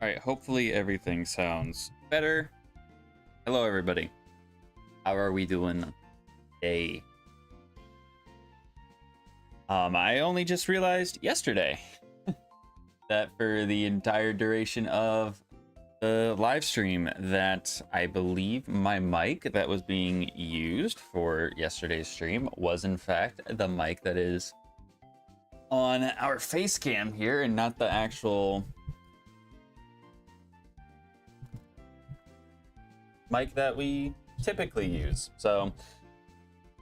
All right, hopefully everything sounds better. Hello, everybody. How are we doing today? I only just realized yesterday that for the entire duration of the live stream that I believe my mic that was being used for yesterday's stream was in fact the mic that is on our face cam here and not the actual mic that we typically use. So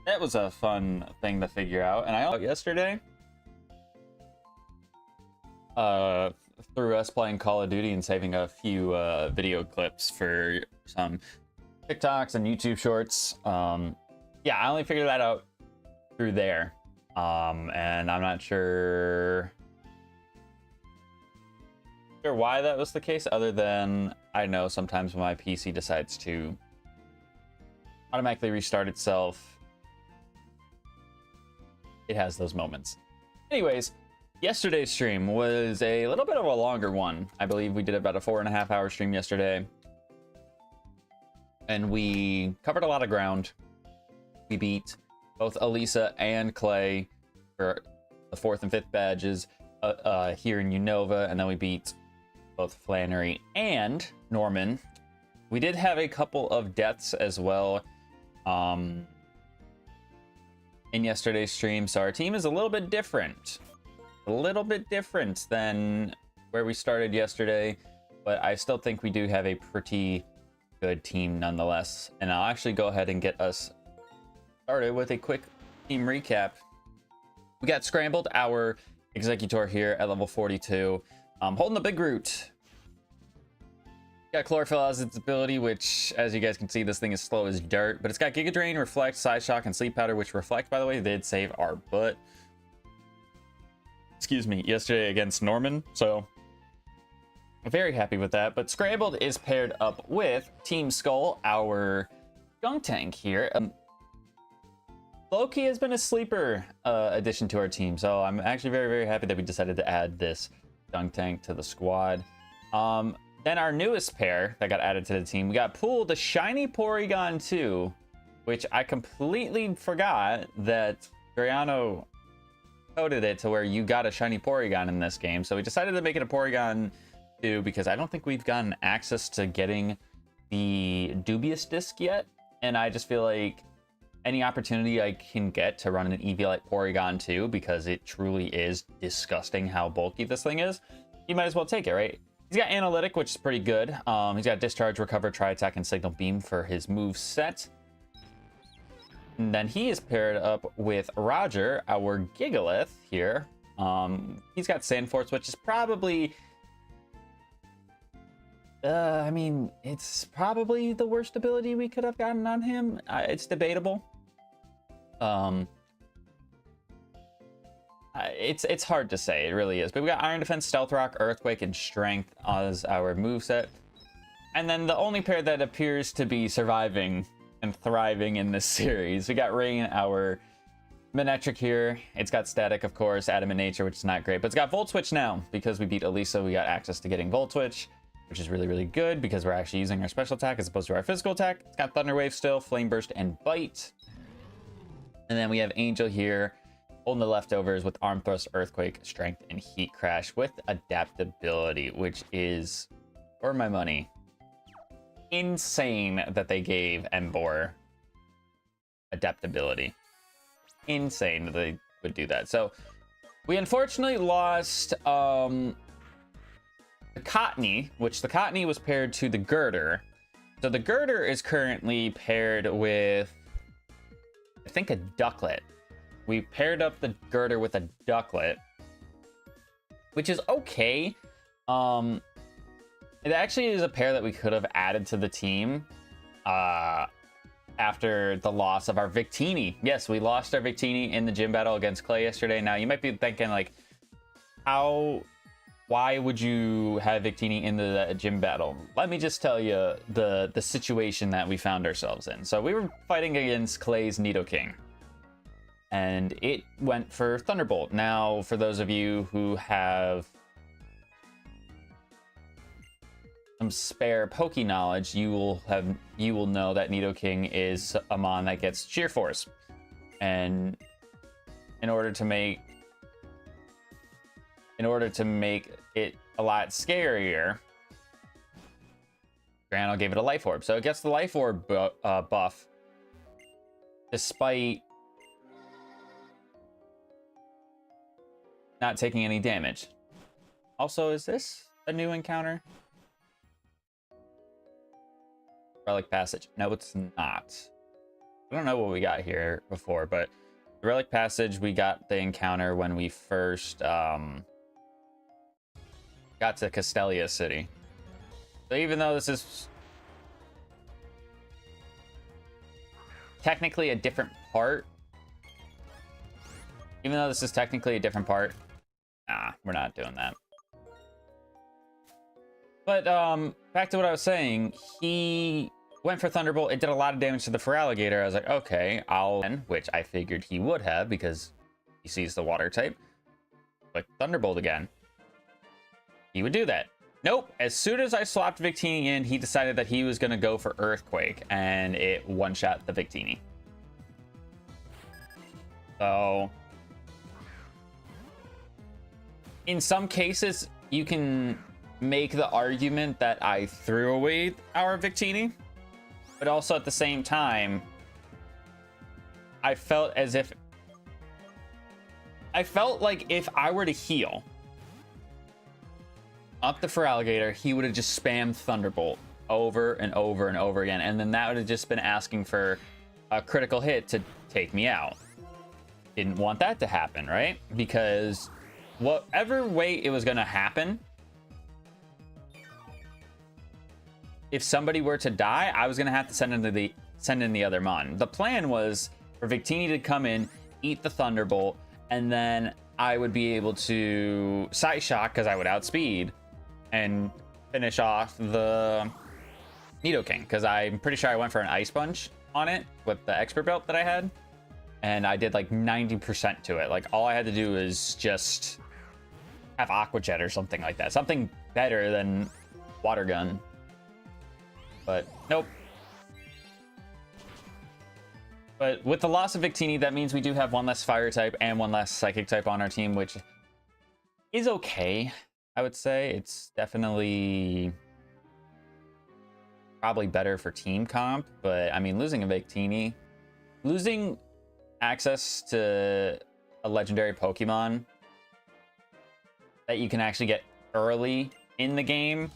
that was a fun thing to figure out. And I also yesterday through us playing Call of Duty and saving a few video clips for some TikToks and YouTube shorts. Yeah, I only figured that out through there. And I'm not sure why that was the case, other than I know sometimes when my PC decides to automatically restart itself, it has those moments. Anyways, yesterday's stream was a little bit of a longer one. I believe we did about a 4.5 hour stream yesterday, and we covered a lot of ground. We beat both Elisa and Clay for the 4th and 5th badges here in Unova, and then we beat both Flannery and Norman. We did have a couple of deaths as well in yesterday's stream, so our team is a little bit different. A little bit different than where we started yesterday, but I still think we do have a pretty good team nonetheless. And I'll actually go ahead and get us started with a quick team recap. We got Scrambled, our Executor here at level 42. Holding the Big Root. Got Chlorophyll as its ability, which, as you guys can see, this thing is slow as dirt. But it's got Giga Drain, Reflect, Side Shock, and Sleep Powder, which Reflect, by the way, did save our butt. Excuse me, yesterday against Norman. So, very happy with that. But Scrambled is paired up with Team Skull, our Gunk Tank here. Loki has been a sleeper addition to our team. So, I'm actually very, very happy that we decided to add this Gunk Tank to the squad. Then our newest pair that got added to the team, we got Pool, the Shiny Porygon 2, which I completely forgot that Driano coded it to where you got a Shiny Porygon in this game. So we decided to make it a Porygon 2 because I don't think we've gotten access to getting the Dubious Disc yet. And I just feel like any opportunity I can get to run an Eviolite Porygon 2, because it truly is disgusting how bulky this thing is, you might as well take it, right? He's got Analytic, which is pretty good. He's got Discharge, Recover, Tri-Attack, and Signal Beam for his move set. And then he is paired up with Roger, our Gigalith here. He's got Sand Force, which is probably... I mean, it's probably the worst ability we could have gotten on him. It's debatable. It's hard to say, it really is. But we got Iron Defense, Stealth Rock, Earthquake, and Strength as our moveset. And then the only pair that appears to be surviving and thriving in this series, we got Rain, our Manectric here. It's got Static, of course, Adamant Nature, which is not great. But it's got Volt Switch now. Because we beat Elisa, we got access to getting Volt Switch, which is really, really good because we're actually using our special attack as opposed to our physical attack. It's got Thunder Wave still, Flame Burst, and Bite. And then we have Angel here, holding the leftovers with Arm Thrust, Earthquake, Strength, and Heat Crash with Adaptability, which is, for my money, insane that they gave Embor Adaptability. Insane that they would do that. So we unfortunately lost the Cottony, which the Cottony was paired to the Girder. So the Girder is currently paired with, I think, a Ducklet. We paired up the Girder with a Ducklet, which is okay. It actually is a pair that we could have added to the team after the loss of our Victini. Yes, we lost our Victini in the gym battle against Clay yesterday. Now, you might be thinking, like, why would you have Victini in the gym battle? Let me just tell you the situation that we found ourselves in. So we were fighting against Clay's Nidoking, and it went for Thunderbolt. Now, for those of you who have some spare Poke knowledge, you will know that Nidoking is a mon that gets Sheer Force, and in order to make it a lot scarier, Grano gave it a Life Orb, so it gets the Life Orb buff despite not taking any damage. Also, is this a new encounter? Relic Passage. No, it's not. I don't know what we got here before, but the Relic Passage, we got the encounter when we first got to Castelia City. So even though this is technically a different part, nah, we're not doing that. But back to what I was saying, he went for Thunderbolt. It did a lot of damage to the Feraligatr. I was like, okay, which I figured he would have because he sees the water type. But Thunderbolt again. He would do that. Nope. As soon as I swapped Victini in, he decided that he was going to go for Earthquake, and it one-shot the Victini. So in some cases, you can make the argument that I threw away our Victini, but also at the same time, I felt like if I were to heal up the Feraligatr, he would have just spammed Thunderbolt over and over and over again, and then that would have just been asking for a critical hit to take me out. Didn't want that to happen, right? Because whatever way it was going to happen, if somebody were to die, I was going to have to send in the other mon. The plan was for Victini to come in, eat the Thunderbolt, and then I would be able to Side Shock because I would outspeed and finish off the Nidoking, because I'm pretty sure I went for an Ice Punch on it with the Expert Belt that I had, and I did like 90% to it. Like all I had to do is just have Aqua Jet or something like that, something better than Water Gun. But nope. But with the loss of Victini, that means we do have one less Fire type and one less Psychic type on our team, which is okay. I would say it's definitely probably better for team comp, but I mean, losing a Victini, losing access to a legendary Pokemon that you can actually get early in the game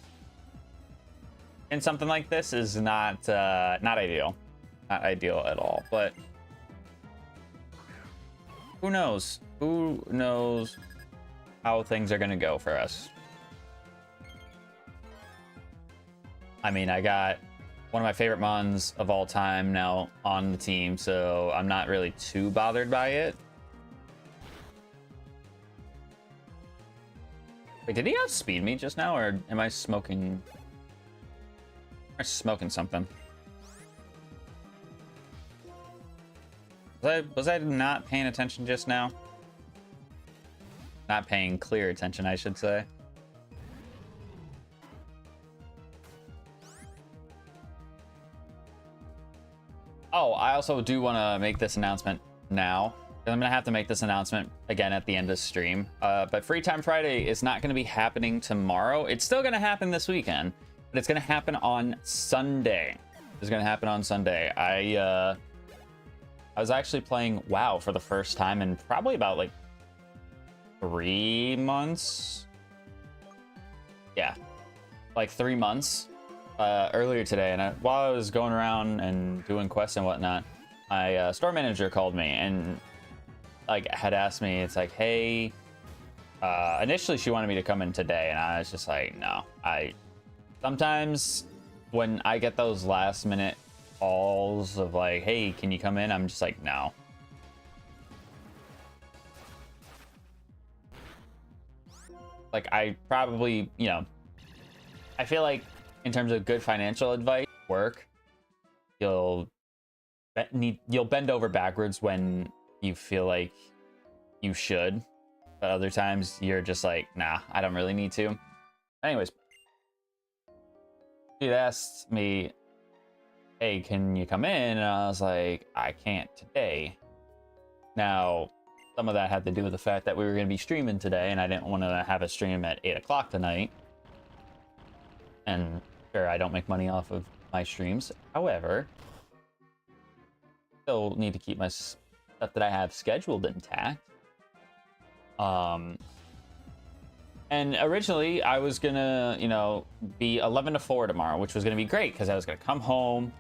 and something like this is not ideal. Not ideal at all, but who knows? Who knows how things are going to go for us? I mean, I got one of my favorite mons of all time now on the team, so I'm not really too bothered by it. Wait, did he outspeed me just now, or am I smoking? Am I smoking something? Was I not paying attention just now? Not paying clear attention, I should say. Oh, I also do want to make this announcement now. I'm going to have to make this announcement again at the end of stream. But Free Time Friday is not going to be happening tomorrow. It's still going to happen this weekend, but it's going to happen on Sunday. It's going to happen on Sunday. I was actually playing WoW for the first time in probably about like 3 months. Yeah, like 3 months earlier today. And while I was going around and doing quests and whatnot, my store manager called me and like had asked me, it's like, hey, initially she wanted me to come in today, and I was just like, no. Sometimes when I get those last minute calls of like, hey, can you come in? I'm just like, no. Like, I probably, you know, I feel like in terms of good financial advice, work, you'll bend over backwards when you feel like you should, but other times you're just like, nah, I don't really need to. Anyways, She'd asked me, hey, can you come in? And I was like, I can't today. Now, some of that had to do with the fact that we were going to be streaming today, and I didn't want to have a stream at 8 o'clock tonight. And sure, I don't make money off of my streams. However, still need to keep my stuff that I have scheduled intact. And originally I was gonna, you know, be 11 to 4 tomorrow, which was gonna be great because I was gonna come home.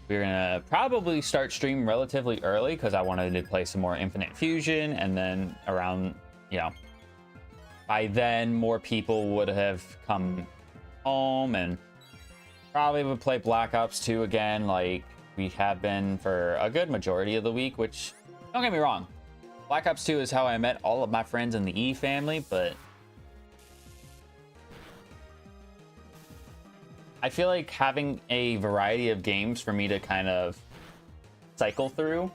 We were gonna probably start stream relatively early because I wanted to play some more Infinite Fusion, and then around, you know, by then more people would have come home and probably would play Black Ops 2 again, like we have been for a good majority of the week. Which, don't get me wrong, Black Ops 2 is how I met all of my friends in the E family, but I feel like having a variety of games for me to kind of cycle through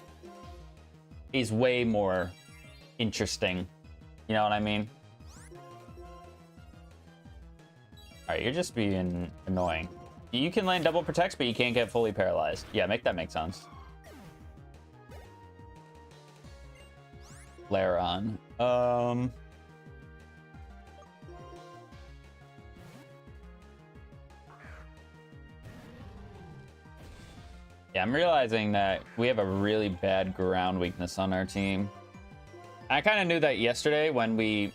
is way more interesting. You know what I mean? Alright, you're just being annoying. You can land double protects, but you can't get fully paralyzed. Yeah, make that make sense. Laron. Yeah, I'm realizing that we have a really bad ground weakness on our team. I kind of knew that yesterday when we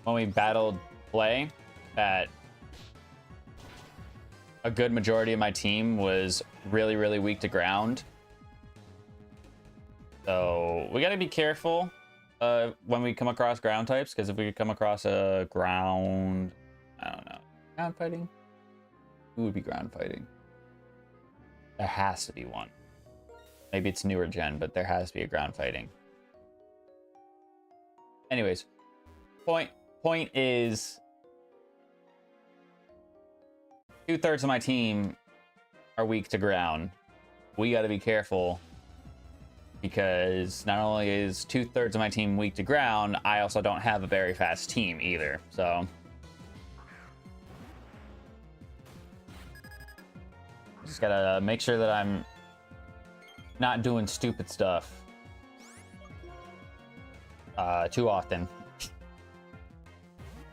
battled play, that a good majority of my team was really, really weak to ground. So we got to be careful when we come across ground types, because if we come across a ground, I don't know, ground fighting? Who would be ground fighting? There has to be one. Maybe it's newer gen, but there has to be a ground fighting. Anyways, point is, 2/3 of my team are weak to ground. We got to be careful, because not only is 2/3 of my team weak to ground, I also don't have a very fast team either. So just gotta make sure that I'm not doing stupid stuff too often.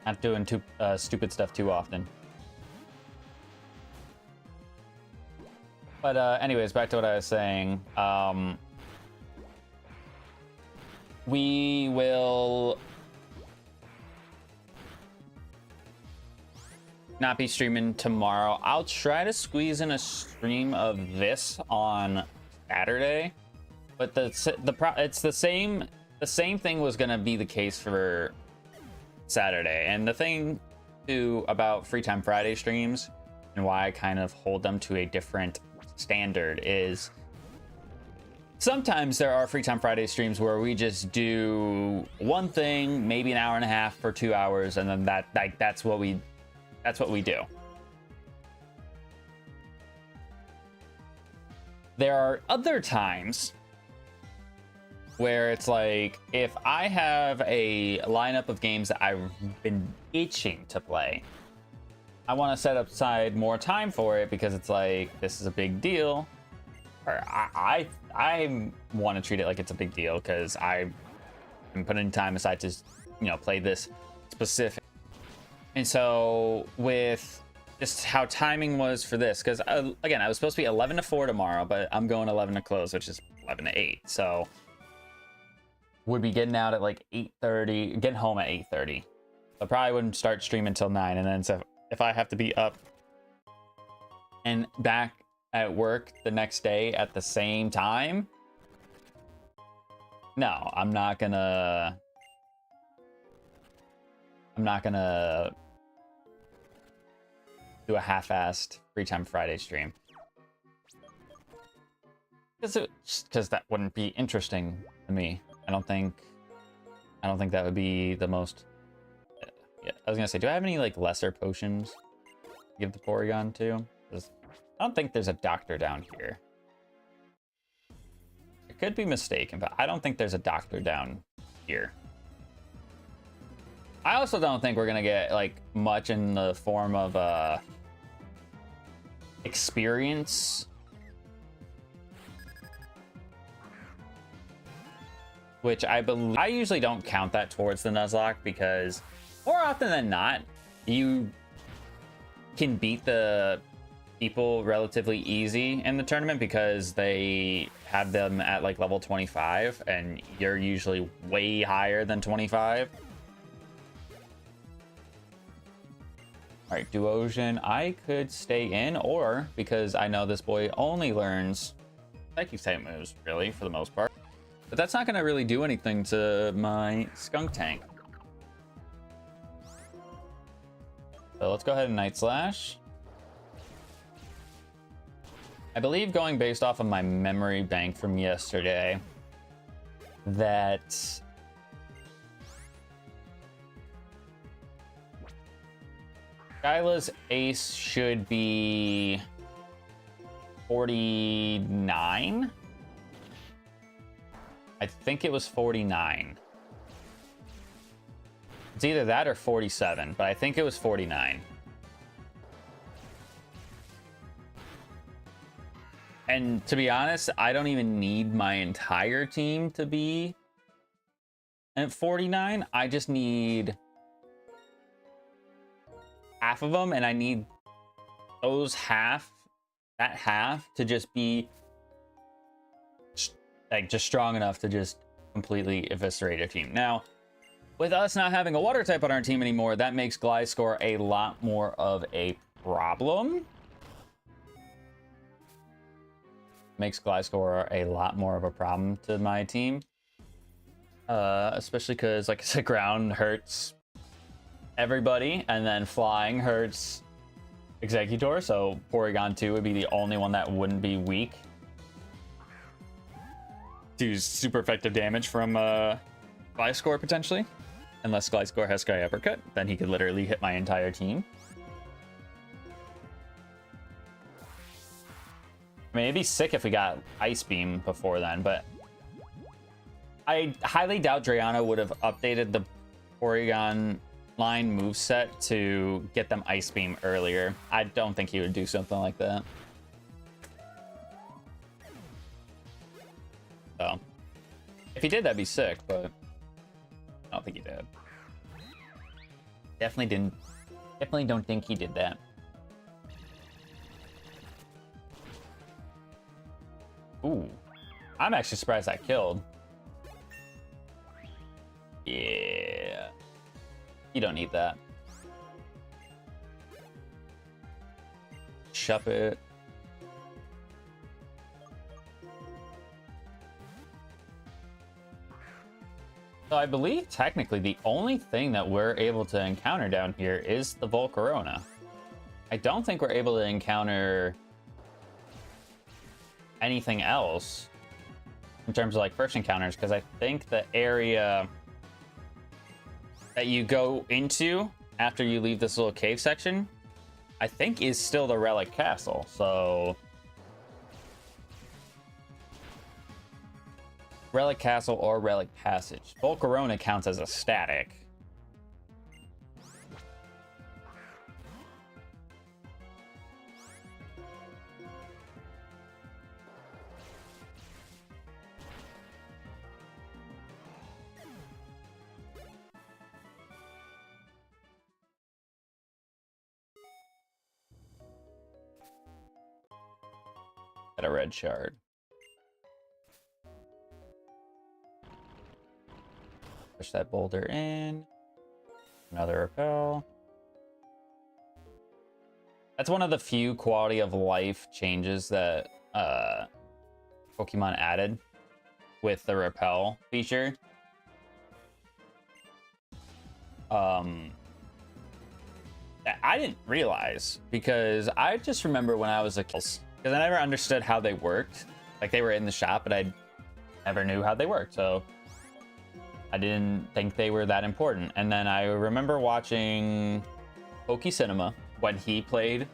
Not doing stupid stuff too often. But anyways, back to what I was saying. We will not be streaming tomorrow. I'll try to squeeze in a stream of this on Saturday, but it's the same thing was gonna be the case for Saturday. And the thing too about Free Time Friday streams, and why I kind of hold them to a different standard, is sometimes there are Free Time Friday streams where we just do one thing, maybe an hour and a half for 2 hours, and then that's what we do. There are other times where it's like, if I have a lineup of games that I've been itching to play, I want to set aside more time for it, because it's like, this is a big deal. Or I want to treat it like it's a big deal, because I've been putting time aside to, you know, play this specific. And so with just how timing was for this, because again, I was supposed to be 11 to 4 tomorrow, but I'm going 11 to close, which is 11 to 8. So would be getting out at like 8:30, getting home at 8:30. I probably wouldn't start streaming until 9. And then so if I have to be up and back at work the next day at the same time, no, I'm not gonna do a half-assed Free Time Friday stream, because that wouldn't be interesting to me. I don't think that would be the most. Yeah, I was gonna say, do I have any like lesser potions to give the Porygon to? I don't think there's a doctor down here. I could be mistaken, but I don't think there's a doctor down here. I also don't think we're gonna get like much in the form of experience, which I believe I usually don't count that towards the Nuzlocke, because more often than not, you can beat the people relatively easy in the tournament because they have them at like level 25 and you're usually way higher than 25. All right, Duosion, I could stay in, or because I know this boy only learns psychic type moves, really, for the most part. But that's not going to really do anything to my skunk tank. So let's go ahead and Night Slash. I believe, going based off of my memory bank from yesterday, that Skyla's ace should be 49. I think it was 49. It's either that or 47, but I think it was 49. And to be honest, I don't even need my entire team to be at 49. I just need half of them, and I need those that half to just be like just strong enough to just completely eviscerate a team. Now, with us not having a water type on our team anymore, that makes Gliscor a lot more of a problem. Makes Gliscor a lot more of a problem to my team. Especially because, like I said, ground hurts everybody, and then flying hurts Executor, so Porygon 2 would be the only one that wouldn't be weak to super effective damage from Gliscor, potentially. Unless Gliscor has Sky Uppercut, then he could literally hit my entire team. I mean, it'd be sick if we got Ice Beam before then, but I highly doubt Drayano would have updated the Porygon line moveset to get them Ice Beam earlier. I don't think he would do something like that. So, if he did, that'd be sick, but I don't think he did. Definitely don't think he did that. Ooh, I'm actually surprised I killed. Yeah. You don't need that. Shuppet. So I believe technically the only thing that we're able to encounter down here is the Volcarona. I don't think we're able to encounter anything else in terms of like first encounters, because I think the area that you go into after you leave this little cave section, I think is still the Relic Castle. So Relic Castle or Relic Passage. Volcarona counts as a static. At a red shard. Push that boulder in. Another repel. That's one of the few quality of life changes that Pokemon added with the repel feature. That I didn't realize, because I just remember when I was a kid, because I never understood how they worked. Like, they were in the shop, but I never knew how they worked, so I didn't think they were that important. And then I remember watching Poke Cinema when he played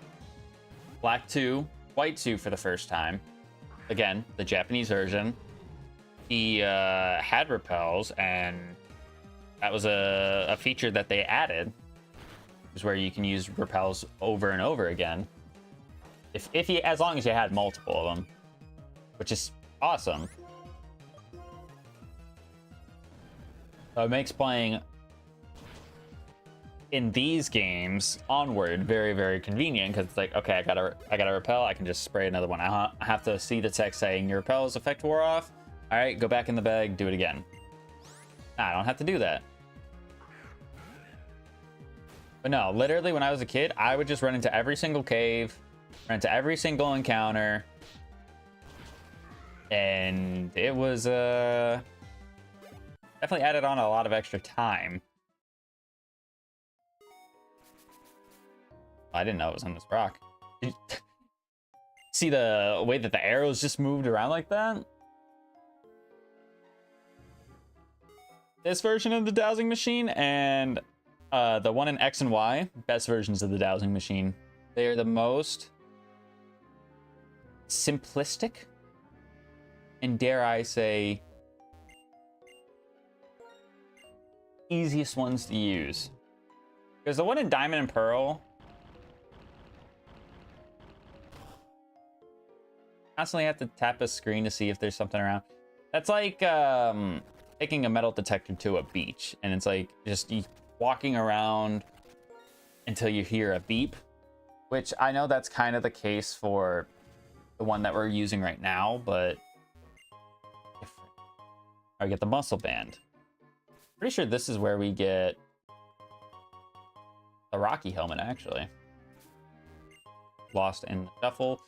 Black 2, White 2 for the first time. Again, the Japanese version. He had repels, and that was a feature that they added, is where you can use repels over and over again. If you, as long as you had multiple of them, which is awesome. So it makes playing in these games onward very, very convenient, because it's like, okay, I gotta repel, I can just spray another one. I have to see the text saying your repel's effect wore off. All right, go back in the bag, do it again. Nah, I don't have to do that. But no, literally when I was a kid, I would just run into every single cave, run into every single encounter, and it was definitely added on a lot of extra time. I didn't know it was on this rock. See the way that the arrows just moved around like that? This version of the dowsing machine and the one in X and Y, best versions of the dowsing machine. They are the most simplistic and, dare I say, easiest ones to use. Because the one in Diamond and Pearl, constantly have to tap a screen to see if there's something around. That's like taking a metal detector to a beach, and it's like just walking around until you hear a beep, which I know that's kind of the case for the one that we're using right now, but I get the muscle band. Pretty sure this is where we get the Rocky helmet, actually. Lost in the shuffle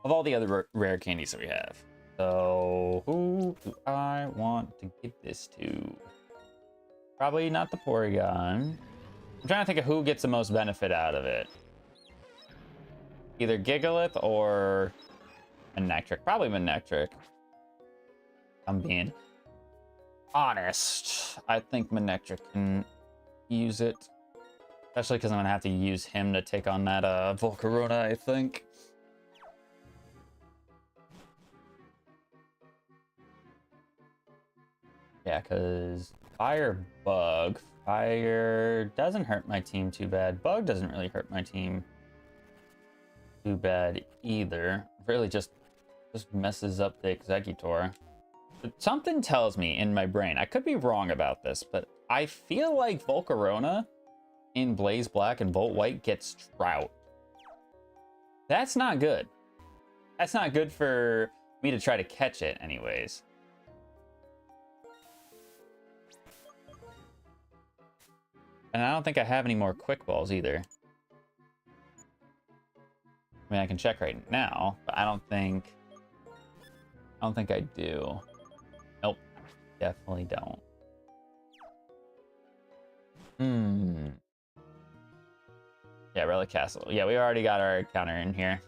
of all the other rare candies that we have. So who do I want to give this to? Probably not the Porygon. I'm trying to think of who gets the most benefit out of it. Either Gigalith or Manectric. Probably Manectric. I'm being honest. I think Manectric can use it. Especially because I'm going to have to use him to take on that Volcarona, I think. Yeah, because Fire Bug. Fire doesn't hurt my team too bad. Bug doesn't really hurt my team too bad either. Really just messes up the Executor. But something tells me in my brain, I could be wrong about this, but I feel like Volcarona in Blaze Black and Volt White gets Drought. That's not good. That's not good for me to try to catch it anyways. And I don't think I have any more Quick Balls either. I mean, I can check right now, but I don't think I do. Nope, definitely don't. Yeah, Relic Castle. Yeah, we already got our encounter in here.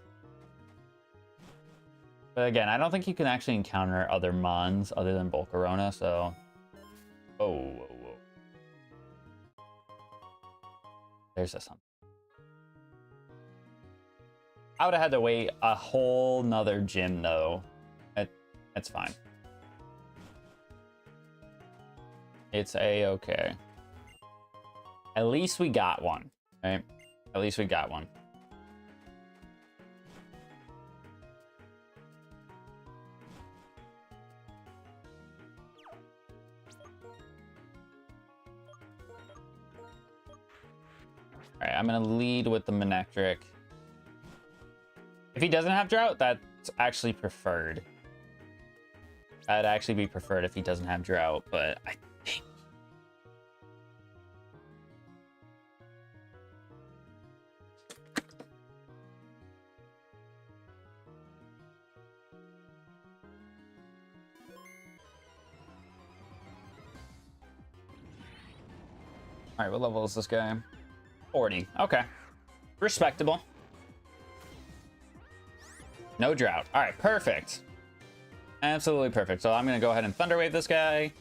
But again, I don't think you can actually encounter other Mons other than Volcarona, so... Oh, whoa, whoa. There's a something. I would have had to wait a whole nother gym, though. That's fine. It's a-okay. At least we got one, right? At least we got one. All right, I'm gonna lead with the Manectric. If he doesn't have Drought, that's actually preferred. That'd actually be preferred if he doesn't have Drought, but I think... All right, what level is this guy? 40. Okay. Respectable. No Drought. All right, perfect. Absolutely perfect. So I'm going to go ahead and Thunder Wave this guy.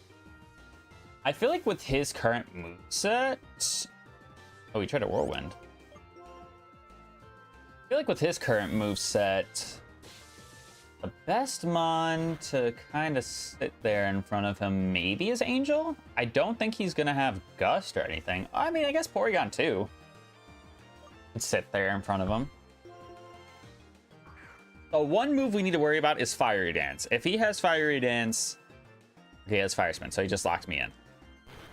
I feel like with his current moveset... Oh, he tried a Whirlwind. I feel like with his current moveset, the best Mon to kind of sit there in front of him maybe is Angel. I don't think he's going to have Gust or anything. I mean, I guess Porygon too. Could sit there in front of him. The one move we need to worry about is Fiery Dance. If he has Fiery Dance... Okay, he has Fire Spin, so he just locked me in.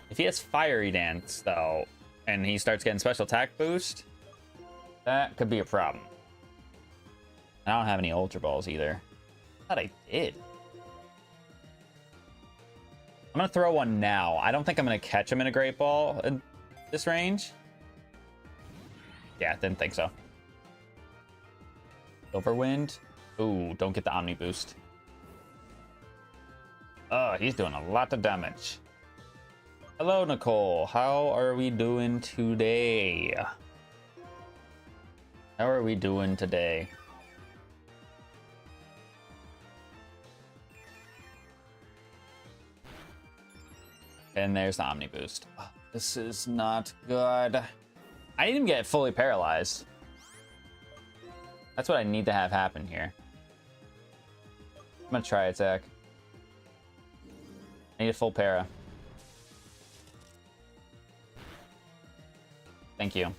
If he has Fiery Dance, though, and he starts getting Special Attack Boost, that could be a problem. I don't have any Ultra Balls either. I thought I did. I'm going to throw one now. I don't think I'm going to catch him in a Great Ball in this range. Yeah, didn't think so. Silverwind. Ooh, don't get the Omni Boost. Oh, he's doing a lot of damage. Hello, Nicole. How are we doing today? How are we doing today? And there's the Omni Boost. Oh, this is not good. I didn't even get fully paralyzed. That's what I need to have happen here. I'm gonna try attack. I need a full para. Thank you.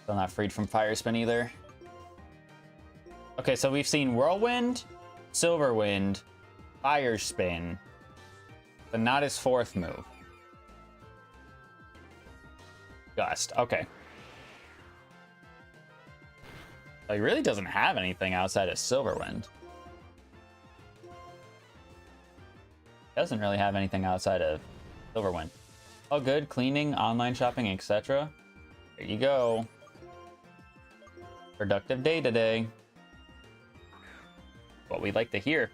Still not freed from Fire Spin either. Okay, so we've seen Whirlwind, Silverwind, Fire Spin, but not his fourth move. Gust. Okay. So he really doesn't have anything outside of Silverwind. Doesn't really have anything outside of Silverwind. Oh, good. Cleaning, online shopping, etc. There you go. Productive day today. What we'd like to hear.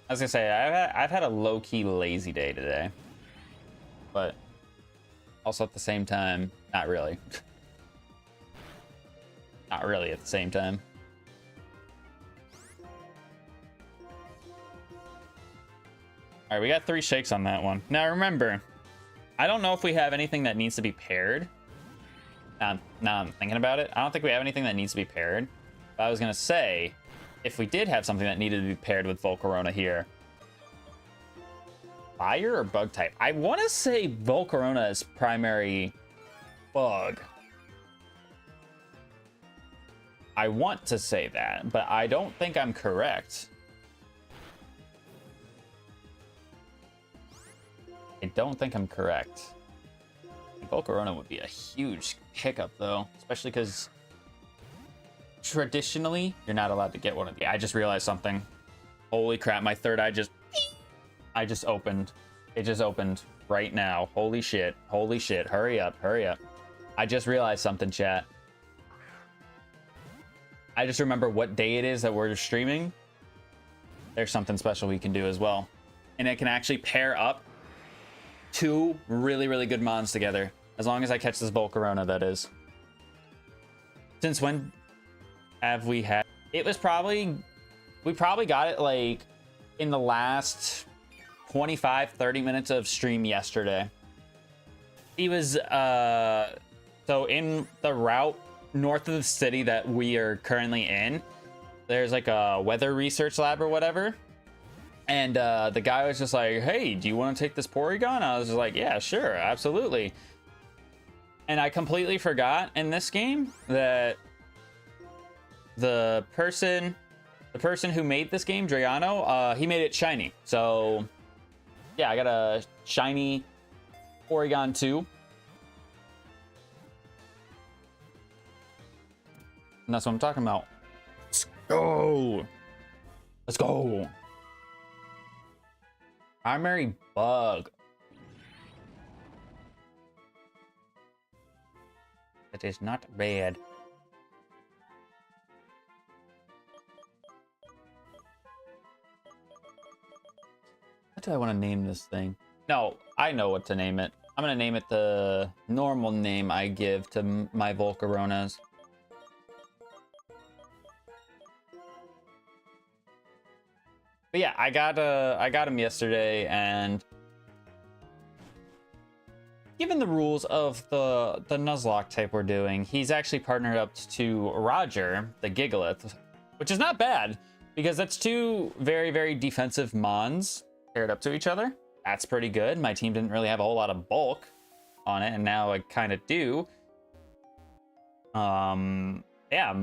I was gonna say, I've had a low-key lazy day today. But also at the same time, not really. Not really at the same time. All right, we got 3 shakes on that one. Now remember, I don't know if we have anything that needs to be paired. Now I'm thinking about it. I don't think we have anything that needs to be paired. But I was gonna say, if we did have something that needed to be paired with Volcarona here, fire or bug type? I want to say Volcarona is primary bug. I want to say that, but I don't think I'm correct. I don't think I'm correct. Volcarona would be a huge hiccup, though, especially because traditionally you're not allowed to get one of the. I just realized something. Holy crap! My third eye just opened. It just opened right now. Holy shit! Holy shit! Hurry up! Hurry up! I just realized something, chat. I just remember what day it is that we're streaming. There's something special we can do as well, and it can actually pair up 2 really, really good mons together. As long as I catch this Volcarona, that is. Since when have we had... It was probably... We probably got it, like, in the last 25-30 minutes of stream yesterday. He was, so in the route north of the city that we are currently in, there's, like, a weather research lab or whatever. And the guy was just like, hey, do you want to take this Porygon? I was just like, yeah, sure, absolutely. And I completely forgot in this game that the person who made this game, Drayano, he made it shiny. So yeah, I got a shiny Porygon 2. And that's what I'm talking about. Let's go. Let's go. Primary bug. It is not bad. What do I want to name this thing? No, I know what to name it. I'm going to name it the normal name I give to my Volcaronas. But yeah, I got him yesterday, and given the rules of the Nuzlocke type we're doing, he's actually partnered up to Roger, the Gigalith, which is not bad, because that's 2 very, very defensive mons paired up to each other. That's pretty good. My team didn't really have a whole lot of bulk on it, and now I kind of do. Yeah,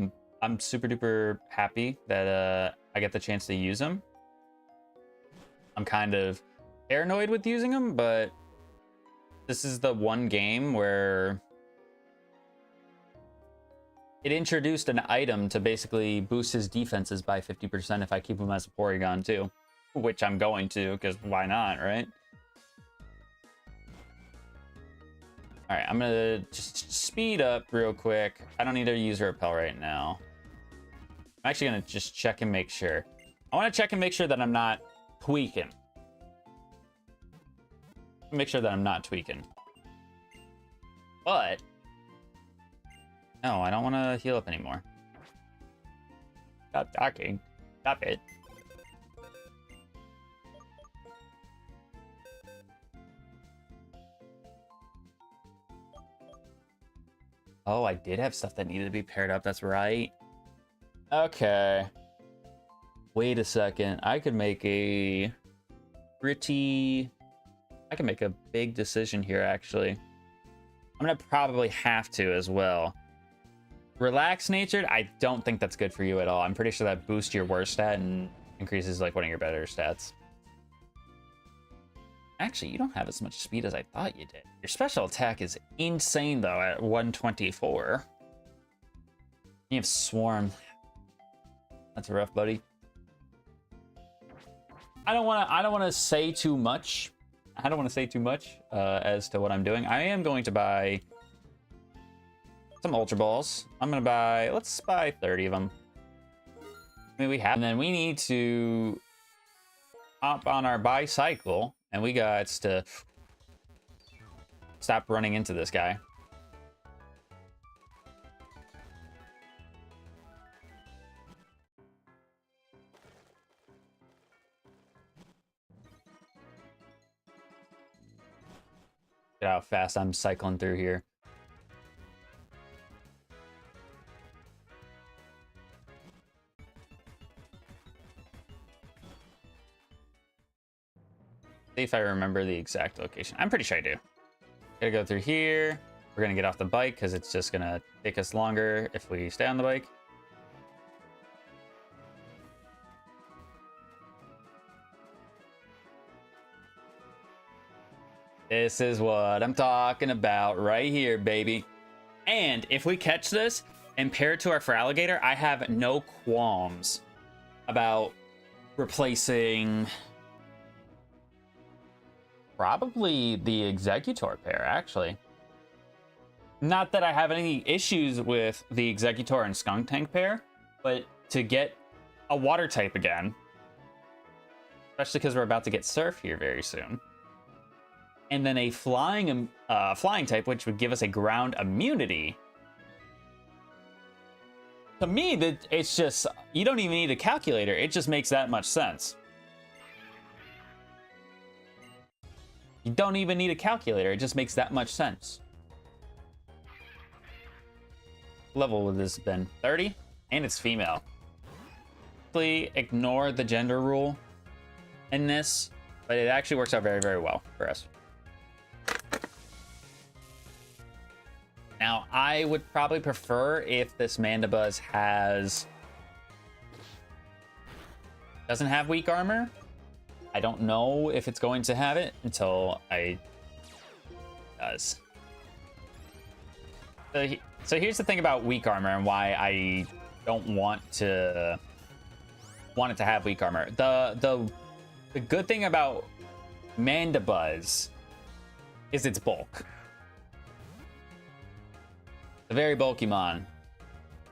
I'm super duper happy that I get the chance to use them. I'm kind of paranoid with using them, but this is the one game where it introduced an item to basically boost his defenses by 50% if I keep him as a Porygon too, which I'm going to, because why not, right? All right, I'm gonna just speed up real quick. I don't need to use Repel right now. I'm actually gonna just check and make sure. I want to check and make sure that I'm not tweaking. Make sure that I'm not tweaking. But no, I don't want to heal up anymore. Stop talking. Stop it. Oh, I did have stuff that needed to be paired up. That's right. Okay. Wait a second. I could make a pretty... I can make a big decision here, actually. I'm going to probably have to as well. Relaxed natured, I don't think that's good for you at all. I'm pretty sure that boosts your worst stat and increases like one of your better stats. Actually, you don't have as much speed as I thought you did. Your special attack is insane though at 124. You have Swarm. That's rough, buddy. I don't want to say too much. I don't want to say too much as to what I'm doing. I am going to buy some Ultra Balls. I'm going to buy, let's buy 30 of them. I mean, we have, and then we need to hop on our bicycle, and we got to stop running into this guy. Get how fast I'm cycling through here. See if I remember the exact location. I'm pretty sure I do. Gotta go through here. We're gonna get off the bike because it's just gonna take us longer if we stay on the bike. This is what I'm talking about right here, baby. And if we catch this and pair it to our Feraligatr, I have no qualms about replacing probably the Executor pair, actually. Not that I have any issues with the Executor and Skuntank pair, but to get a water type again, especially because we're about to get Surf here very soon, and then a flying type, which would give us a ground immunity. To me, that it's just, you don't even need a calculator. It just makes that much sense. You don't even need a calculator. It just makes that much sense. Level would this have been? 30? And it's female. Please ignore the gender rule in this, but it actually works out very, very well for us. Now, I would probably prefer if this Mandibuzz doesn't have weak armor. I don't know if it's going to have it until it does. So here's the thing about weak armor and why I don't want it to have weak armor. The good thing about Mandibuzz is its bulk. It's a very bulky mon.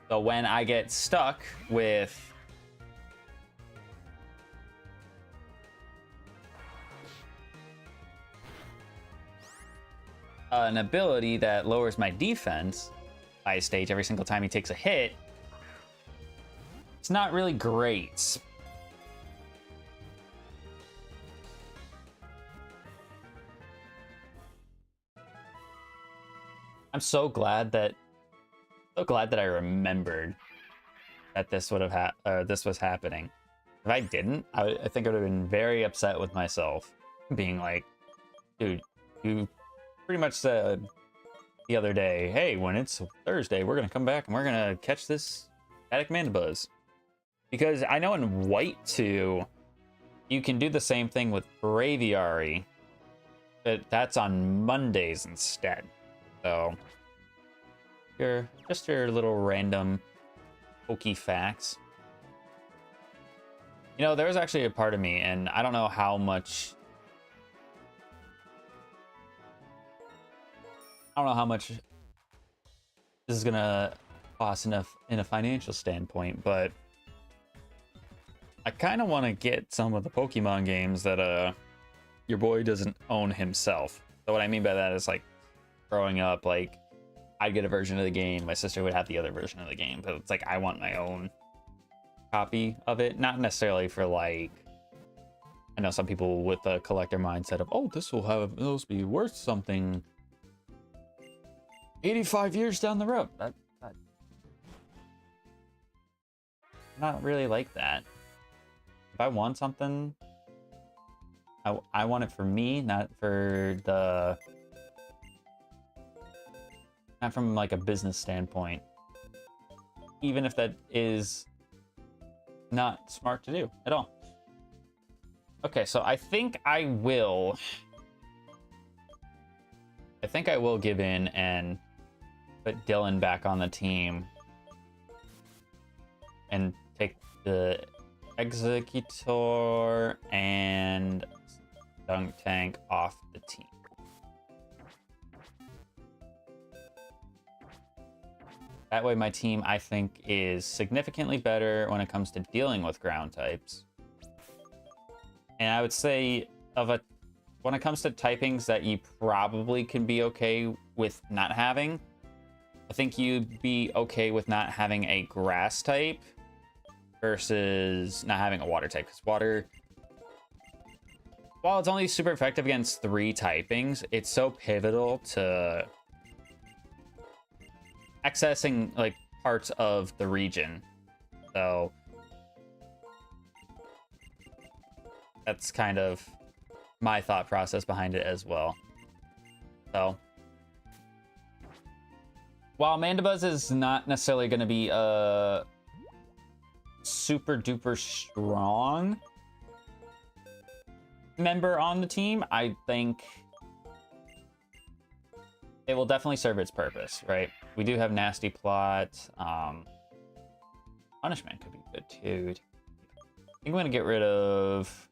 So when I get stuck with an ability that lowers my defense by a stage every single time he takes a hit, it's not really great. I'm so glad that I remembered that this would have this was happening. If I didn't, I think I would have been very upset with myself, being like, dude, you pretty much said the other day, hey, when it's Thursday, we're gonna come back and we're gonna catch this static Mandibuzz. Because I know in White 2, you can do the same thing with Braviary, but that's on Mondays instead. So, just your little random pokey facts. You know, there was actually a part of me, and I don't know how much... I don't know how much this is gonna cost enough in a financial standpoint, but I kind of want to get some of the Pokemon games that your boy doesn't own himself. So what I mean by that is, like, growing up, like, I'd get a version of the game, my sister would have the other version of the game, but it's like I want my own copy of it, not necessarily for, like, I know some people with a collector mindset of, oh, this will be worth something 85 years down the road. Not really like that. If I want something, I want it for me, not for the... Not from, like, a business standpoint. Even if that is not smart to do at all. Okay, so I think I will give in and put Dylan back on the team and take the Executor and Dunk Tank off the team. That way my team, I think, is significantly better when it comes to dealing with ground types. And I would say when it comes to typings that you probably can be okay with not having, I think you'd be okay with not having a grass type versus not having a water type. Because water, while it's only super effective against 3 typings, it's so pivotal to accessing, like, parts of the region. So that's kind of my thought process behind it as well. So while Mandibuzz is not necessarily going to be a super duper strong member on the team, I think it will definitely serve its purpose, right? We do have Nasty Plot. Punishment could be good too. I think I'm gonna get rid of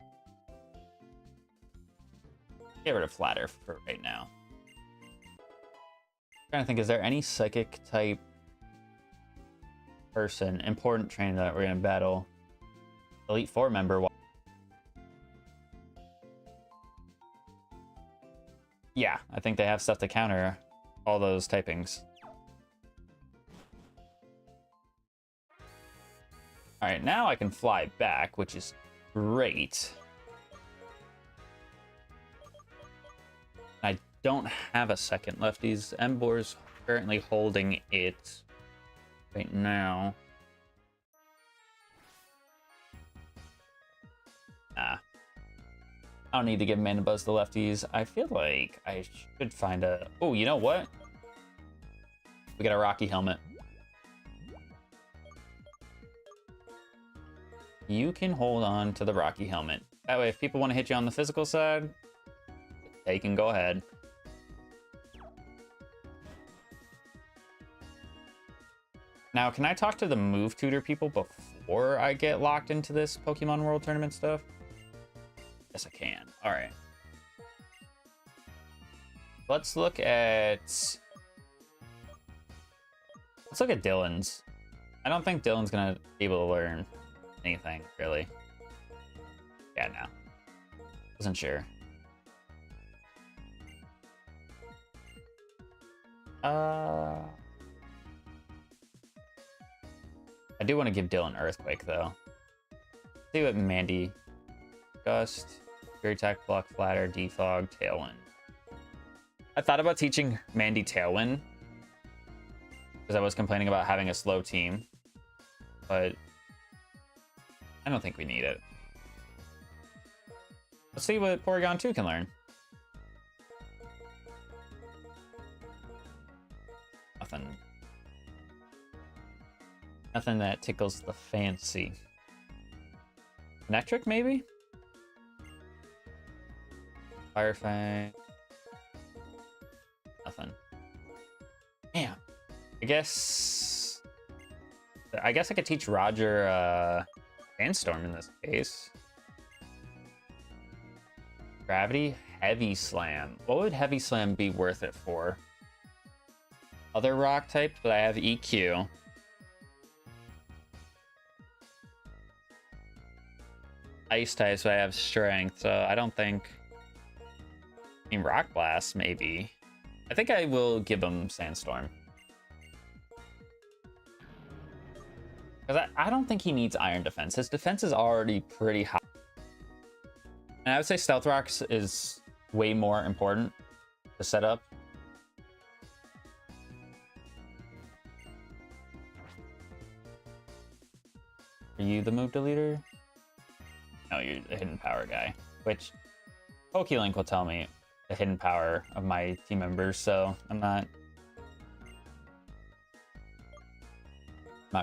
Flatter for right now. I'm trying to think, is there any psychic type person, important trainer that we're gonna battle? Elite Four member. Yeah, I think they have stuff to counter all those typings. All right, now I can fly back, which is great. I don't have a second lefties. Embor's currently holding it right now. Nah. I don't need to give Mandibuzz the lefties. I feel like I should find a... Oh, you know what? We got a Rocky helmet. You can hold on to the Rocky helmet. That way, if people want to hit you on the physical side, they can go ahead. Now, can I talk to the move tutor people before I get locked into this Pokemon World Tournament stuff? Yes, I can. All right. Let's look at Dylan's. I don't think Dylan's gonna be able to learn anything, really. Yeah, no. Wasn't sure. I do want to give Dylan Earthquake, though. See what Mandy... Gust, Fury Attack, Block, Flatter, Defog, Tailwind. I thought about teaching Mandy Tailwind, because I was complaining about having a slow team, but I don't think we need it. Let's see what Porygon 2 can learn. Nothing that tickles the fancy. Electric, maybe? Firefang. Nothing. Damn. I guess I could teach Roger Sandstorm in this case. Gravity, Heavy Slam. What would Heavy Slam be worth it for? Other rock types, but I have EQ. Ice types, but I have Strength, so I don't think... I mean, Rock Blast, maybe. I think I will give him Sandstorm. Because I don't think he needs Iron Defense. His defense is already pretty high. And I would say Stealth Rocks is way more important to set up. Are you the move deleter? No, you're the hidden power guy. Which PokeLink will tell me the hidden power of my team members, so I'm not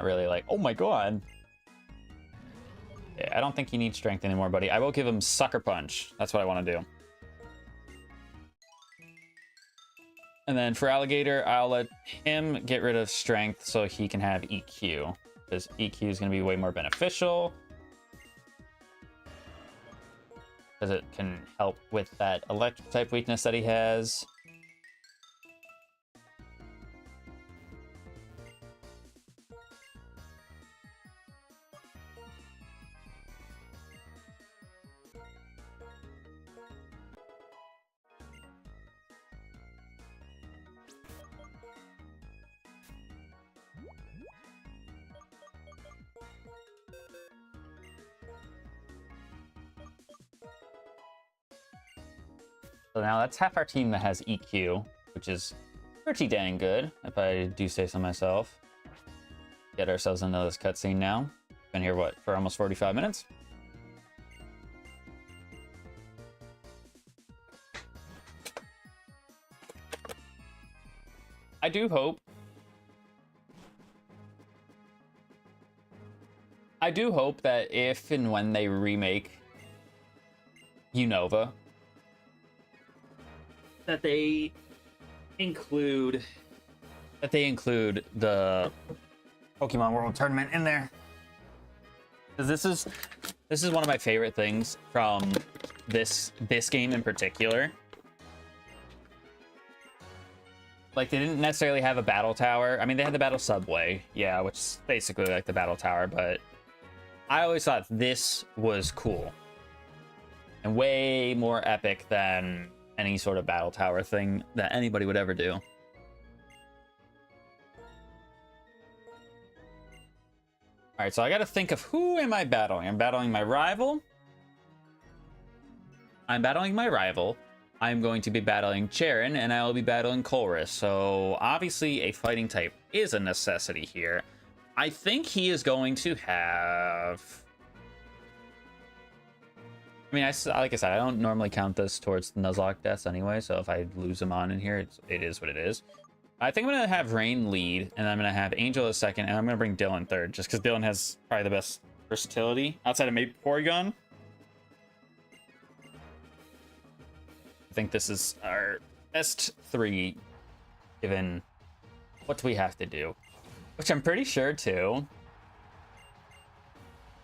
really like, oh my god. Yeah, I don't think he needs strength anymore, buddy. I will give him Sucker Punch. That's what I want to do. And then for Alligator, I'll let him get rid of strength so he can have EQ. Because EQ is going to be way more beneficial. Because it can help with that electric type weakness that he has. So now that's half our team that has EQ, which is pretty dang good, if I do say so myself. Get ourselves into this cutscene now. Been here, what, for almost 45 minutes? I do hope that if and when they remake Unova, that they include the Pokemon World Tournament in there. Because this is one of my favorite things from this game in particular. Like, they didn't necessarily have a battle tower. I mean, they had the battle subway, yeah, which is basically like the battle tower, but I always thought this was cool and way more epic than any sort of battle tower thing that anybody would ever do. All right, so I got to think of who am I battling? I'm battling my rival. I'm going to be battling Charon, and I will be battling Colress. So obviously a fighting type is a necessity here. I think he is going to have... I mean, like I said, I don't normally count this towards Nuzlocke deaths anyway, so if I lose him on in here, it is what it is. I think I'm going to have Rain lead, and I'm going to have Angel as second, and I'm going to bring Dylan third, just because Dylan has probably the best versatility outside of maybe Porygon. I think this is our best three, given what do we have to do, which I'm pretty sure too.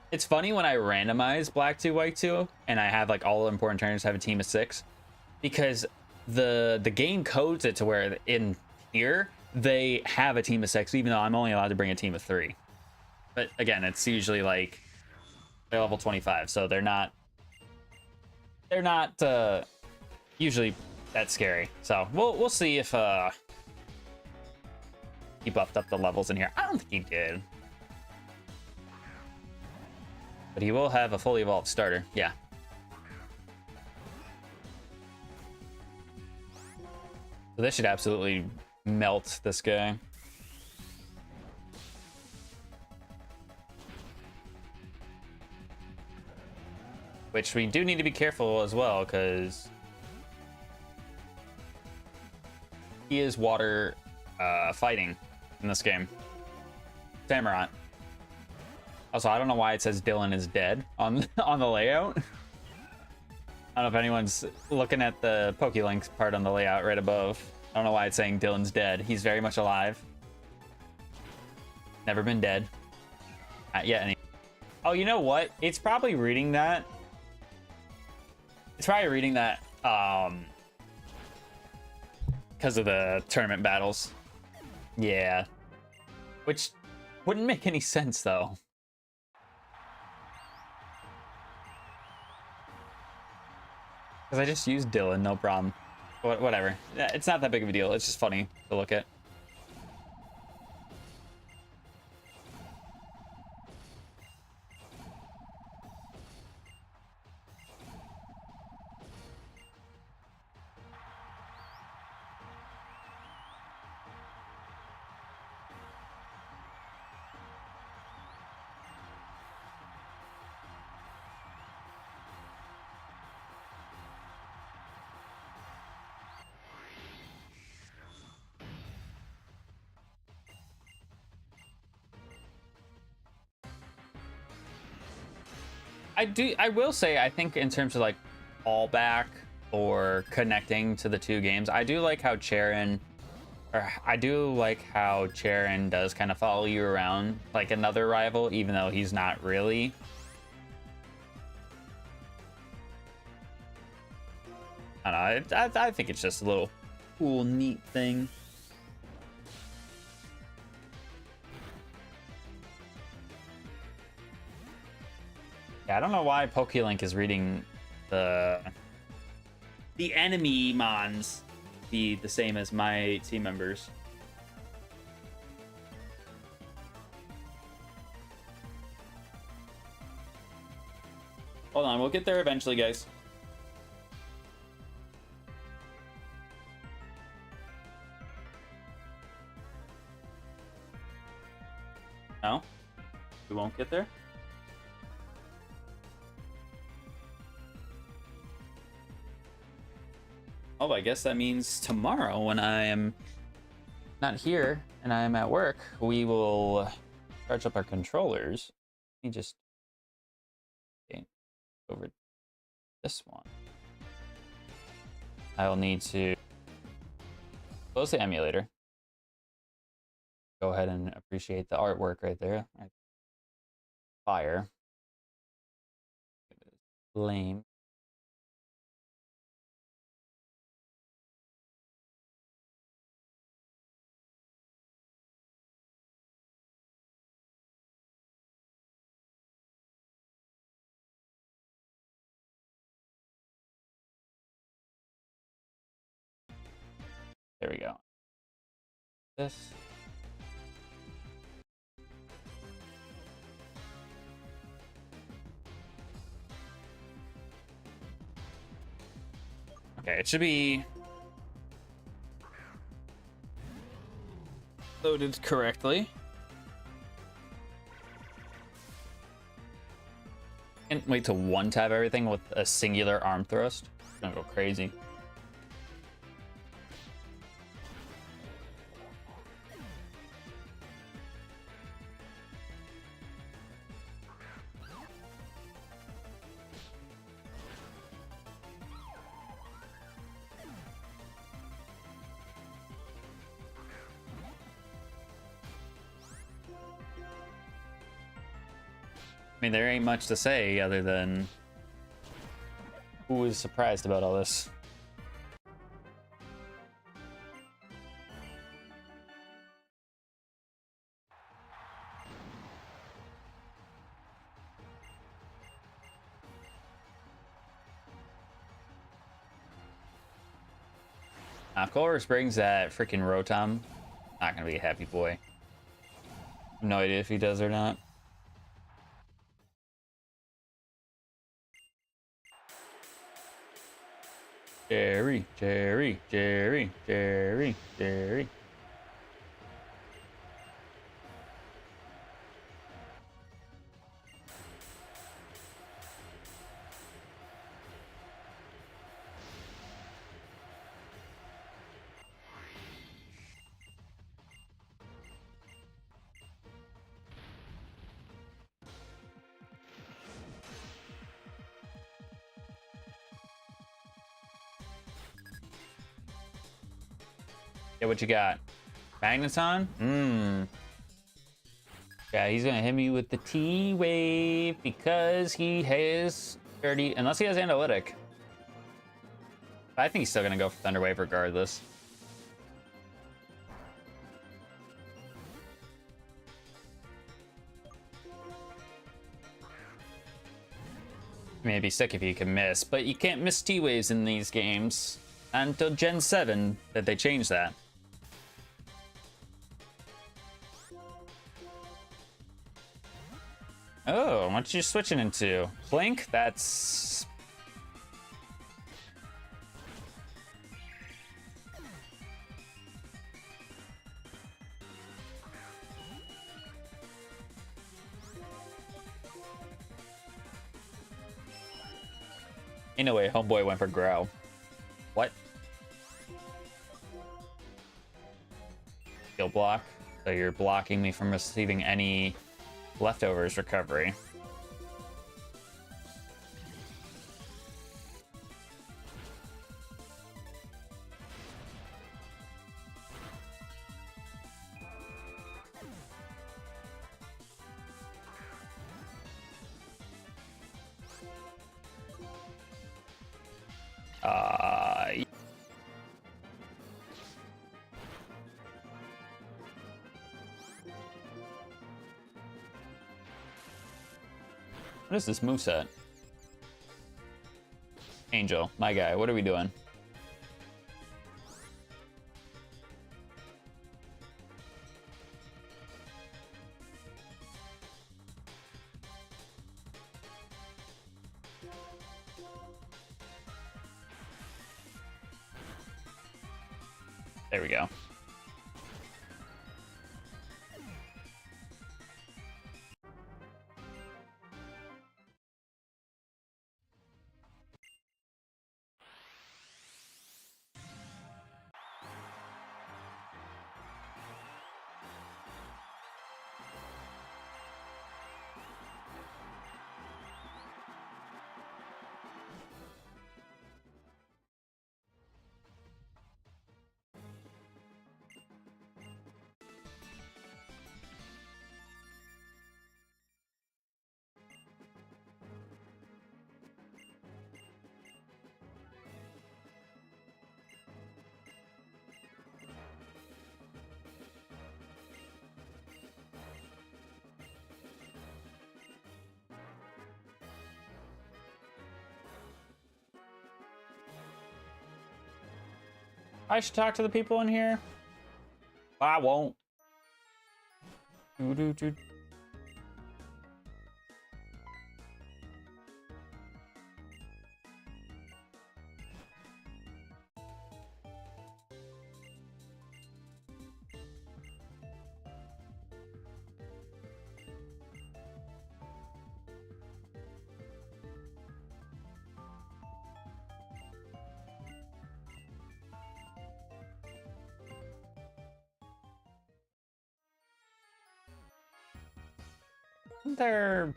It's funny when I randomize Black 2, White 2, and I have like all the important trainers have a team of 6, because the game codes it to where in here they have a team of 6, even though I'm only allowed to bring a team of 3. But again, it's usually like they're level 25, so they're not usually that scary. So we'll see if he buffed up the levels in here. I don't think he did. But he will have a fully evolved starter, yeah. So this should absolutely melt this guy. Which we do need to be careful as well, because he is water fighting in this game. Samurott. Also, I don't know why it says Dylan is dead on on the layout. I don't know if anyone's looking at the PokeLinks part on the layout right above. I don't know why it's saying Dylan's dead. He's very much alive. Never been dead. Not yet. Oh, you know what? It's probably reading that. It's probably reading that because of the tournament battles. Yeah. Which wouldn't make any sense, though. Because I just used Dylan, no problem. Whatever. It's not that big of a deal. It's just funny to look at. I will say, I think in terms of like fallback or connecting to the two games, I do like how Charon does kind of follow you around like another rival, even though he's not really. I don't know. I think it's just a little cool, neat thing. Yeah, I don't know why PokeLink is reading the enemy mons be the same as my team members. Hold on, we'll get there eventually, guys. No? We won't get there? Oh, I guess that means tomorrow when I am not here and I am at work, we will charge up our controllers. Let me just over this one. I will need to close the emulator. Go ahead and appreciate the artwork right there. Fire. Lame. There we go. This. Okay, it should be loaded correctly. Can't wait to one tap everything with a singular arm thrust. It's gonna go crazy. I mean, there ain't much to say other than who is surprised about all this. If Colress brings that freaking Rotom, not gonna be a happy boy. No idea if he does or not. Jerry, Jerry, Jerry, Jerry, Jerry. Yeah, what you got? Magneton? Yeah, he's gonna hit me with the T-Wave because he has 30, unless he has Analytic. I think he's still gonna go for Thunder Wave regardless. I mean, it'd be sick if you can miss, but you can't miss T-Waves in these games until Gen 7 that they changed that. Oh, what you switching into? Blink? That's... Ain't no way homeboy went for Growl. What? Skill block. So you're blocking me from receiving any leftovers recovery. What is this moveset? Angel, my guy, what are we doing? There we go. I should talk to the people in here. I won't. They're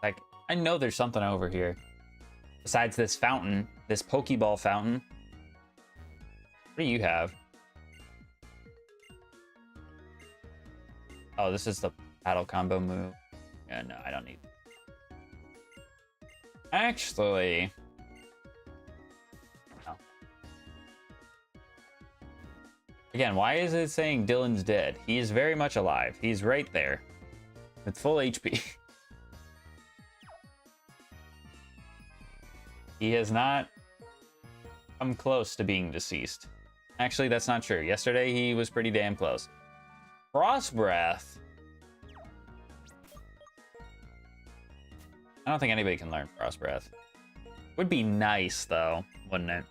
like, I know there's something over here besides this fountain, this Pokeball fountain. What do you have? Oh, this is the battle combo move. Yeah, no, I don't need. Actually, no. Again, why is it saying Dylan's dead? He is very much alive. He's right there with full HP. He has not come close to being deceased. Actually, that's not true. Yesterday, he was pretty damn close. Frost Breath. I don't think anybody can learn Frost Breath. Would be nice, though, wouldn't it?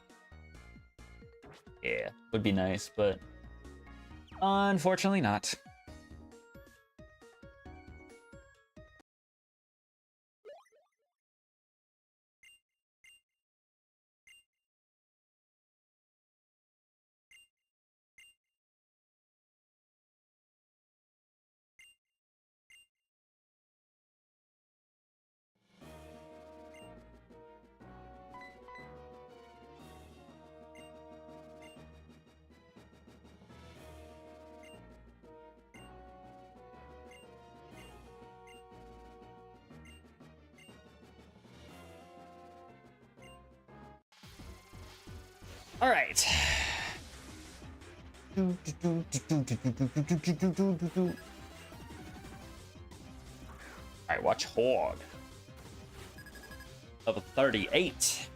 Yeah, would be nice, but unfortunately not. All right. All right, watch Horde. Level 38.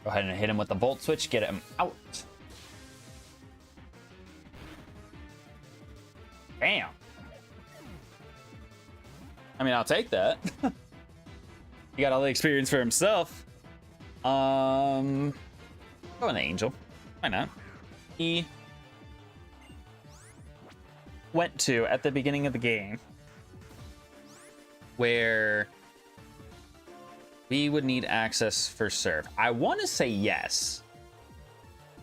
Go ahead and hit him with the Volt Switch, get him out. Bam. I mean, I'll take that. He got all the experience for himself. Go an Angel. Why not? He went to at the beginning of the game where we would need access for serve. I want to say yes,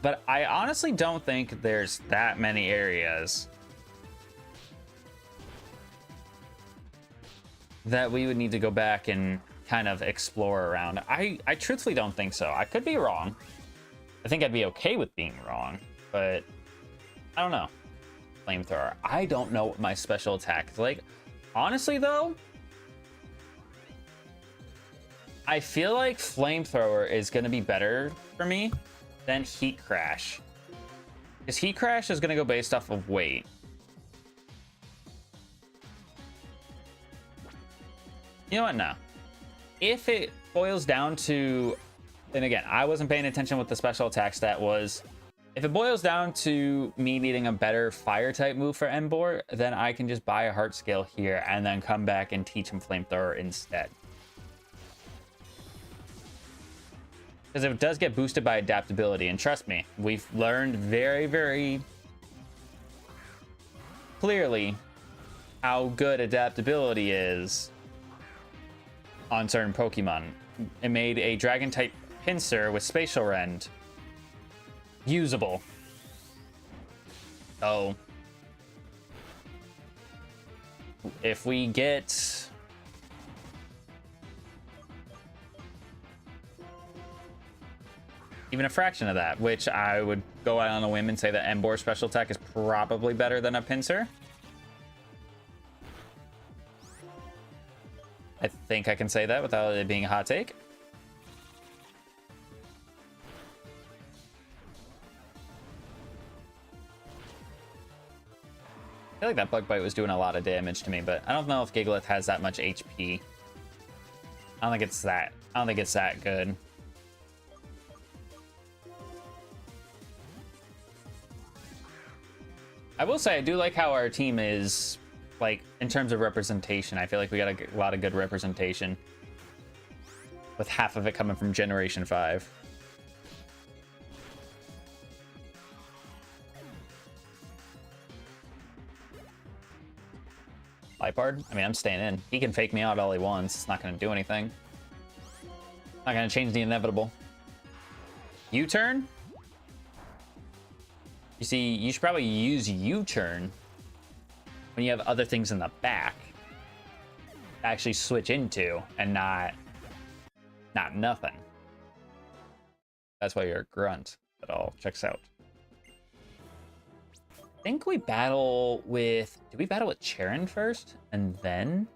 but I honestly don't think there's that many areas that we would need to go back and kind of explore around. I truthfully don't think so. I could be wrong. I think I'd be okay with being wrong, but I don't know. Flamethrower. I don't know what my special attack is like. Honestly, though, I feel like Flamethrower is going to be better for me than Heat Crash. Because Heat Crash is going to go based off of weight. You know what? No. If it boils down to, and again, I wasn't paying attention what the special attack stat was. If it boils down to me needing a better fire type move for Embor, then I can just buy a heart scale here and then come back and teach him Flamethrower instead. Because it does get boosted by adaptability, and trust me, we've learned very, very clearly how good adaptability is on certain Pokemon. It made a Dragon type Pinsir with Spatial Rend usable. So if we get even a fraction of that, which I would go out on a whim and say that Embor's special attack is probably better than a Pinsir. I think I can say that without it being a hot take. I feel like that Bug Bite was doing a lot of damage to me, but I don't know if Gigalith has that much HP. I don't think it's that good. I will say I do like how our team is, like, in terms of representation. I feel like we got a lot of good representation, with half of it coming from Generation 5. Lipard? I mean, I'm staying in. He can fake me out all he wants. It's not going to do anything. Not going to change the inevitable. U-turn? You see, you should probably use U-turn when you have other things in the back to actually switch into, and not nothing. That's why you're a grunt. That all checks out. I think we battle with... Did we battle with Charon first and then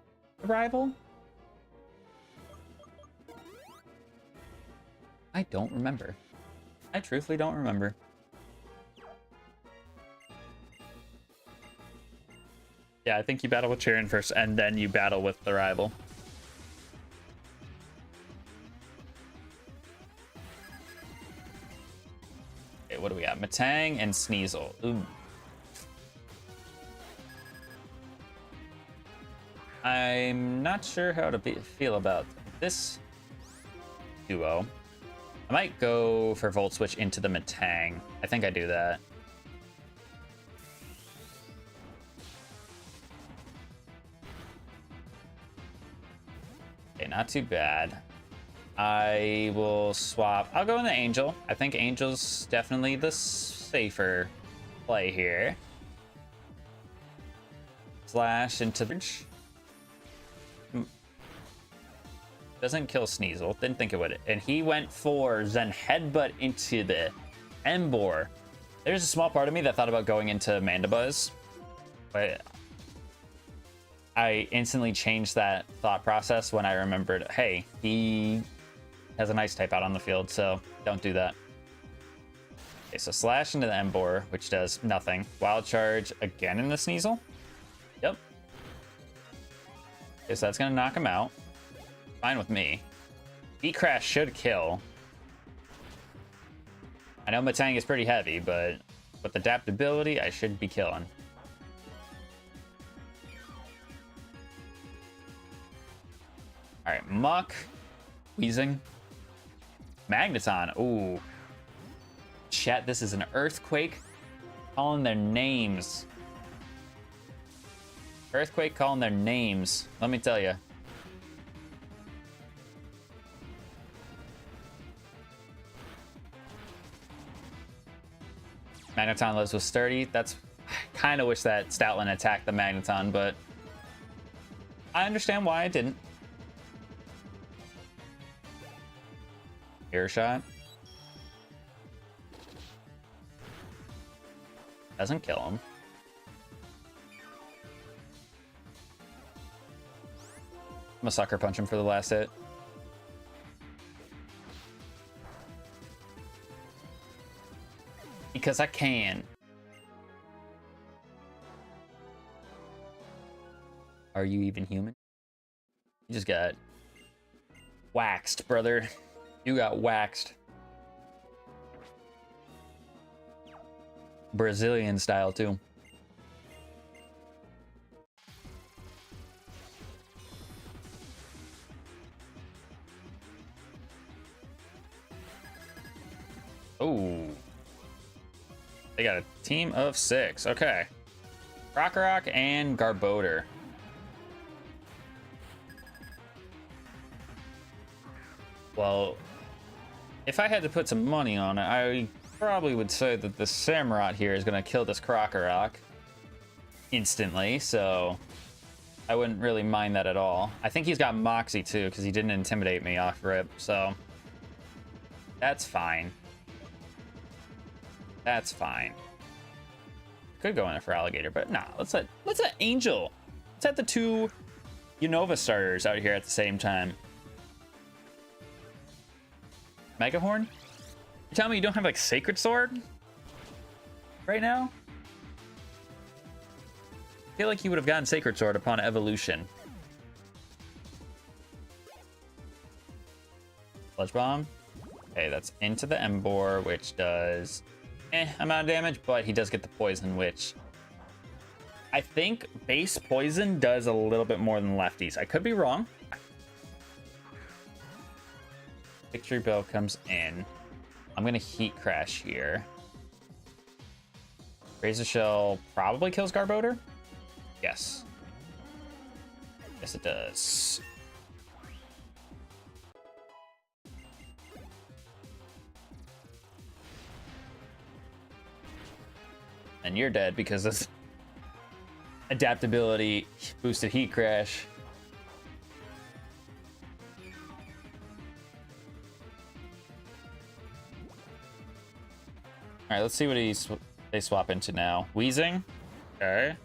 the rival? I don't remember. I truthfully don't remember. Yeah, I think you battle with Charon first, and then you battle with the rival. Okay, what do we got? Matang and Sneasel. Ooh. I'm not sure how to feel about this duo. I might go for Volt Switch into the Matang. I think I do that. Okay, not too bad. I will swap. I'll go in the Angel. I think Angel's definitely the safer play here. Slash into the... Doesn't kill Sneasel. Didn't think it would. And he went for Zen Headbutt into the Embor. There's a small part of me that thought about going into Mandibuzz, but I instantly changed that thought process when I remembered, hey, he has an ice type out on the field, so don't do that. Okay, so slash into the Emboar, which does nothing. Wild charge again in the Sneasel. Yep. Okay, so that's gonna knock him out. Fine with me. Heat Crash should kill. I know Matang is pretty heavy, but with adaptability, I should be killing. Alright, Muck. Wheezing. Magneton. Ooh. Chat, this is an Earthquake. Calling their names. Earthquake calling their names. Let me tell you. Magneton lives with Sturdy. That's... I kind of wish that Stoutland attacked the Magneton, but... I understand why it didn't. Air shot. Doesn't kill him. I'm gonna sucker punch him for the last hit. Because I can. Are you even human? You just got waxed, brother. You got waxed. Brazilian style, too. Oh. They got a team of 6. Okay. Krokorok and Garbodor. Well, if I had to put some money on it, I probably would say that the Samurott here is going to kill this Krokorok instantly, so I wouldn't really mind that at all. I think he's got Moxie too, because he didn't intimidate me off rip, so that's fine. That's fine. Could go in for Alligator, but nah, let's let Angel. Let's have the 2 Unova starters out here at the same time. Megahorn? You telling me you don't have like Sacred Sword right now? I feel like you would have gotten Sacred Sword upon evolution. Sludge Bomb. Okay, that's into the Emboar, which does amount of damage, but he does get the poison, which I think base poison does a little bit more than lefties. I could be wrong. Victory Bell comes in. I'm gonna Heat Crash here. Razor Shell probably kills Garbodor. Yes. Yes, it does. And you're dead because of adaptability boosted Heat Crash. All right, let's see what they swap into now. Wheezing, okay,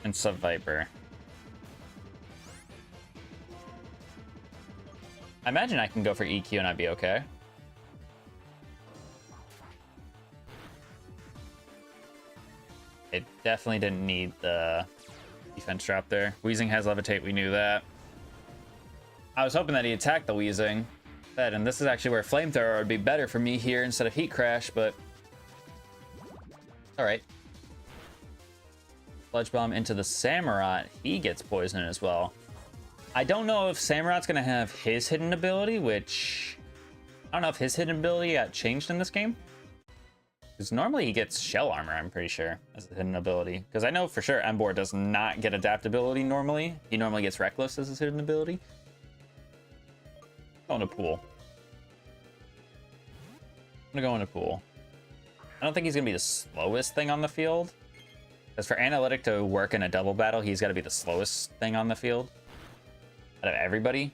and Sub-Viper. I imagine I can go for EQ and I'd be okay. It definitely didn't need the defense drop there. Wheezing has Levitate, we knew that. I was hoping that he attacked the Wheezing. And this is actually where Flamethrower would be better for me here instead of Heat Crash, but all right. Sludge Bomb into the Samurott. He gets poison as well. I don't know if Samurott's gonna have his hidden ability, which I don't know if his hidden ability got changed in this game. Because normally he gets Shell Armor, I'm pretty sure, as a hidden ability. Because I know for sure Emboar does not get adaptability normally. He normally gets Reckless as his hidden ability. Go into Pool. I'm gonna go into Pool. I don't think he's gonna be the slowest thing on the field. Because for Analytic to work in a double battle, he's got to be the slowest thing on the field out of everybody.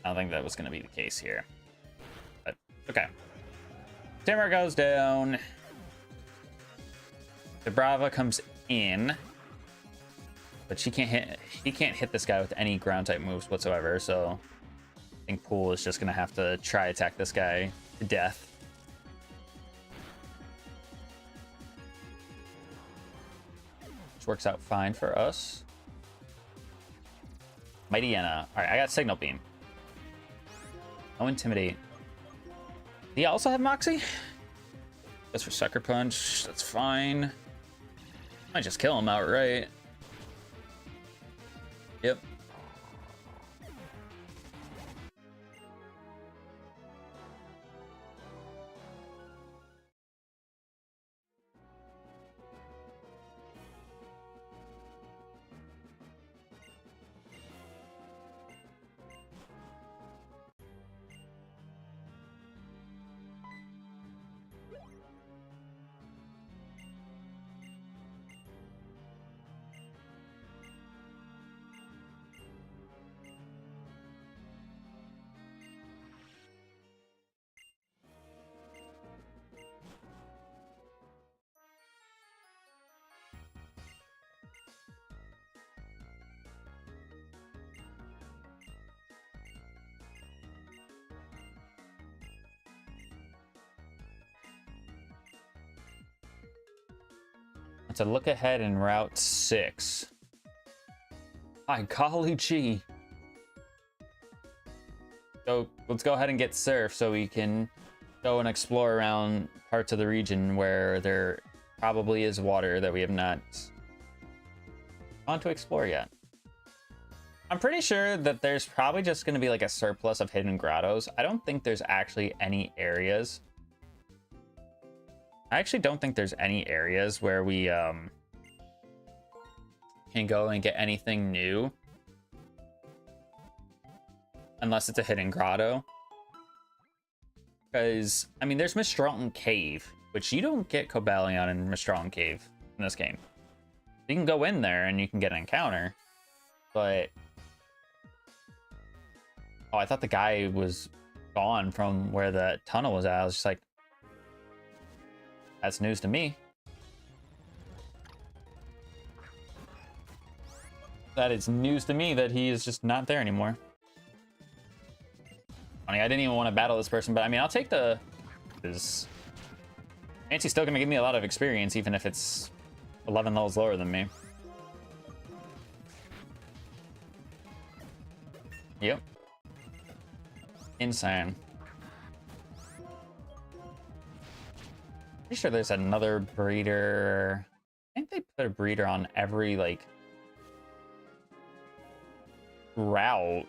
I don't think that was gonna be the case here. But okay. Timmer goes down. Dubrava comes in. But he can't hit this guy with any ground type moves whatsoever, so I think Pool is just gonna have to try attack this guy to death. Which works out fine for us. Mighty Anna. Alright, I got Signal Beam. No Intimidate. Do you also have Moxie? Goes for Sucker Punch. That's fine. Might just kill him outright. Yep. Let's look ahead in Route 6. Hi, golly gee. So let's go ahead and get Surf so we can go and explore around parts of the region where there probably is water that we have not gone to explore yet. I'm pretty sure that there's probably just going to be like a surplus of hidden grottos. I don't think there's actually any areas. I actually don't think there's any areas where we can go and get anything new. Unless it's a hidden grotto. Because, I mean, there's Mistralton Cave, which you don't get Cobalion in Mistralton Cave in this game. You can go in there and you can get an encounter, but... Oh, I thought the guy was gone from where the tunnel was at. I was just like, that's news to me. That is news to me that he is just not there anymore. Funny, I didn't even want to battle this person, but I mean, I'll take the... Nancy's still going to give me a lot of experience, even if it's 11 levels lower than me. Yep. Insane. Pretty sure there's another breeder. I think they put a breeder on every, like, route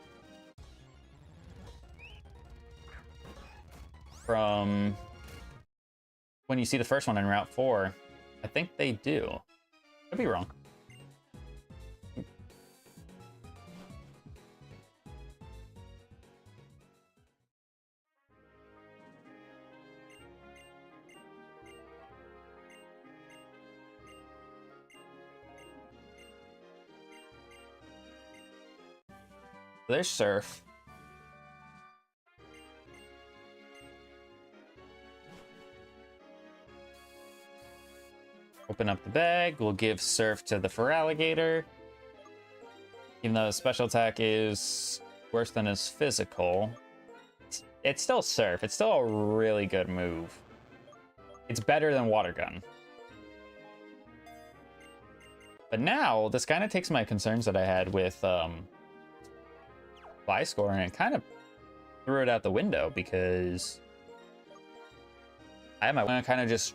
from when you see the first one in Route 4. I think they do. Could be wrong. There's Surf. Open up the bag. We'll give Surf to the Feraligatr. Even though his special attack is worse than his physical, it's still Surf. It's still a really good move. It's better than Water Gun. But now, this kind of takes my concerns that I had with fly score, and it kind of threw it out the window, because I want to kind of just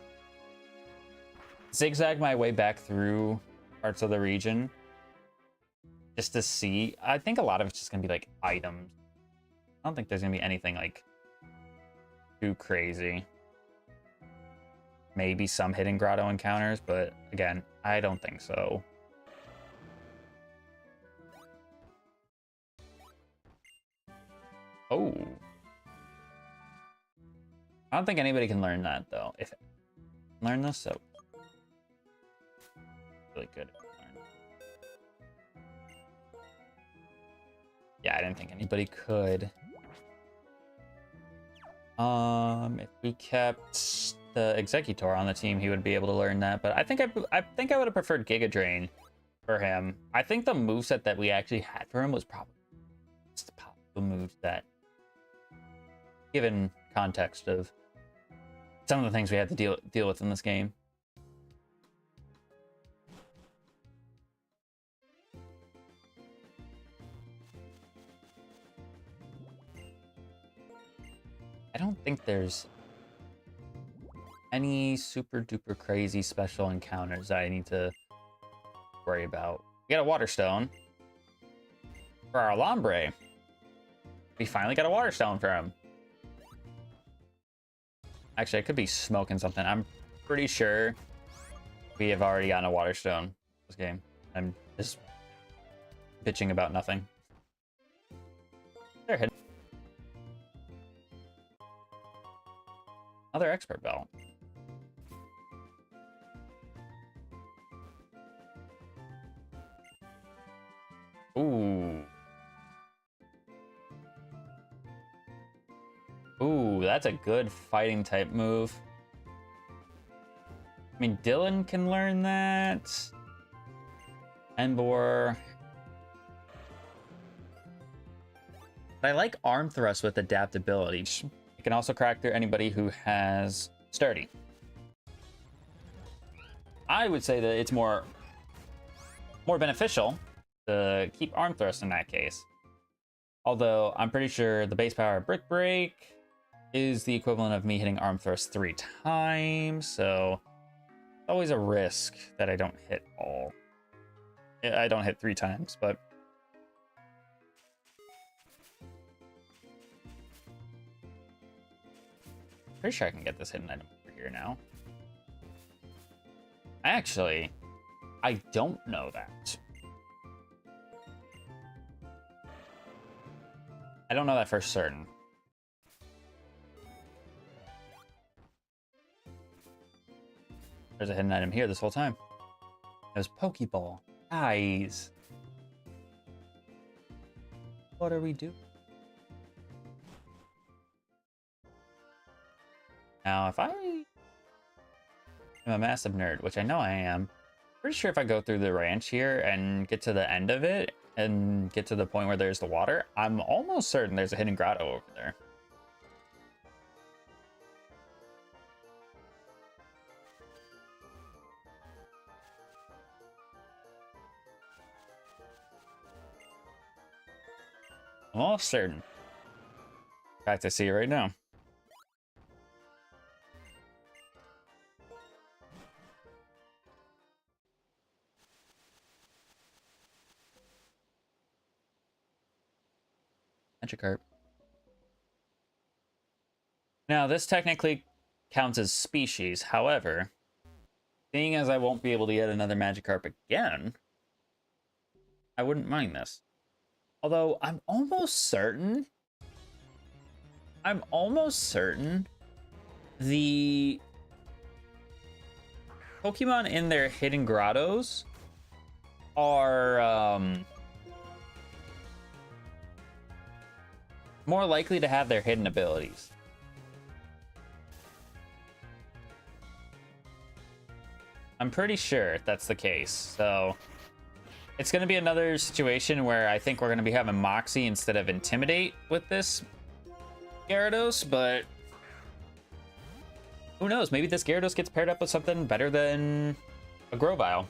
zigzag my way back through parts of the region just to see. I think a lot of it's just gonna be like items. I don't think there's gonna be anything like too crazy. Maybe some hidden grotto encounters, but again, I don't think so. Oh. I don't think anybody can learn that, though. If learn this, so really good. Yeah, I didn't think anybody could. If we kept the Executor on the team, he would be able to learn that. But I think I would have preferred Giga Drain for him. I think the moveset that we actually had for him was probably the powerful moveset, given context of some of the things we had to deal with in this game. I don't think there's any super duper crazy special encounters that I need to worry about. We got a water stone for our Lombre. We finally got a water stone for him. Actually, I could be smoking something. I'm pretty sure we have already gotten a water stone this game. I'm just bitching about nothing. They're hidden. Another expert belt. Ooh. Ooh, that's a good fighting type move. I mean, Dylan can learn that. Embor. But I like arm thrust with adaptability. It can also character anybody who has sturdy. I would say that it's more beneficial to keep arm thrust in that case. Although I'm pretty sure the base power of Brick Break is the equivalent of me hitting arm thrust 3 times, so always a risk that I don't hit all. I don't hit 3 times, but pretty sure I can get this hidden item over here now. Actually, I don't know that. I don't know that for certain. There's a hidden item here this whole time. There's Pokeball. Guys. What are we doing? Now, if I am a massive nerd, which I know I am, pretty sure if I go through the ranch here and get to the end of it and get to the point where there's the water, I'm almost certain there's a hidden grotto over there. I'm almost certain. In fact, I see it right now. Magikarp. Now, this technically counts as species. However, seeing as I won't be able to get another Magikarp again, I wouldn't mind this. Although, I'm almost certain the Pokemon in their hidden grottos are more likely to have their hidden abilities. I'm pretty sure that's the case. So it's going to be another situation where I think we're going to be having Moxie instead of Intimidate with this Gyarados, but who knows? Maybe this Gyarados gets paired up with something better than a Grovyle.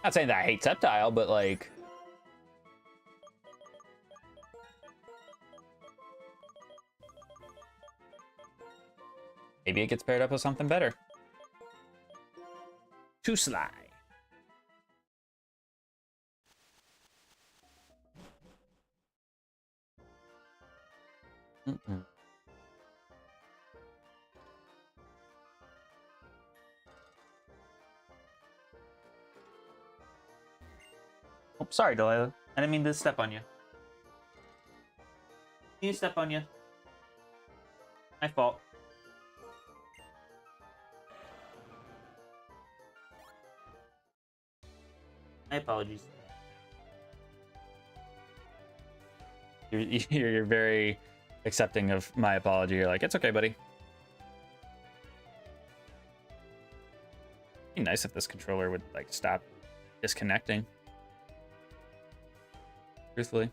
Not saying that I hate Sceptile, but like, maybe it gets paired up with something better. Too sly. Oh, sorry, Delilah. I didn't mean to step on you. You step on you. My fault. My apologies. You're very accepting of my apology. You're like, it's okay, buddy. Be nice if this controller would like stop disconnecting. Truthfully.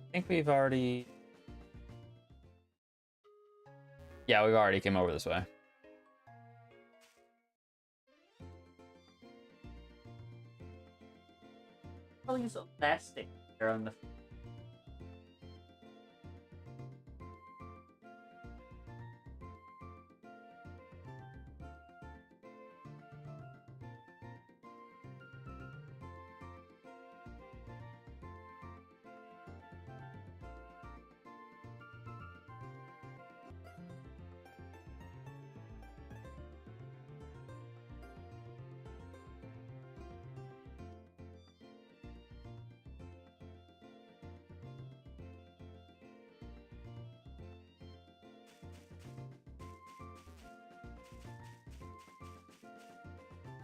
I think we've already... Yeah, we've already came over this way. I'll use plastic here on the...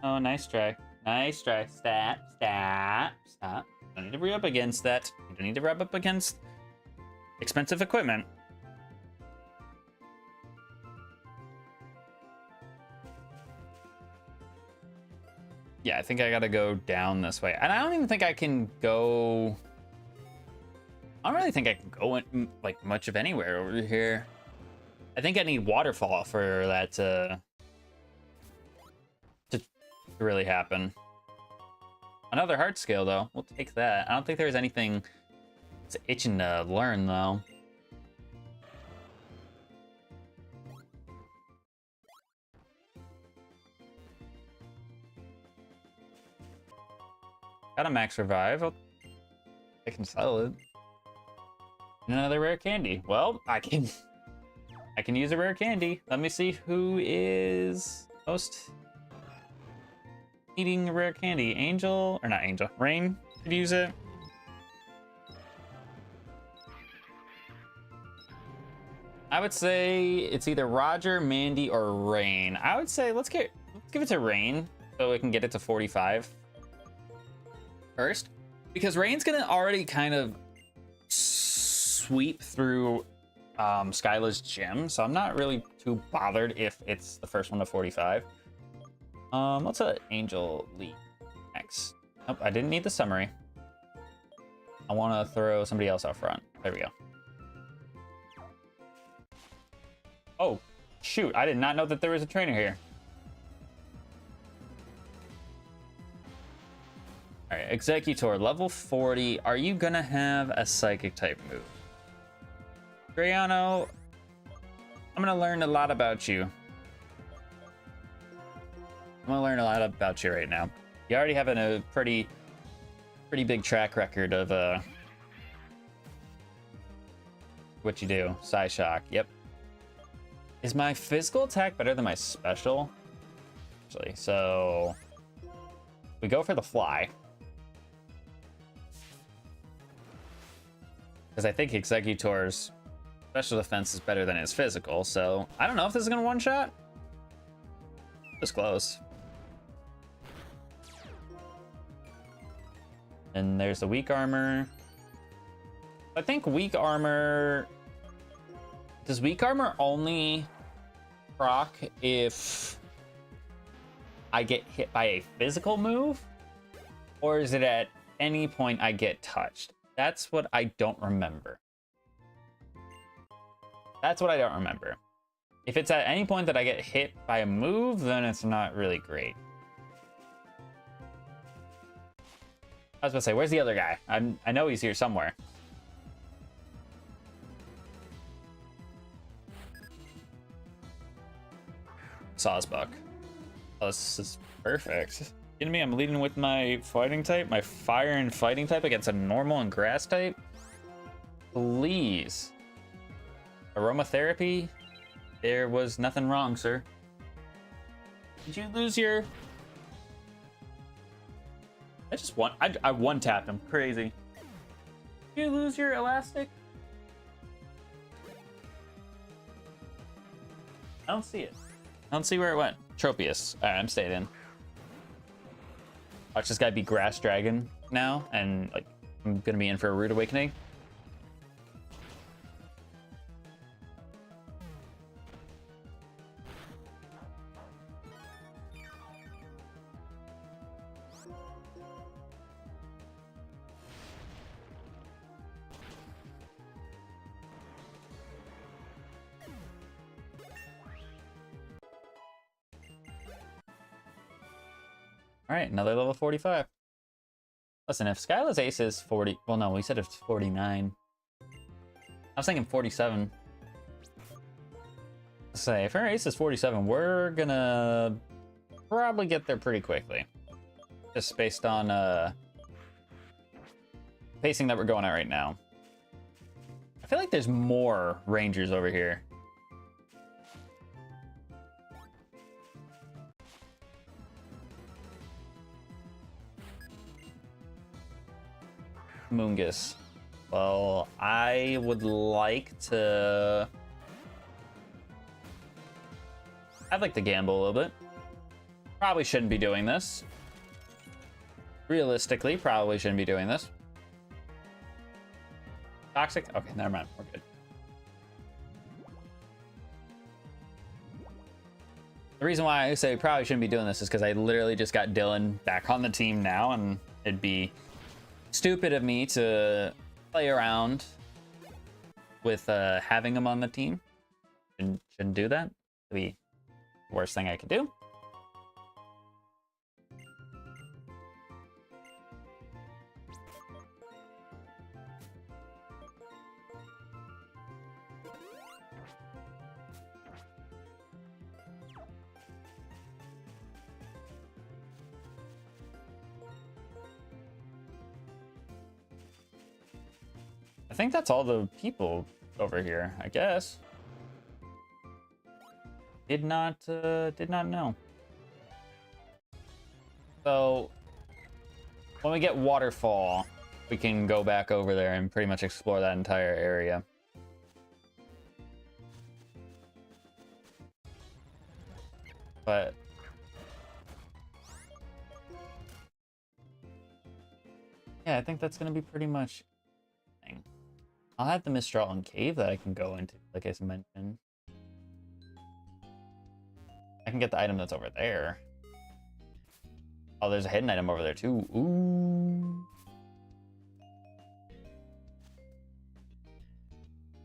Oh, nice try. Nice try. Stop, stop, stop. Don't need to rub up against that. You don't need to rub up against expensive equipment. Yeah, I think I gotta go down this way. And I don't even think I can go... I don't really think I can go in, like, much of anywhere over here. I think I need waterfall for that to really happen. Another hard scale, though. We'll take that. I don't think there's anything that's itching to learn, though. Got a max revive. I can sell it. And another rare candy. Well, I can use a rare candy. Let me see who is most needing a rare candy. Angel, or not Angel, Rain could use it. I would say it's either Roger, Mandy, or Rain. I would say let's give it to Rain so we can get it to 45 first, because Rain's gonna already kind of sweep through Skyla's gym, so I'm not really too bothered if it's the first one to 45. Let's let Angel lead next. Nope, I didn't need the summary. I want to throw somebody else out front. There we go. Oh, shoot. I did not know that there was a trainer here. All right, Executor, level 40. Are you going to have a psychic type move? Grayano, I'm going to learn a lot about you. I'm gonna learn a lot about you right now. You already have a pretty big track record of what you do. Psyshock, yep. Is my physical attack better than my special? Actually, so we go for the fly. Because I think Executor's special defense is better than his physical, so I don't know if this is gonna one-shot. Just close. And there's the weak armor. I think weak armor... Does weak armor only proc if I get hit by a physical move? Or is it at any point I get touched? That's what I don't remember. That's what I don't remember. If it's at any point that I get hit by a move, then it's not really great. I was about to say, where's the other guy? I know he's here somewhere. Sawsbuck. Oh, this is perfect. Kidding me? I'm leading with my fighting type, my fire and fighting type against a normal and grass type. Please. Aromatherapy? There was nothing wrong, sir. Did you lose your... I one-tapped him. Crazy. Did you lose your elastic? I don't see it. I don't see where it went. Tropius. All right, I'm staying in. Watch this guy be Grass Dragon now, and like I'm gonna be in for a rude awakening. All right, another level 45. Listen, if Skyla's ace is 40, well, no, we said it's 49. I was thinking 47. Say, if her ace is 47, we're gonna probably get there pretty quickly. Just based on pacing that we're going at right now. I feel like there's more Rangers over here. Moongus. Well, I would like to... I'd like to gamble a little bit. Probably shouldn't be doing this. Realistically, probably shouldn't be doing this. Toxic? Okay, never mind. We're good. The reason why I say probably shouldn't be doing this is because I literally just got Dylan back on the team now, and it'd be stupid of me to play around with having him on the team. Shouldn't do that. It'd be the worst thing I could do. I think that's all the people over here, I guess. Did not know. So when we get Waterfall, we can go back over there and pretty much explore that entire area. But yeah, I think that's gonna be pretty much thing. I'll have the Mistral Cave that I can go into, like I mentioned. I can get the item that's over there. Oh, there's a hidden item over there too. Ooh.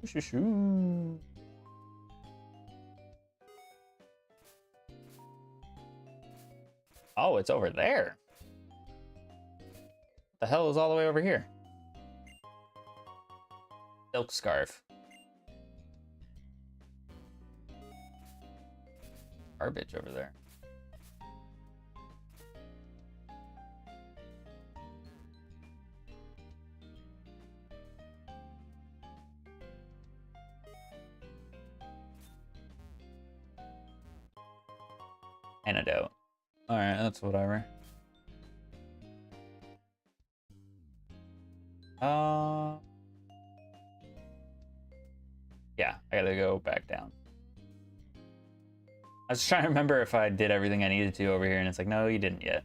Shoo shoo. Oh, it's over there. What the hell is all the way over here? Silk Scarf. Garbage over there. Antidote. Alright, that's whatever. Yeah, I gotta go back down. I was trying to remember if I did everything I needed to over here, and it's like, no, you didn't yet.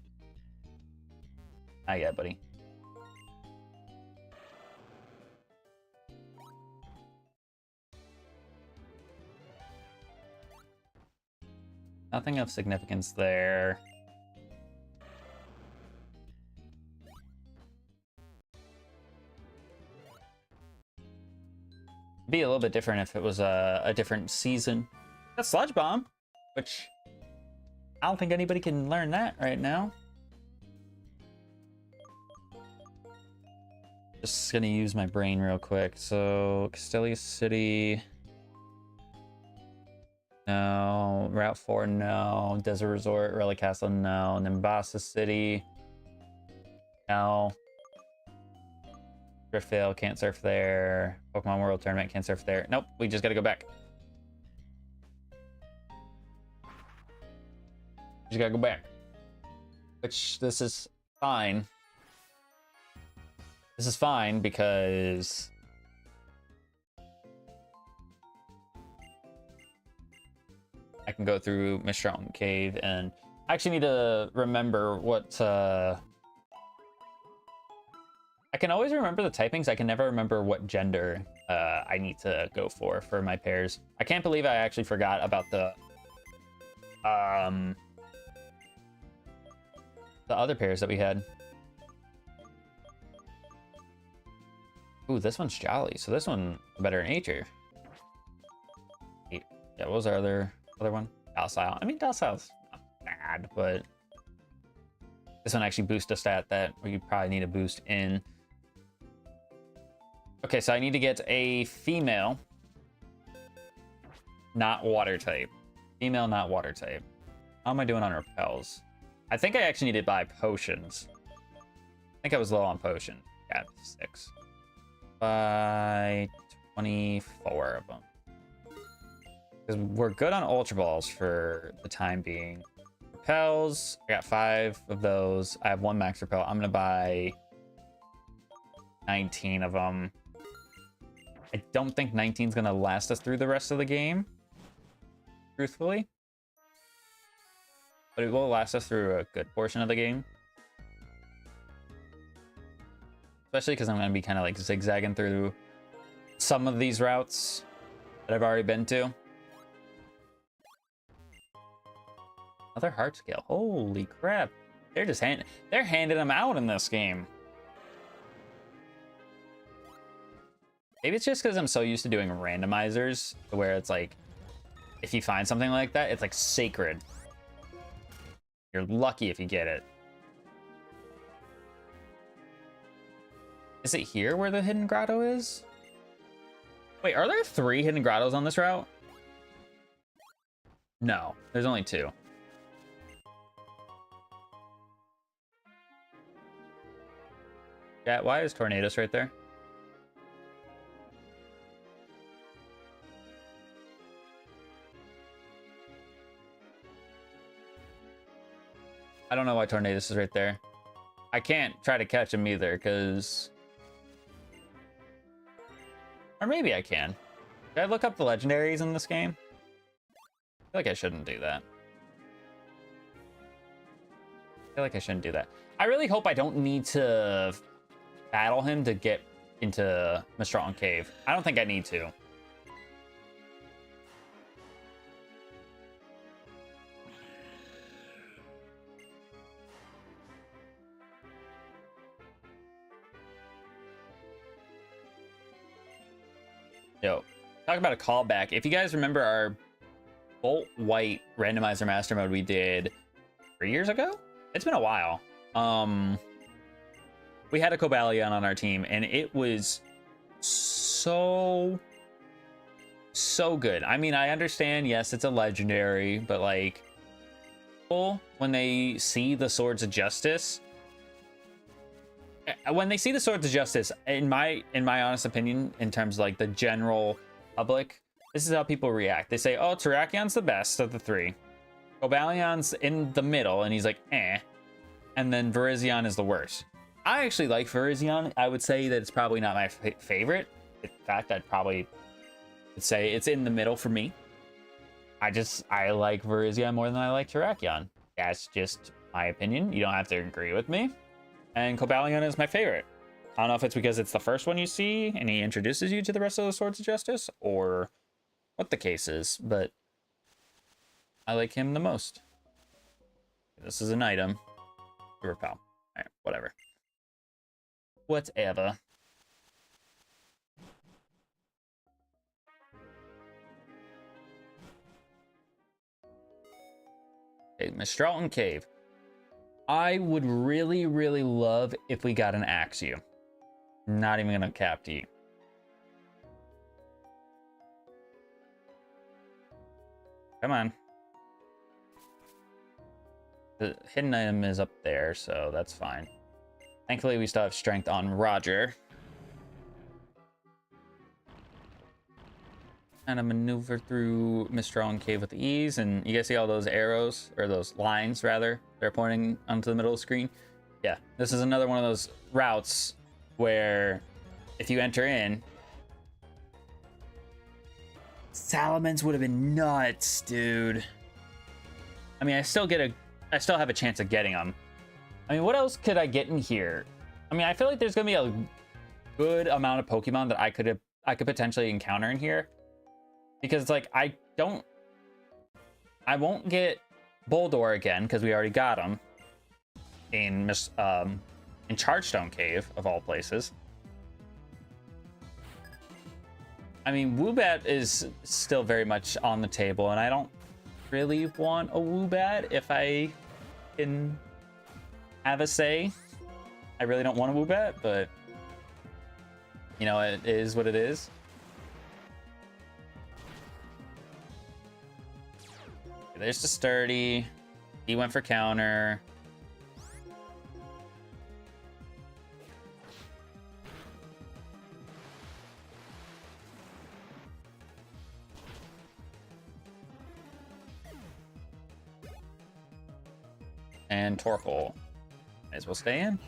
Not yet, buddy. Nothing of significance there. Be a little bit different if it was a different season. That's Sludge Bomb, which I don't think anybody can learn that right now. Just gonna use my brain real quick. So Castelia City, no. Route 4, no. Desert Resort, Relic Castle, no. Nimbasa City, no. Driftvale, can't surf there. Pokemon World Tournament, can't surf there. Nope, we just gotta go back. Just gotta go back. Which, this is fine. This is fine because I can go through Mistral Cave, and I actually need to remember what I can always remember the typings. I can never remember what gender I need to go for my pairs. I can't believe I actually forgot about the other pairs that we had. Ooh, this one's jolly, so this one better nature. Yeah, what was our other one? Docile. I mean, Docile's not bad, but this one actually boosts a stat that we probably need a boost in. Okay, so I need to get a female, not water type. Female, not water type. How am I doing on repels? I think I actually need to buy potions. I think I was low on potion. Yeah, 6. Buy 24 of them. Because we're good on Ultra Balls for the time being. Repels, I got 5 of those. I have 1 max repel. I'm going to buy 19 of them. I don't think 19 is going to last us through the rest of the game, truthfully. But it will last us through a good portion of the game. Especially because I'm going to be kind of like zigzagging through some of these routes that I've already been to. Another heart scale. Holy crap. They're just they're handing them out in this game. Maybe it's just because I'm so used to doing randomizers where it's like, if you find something like that, it's like sacred. You're lucky if you get it. Is it here where the hidden grotto is? Wait, are there 3 hidden grottos on this route? No, there's only 2. Yeah, why is Tornadoes right there? I don't know why Tornadoes is right there. I can't try to catch him either, because... Or maybe I can. Did I look up the legendaries in this game? I feel like I shouldn't do that. I feel like I shouldn't do that. I really hope I don't need to battle him to get into Mistral Cave. I don't think I need to. Yo, talk about a callback. If you guys remember our Bolt White Randomizer Master Mode we did 3 years ago? It's been a while. We had a Cobalion on our team, and it was so good. I mean, I understand, yes, it's a legendary, but like, people, when they see the Swords of Justice, in my honest opinion, in terms of like the general public, this is how people react. They say, oh, Terrakion's the best of the 3. Cobalion's in the middle, and he's like, eh. And then Virizion is the worst. I actually like Virizion. I would say that it's probably not my favorite. In fact, I'd probably say it's in the middle for me. I like Virizion more than I like Terrakion. That's just my opinion. You don't have to agree with me. And Cobalion is my favorite. I don't know if it's because it's the first one you see and he introduces you to the rest of the Swords of Justice, or what the case is, but I like him the most. This is an item. Repel. Alright, whatever. Whatever. Okay, Mistral Cave. I would really, really love if we got an Axew. Not even gonna cap to you. Come on. The hidden item is up there, so that's fine. Thankfully, we still have strength on Roger. Kind of maneuver through Mistral Cave with ease, and you guys see all those arrows, or those lines rather, they're pointing onto the middle of the screen. Yeah, this is another one of those routes where if you enter in, Salamence would have been nuts, dude. I mean, I still have a chance of getting them. I mean, what else could I get in here? I mean, I feel like there's gonna be a good amount of Pokemon that I could potentially encounter in here, because like I won't get Boldore again because we already got him in Chargestone Cave of all places. I mean, Woobat is still very much on the table, and I don't really want a Woobat if I can have a say. I really don't want a Woobat, but you know, it is what it is. There's the Sturdy. He went for counter. And Torkoal. Might as well stay in.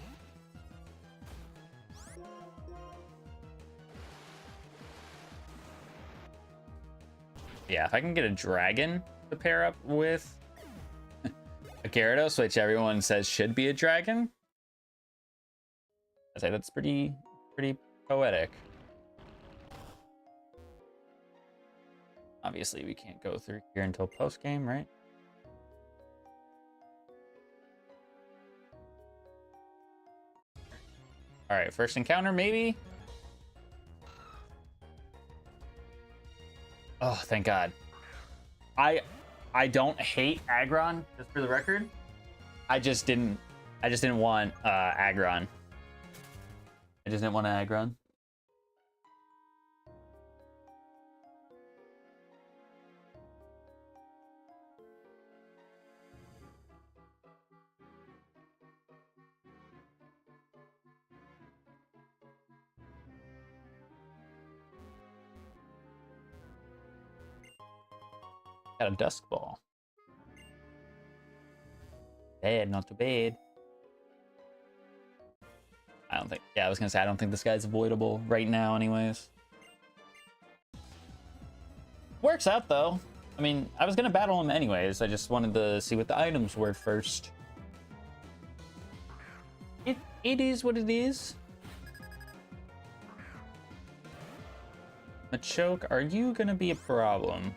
Yeah, if I can get a dragon to pair up with a Gyarados, which everyone says should be a dragon, I'd say that's pretty poetic. Obviously, we can't go through here until post game, right? All right, first encounter, maybe. Oh, thank God. I don't hate Aggron, just for the record. I just didn't want Aggron. I just didn't want Aggron. Got a Dusk Ball. Bad, not too bad. I don't think, yeah, I was gonna say, I don't think this guy's avoidable right now anyways. Works out though. I mean, I was gonna battle him anyways. I just wanted to see what the items were first. It is what it is. Machoke, are you gonna be a problem?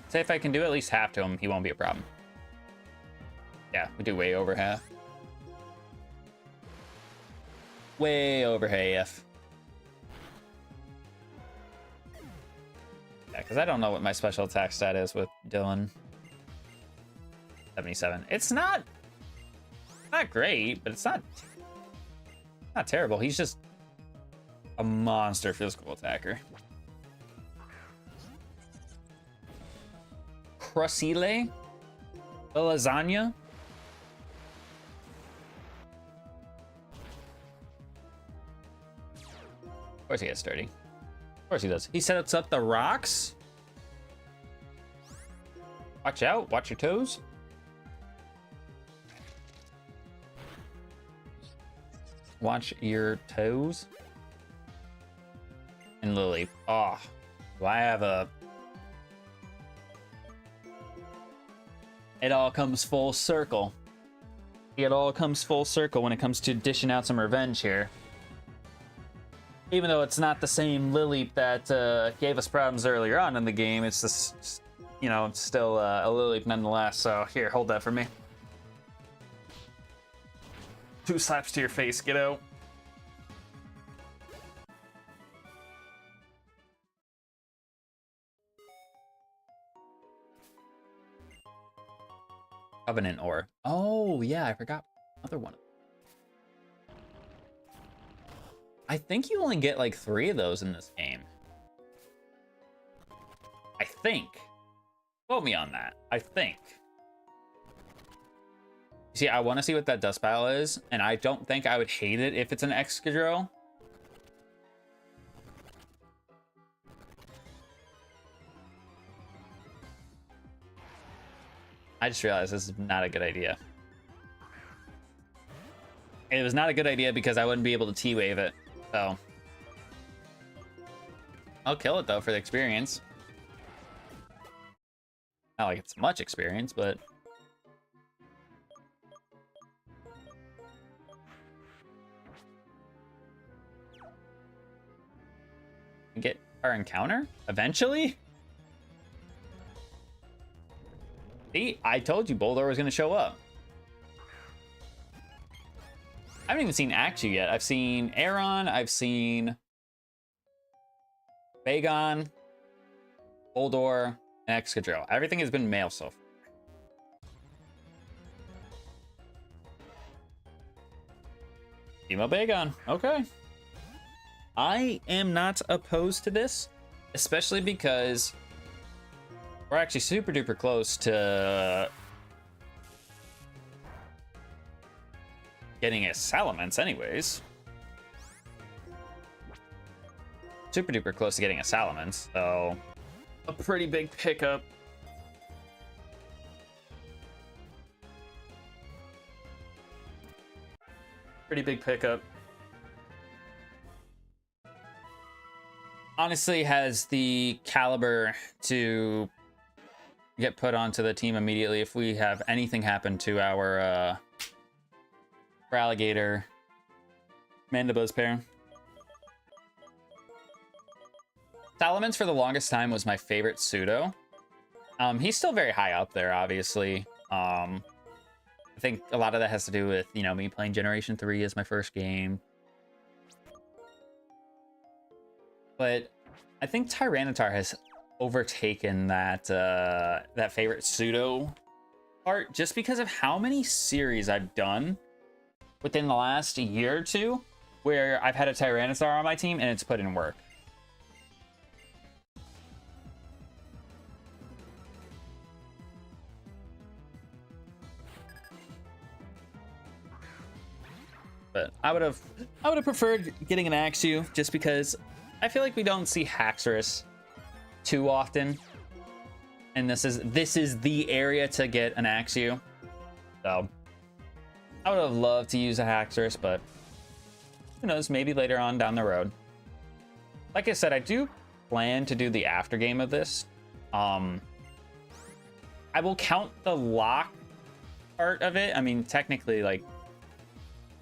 Say if I can do at least half to him, he won't be a problem. Yeah, we do way over half. Way over half. Yeah, because I don't know what my special attack stat is with Dylan. 77. It's not great, but it's not terrible. He's just a monster physical attacker. Crusile? The lasagna? Of course he gets sturdy. Of course he does. He sets up the rocks. Watch out. Watch your toes. Watch your toes. And Lily. Oh, do I have a... It all comes full circle. It all comes full circle when it comes to dishing out some revenge here. Even though it's not the same Lily that gave us problems earlier on in the game, it's just, you know, it's still a Lily nonetheless. So here, hold that for me. 2 slaps to your face, kiddo. Covenant Ore. Oh, yeah, I forgot another one. I think you only get like 3 of those in this game. I think. Quote me on that. I think. See, I want to see what that dust pile is, and I don't think I would hate it if it's an Excadrill. I just realized this is not a good idea. It was not a good idea because I wouldn't be able to T-Wave it, so. I'll kill it though for the experience. Not like it's much experience, but get our encounter eventually. See, I told you Boldor was going to show up. I haven't even seen Axew yet. I've seen Aeron, I've seen Bagon, Boldor, and Excadrill. Everything has been male so far. Emo Bagon, okay. I am not opposed to this, especially because we're actually super duper close to getting a Salamence anyways. Super duper close to getting a Salamence, so a pretty big pickup. Pretty big pickup. Honestly, has the caliber to get put onto the team immediately if we have anything happen to our Alligator Mandibuzz pair. Salamence for the longest time was my favorite pseudo. He's still very high up there, obviously. I think a lot of that has to do with, you know, me playing Generation 3 as my first game. But I think Tyranitar has overtaken that that favorite pseudo part just because of how many series I've done within the last year or two where I've had a Tyranitar on my team and it's put in work. But I would have preferred getting an Axew just because I feel like we don't see Haxorus too often, and this is the area to get an Axew. So I would have loved to use a Haxorus, but who knows, maybe later on down the road. Like I said, I do plan to do the after game of this. I will count the lock part of it. I mean, technically, like,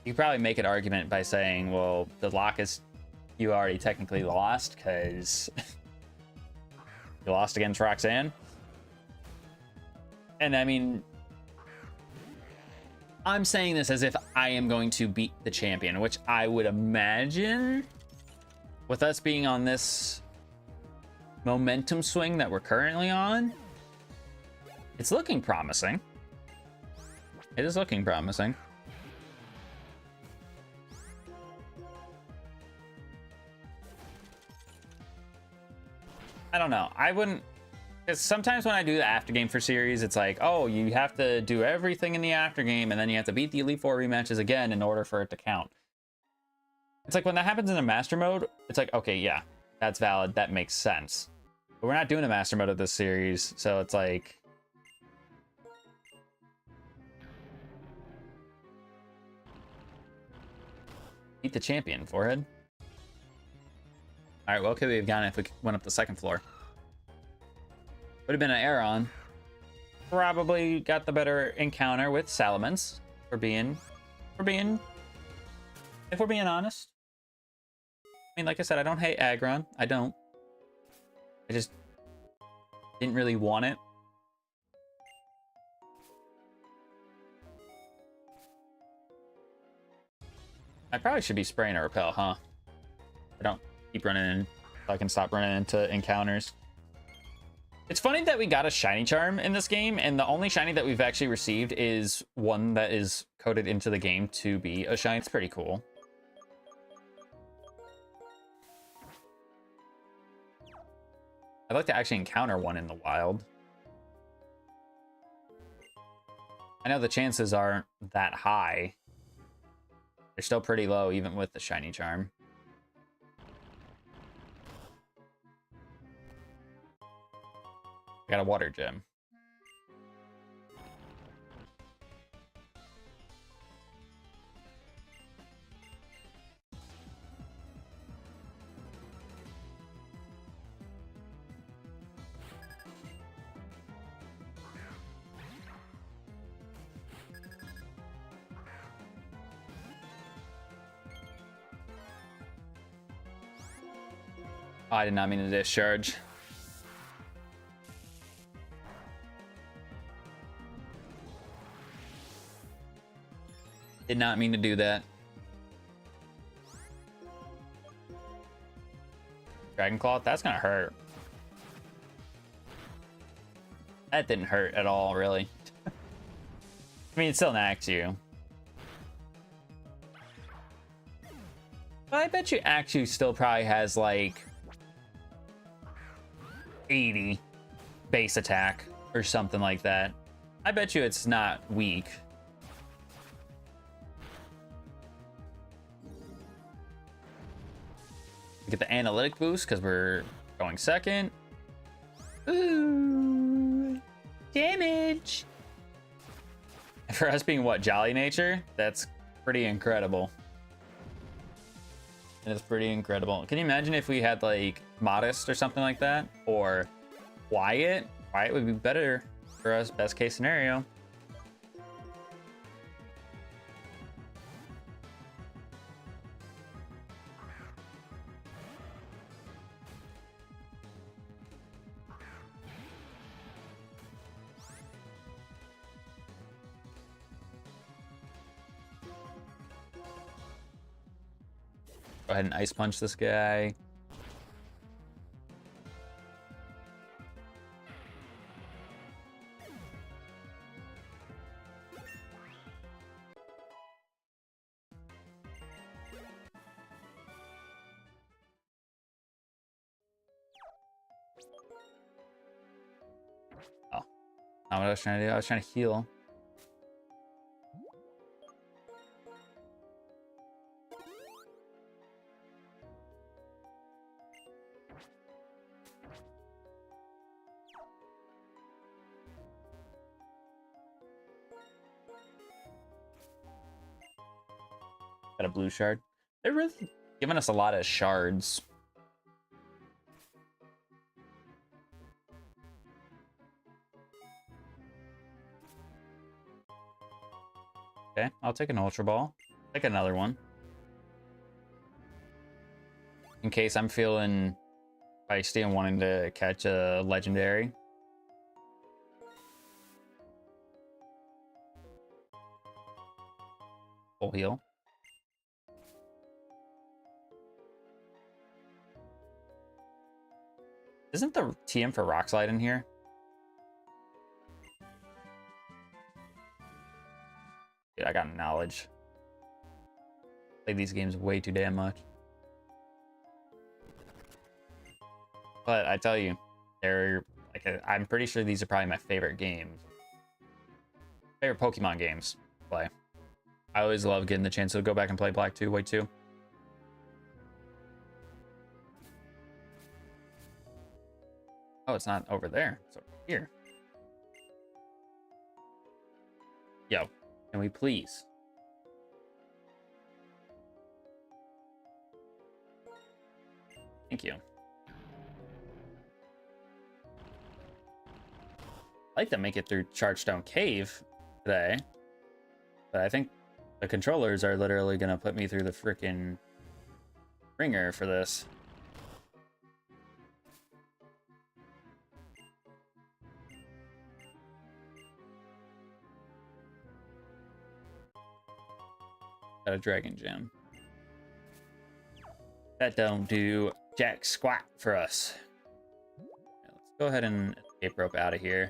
you probably make an argument by saying, well, the lock is, you already technically lost because you lost against Roxanne. And I mean, I'm saying this as if I am going to beat the champion, which I would imagine with us being on this momentum swing that we're currently on, it's looking promising. It is looking promising. I don't know. I wouldn't, because sometimes when I do the after game for series, it's like, oh, you have to do everything in the after game, and then you have to beat the Elite Four rematches again in order for it to count. It's like when that happens in a master mode, it's like, okay, yeah, that's valid. That makes sense. But we're not doing a master mode of this series, so it's like, beat the champion, forehead. All right, well, could we have gone if we went up the second floor? Would have been an Aeron. Probably got the better encounter with Salamence. If we're being honest. I mean, like I said, I don't hate Aggron. I don't. I just didn't really want it. I probably should be spraying a repel, huh? I don't keep running in so I can stop running into encounters. It's funny that we got a shiny charm in this game, and the only shiny that we've actually received is one that is coded into the game to be a shiny. It's pretty cool. I'd like to actually encounter one in the wild. I know the chances aren't that high. They're still pretty low even with the shiny charm. I got a water gem. Oh, I did not mean to discharge. Did not mean to do that. Dragon Claw, that's gonna hurt. That didn't hurt at all, really. I mean, it still knacks you. But I bet you Axu still probably has like 80 base attack or something like that. I bet you it's not weak. Get the analytic boost because we're going second. Ooh, damage. For us being what, Jolly Nature, that's pretty incredible. It is pretty incredible. Can you imagine if we had like Modest or something like that, or Quiet? Quiet would be better for us, best case scenario. Go ahead and ice punch this guy. Oh, not what I was trying to do. I was trying to heal. Got a blue shard. They're really giving us a lot of shards. Okay, I'll take an Ultra Ball. Take another one. In case I'm feeling feisty and wanting to catch a legendary. Full heal. Isn't the TM for Rock Slide in here? Dude, I got knowledge. Play these games way too damn much. But I tell you, they're like I'm pretty sure these are probably my favorite games. Favorite Pokemon games to play. I always love getting the chance to go back and play Black 2, White 2. Oh, it's not over there. It's over here. Yo, can we please? Thank you. I'd like to make it through Chargestone Cave today, but I think the controllers are literally gonna put me through the frickin' ringer for this. Got a Dragon Gem. That don't do jack squat for us. Let's go ahead and escape rope out of here.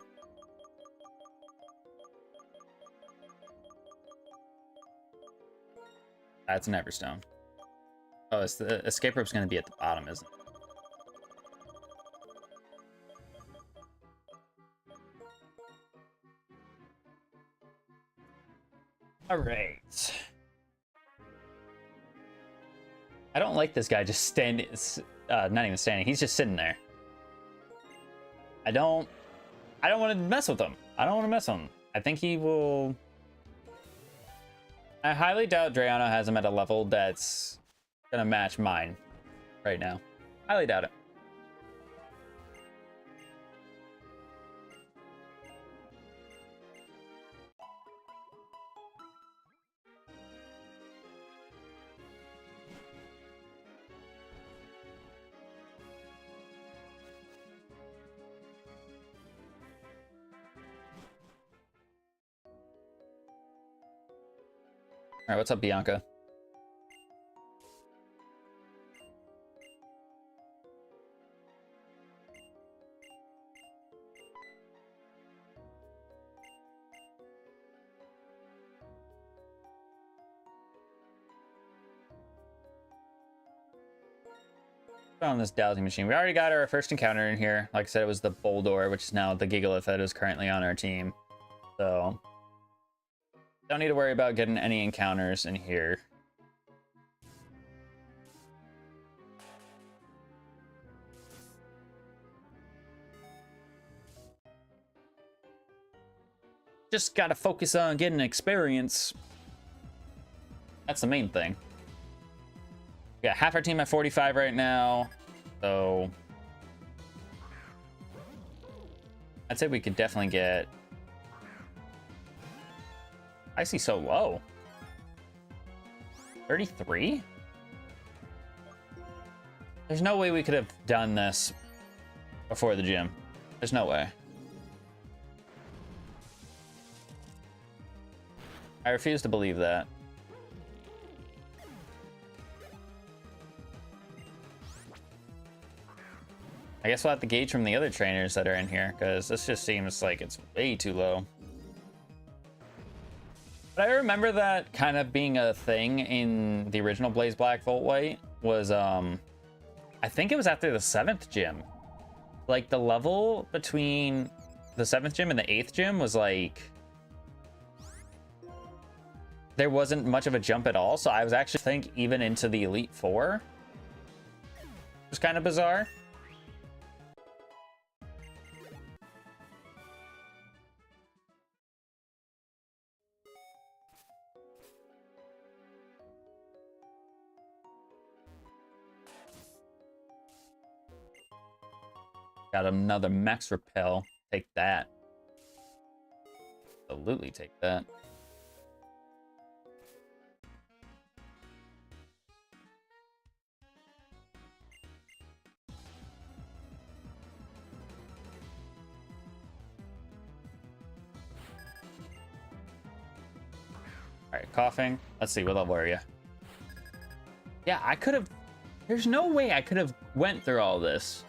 That's an Everstone. Oh, it's the escape rope's gonna be at the bottom, isn't it? All right. I don't like this guy just standing, not even standing. He's just sitting there. I don't want to mess with him. I don't want to mess with him. I think he will. I highly doubt Drayano has him at a level that's gonna match mine right now. Highly doubt it. All right, what's up, Bianca? Found this dowsing machine. We already got our first encounter in here. Like I said, it was the Boldor, which is now the Gigalith that is currently on our team. So don't need to worry about getting any encounters in here. Just gotta focus on getting experience. That's the main thing. We got half our team at 45 right now, so I'd say we could definitely get... I see so low. 33? There's no way we could have done this before the gym. There's no way. I refuse to believe that. I guess we'll have to gauge from the other trainers that are in here, because this just seems like it's way too low. But I remember that kind of being a thing in the original Blaze Black Volt White was, I think it was after the 7th gym. Like, the level between the 7th gym and the 8th gym was like... there wasn't much of a jump at all, so I was actually think even into the Elite Four. It was kind of bizarre. Got another max repel. Take that. Absolutely take that. All right, coughing. Let's see, what level are you? Yeah, I could have... there's no way I could have went through all this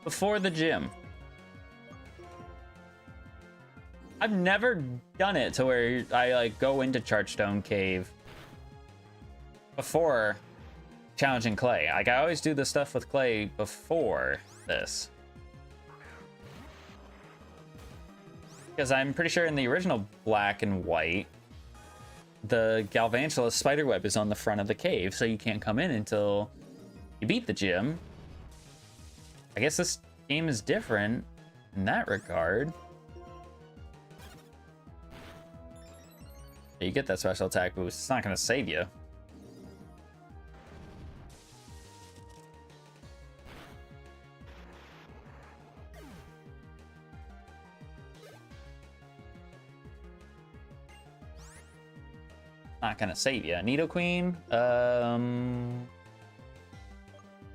before the gym. I've never done it to where I like go into Chargestone Cave before challenging Clay. Like, I always do the stuff with Clay before this. Because I'm pretty sure in the original Black and White, the Galvantula spiderweb is on the front of the cave, so you can't come in until you beat the gym. I guess this game is different in that regard. You get that special attack boost. It's not going to save you. Not gonna save you. Nidoqueen.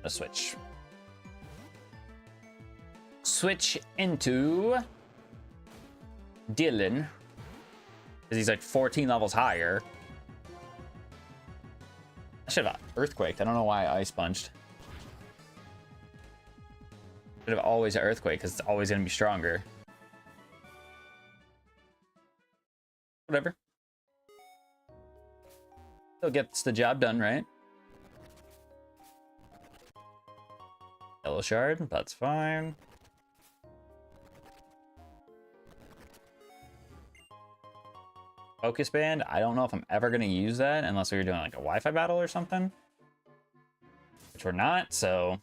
A switch. Switch into Dylan, because he's like 14 levels higher. I should have Earthquaked. I don't know why I Ice Punched. Should have always Earthquake, because it's always gonna be stronger. Whatever. Still gets the job done, right? Yellow Shard, that's fine. Focus Band, I don't know if I'm ever going to use that unless we were doing like a Wi-Fi battle or something. Which we're not, so...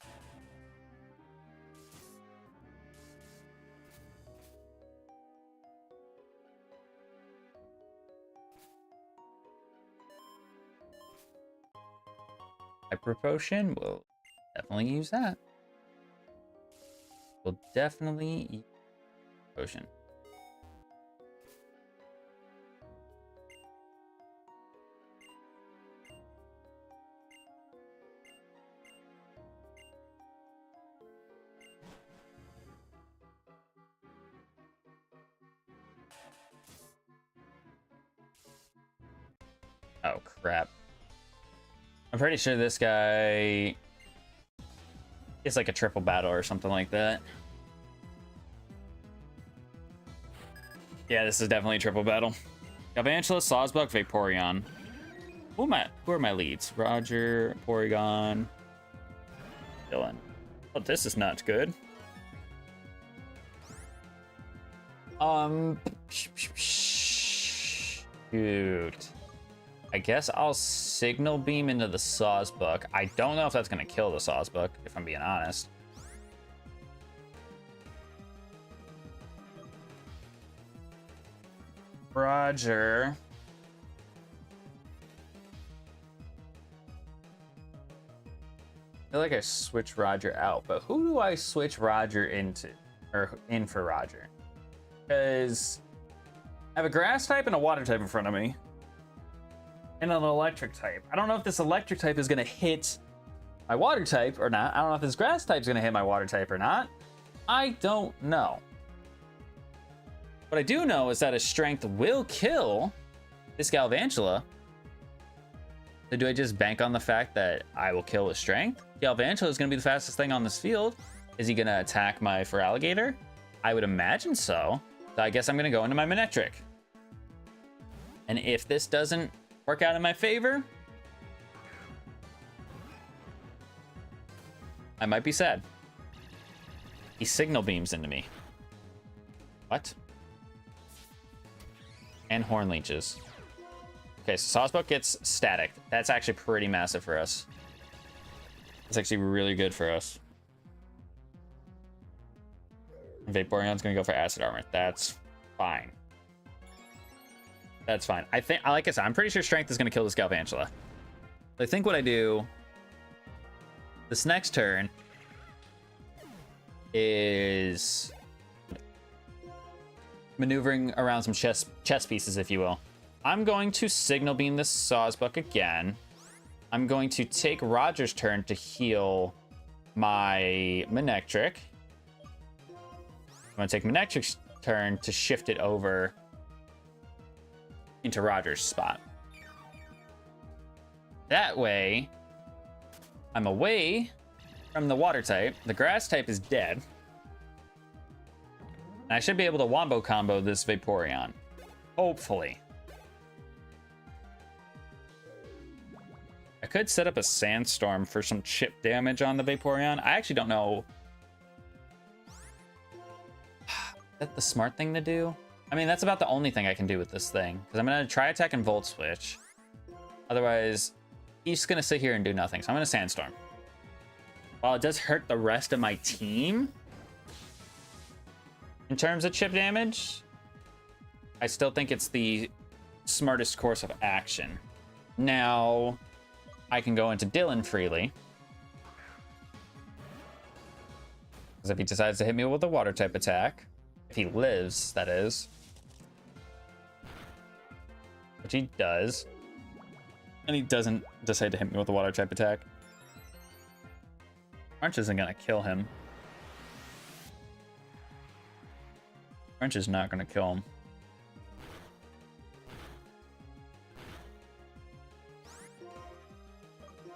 Hyper Potion, we'll definitely use that. We'll definitely use Potion. Oh, crap. I'm pretty sure this guy is like a triple battle or something like that. Yeah, this is definitely a triple battle. Galvantula, Sawsbuck, Vaporeon. Who are my leads? Roger, Porygon, Dylan. Oh, this is not good. Shoot. I guess I'll Signal Beam into the Sawsbuck. I don't know if that's gonna kill the Sawsbuck, if I'm being honest. Roger. I feel like I switch Roger out, but who do I switch Roger into, or in for Roger? Because I have a grass type and a water type in front of me, and an electric type. I don't know if this electric type is gonna hit my water type or not. I don't know if this grass type is gonna hit my water type or not. I don't know. What I do know is that a strength will kill this Galvantula. So do I just bank on the fact that I will kill with strength? Galvantula is going to be the fastest thing on this field. Is he going to attack my Feraligatr? I would imagine so. So I guess I'm going to go into my Manectric. And if this doesn't work out in my favor, I might be sad. He Signal Beams into me. What? And Horn Leeches. Okay, so Sawsbuck gets static. That's actually pretty massive for us. That's actually really good for us. Vaporeon's gonna go for Acid Armor. That's fine. That's fine. I think, like I said, I'm pretty sure Strength is gonna kill this Galvantula. I think what I do this next turn is maneuvering around some chess pieces, if you will. I'm going to Signal Beam this Sawsbuck again. I'm going to take Roger's turn to heal my Manectric. I'm going to take Manectric's turn to shift it over into Roger's spot. That way, I'm away from the water type. The grass type is dead. And I should be able to Wombo combo this Vaporeon. Hopefully. I could set up a Sandstorm for some chip damage on the Vaporeon. I actually don't know. Is that the smart thing to do? I mean, that's about the only thing I can do with this thing. Because I'm going to try attack and Volt Switch. Otherwise, he's just going to sit here and do nothing. So I'm going to Sandstorm. While it does hurt the rest of my team, in terms of chip damage, I still think it's the smartest course of action. Now, I can go into Dylan freely. Because if he decides to hit me with a water type attack, if he lives, that is. Which he does. And he doesn't decide to hit me with a water type attack. Crunch isn't going to kill him. Crunch is not going to kill him.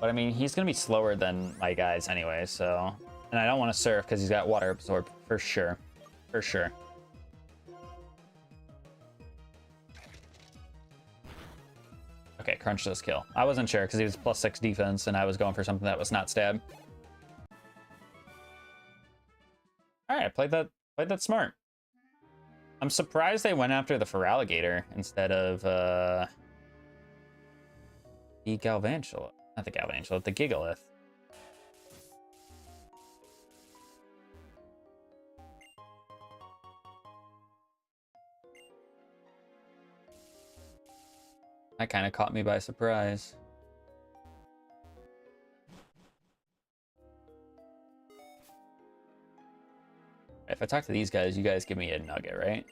But I mean, he's going to be slower than my guys anyway, so... And I don't want to Surf because he's got Water Absorb, for sure. For sure. Okay, Crunch does kill. I wasn't sure because he was +6 defense and I was going for something that was not stab. Alright, I played that smart. I'm surprised they went after the Feraligatr instead of the Galvantula. Not the Galvantula, the Gigalith. That kind of caught me by surprise. If I talk to these guys, you guys give me a nugget, right?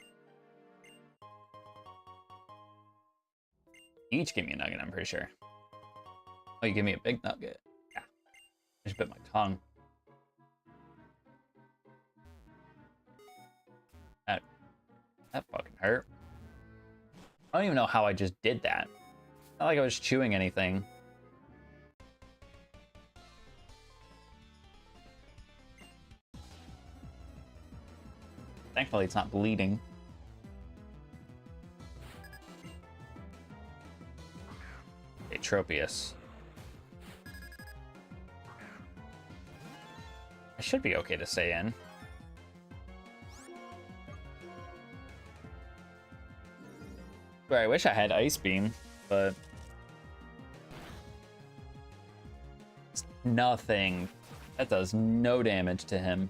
Each give me a nugget, I'm pretty sure. Oh, you give me a big nugget. Yeah. I just bit my tongue. That fucking hurt. I don't even know how I just did that. Not like I was chewing anything. Thankfully, it's not bleeding. Atropius. I should be okay to stay in. But I wish I had Ice Beam, but it's nothing. That does no damage to him.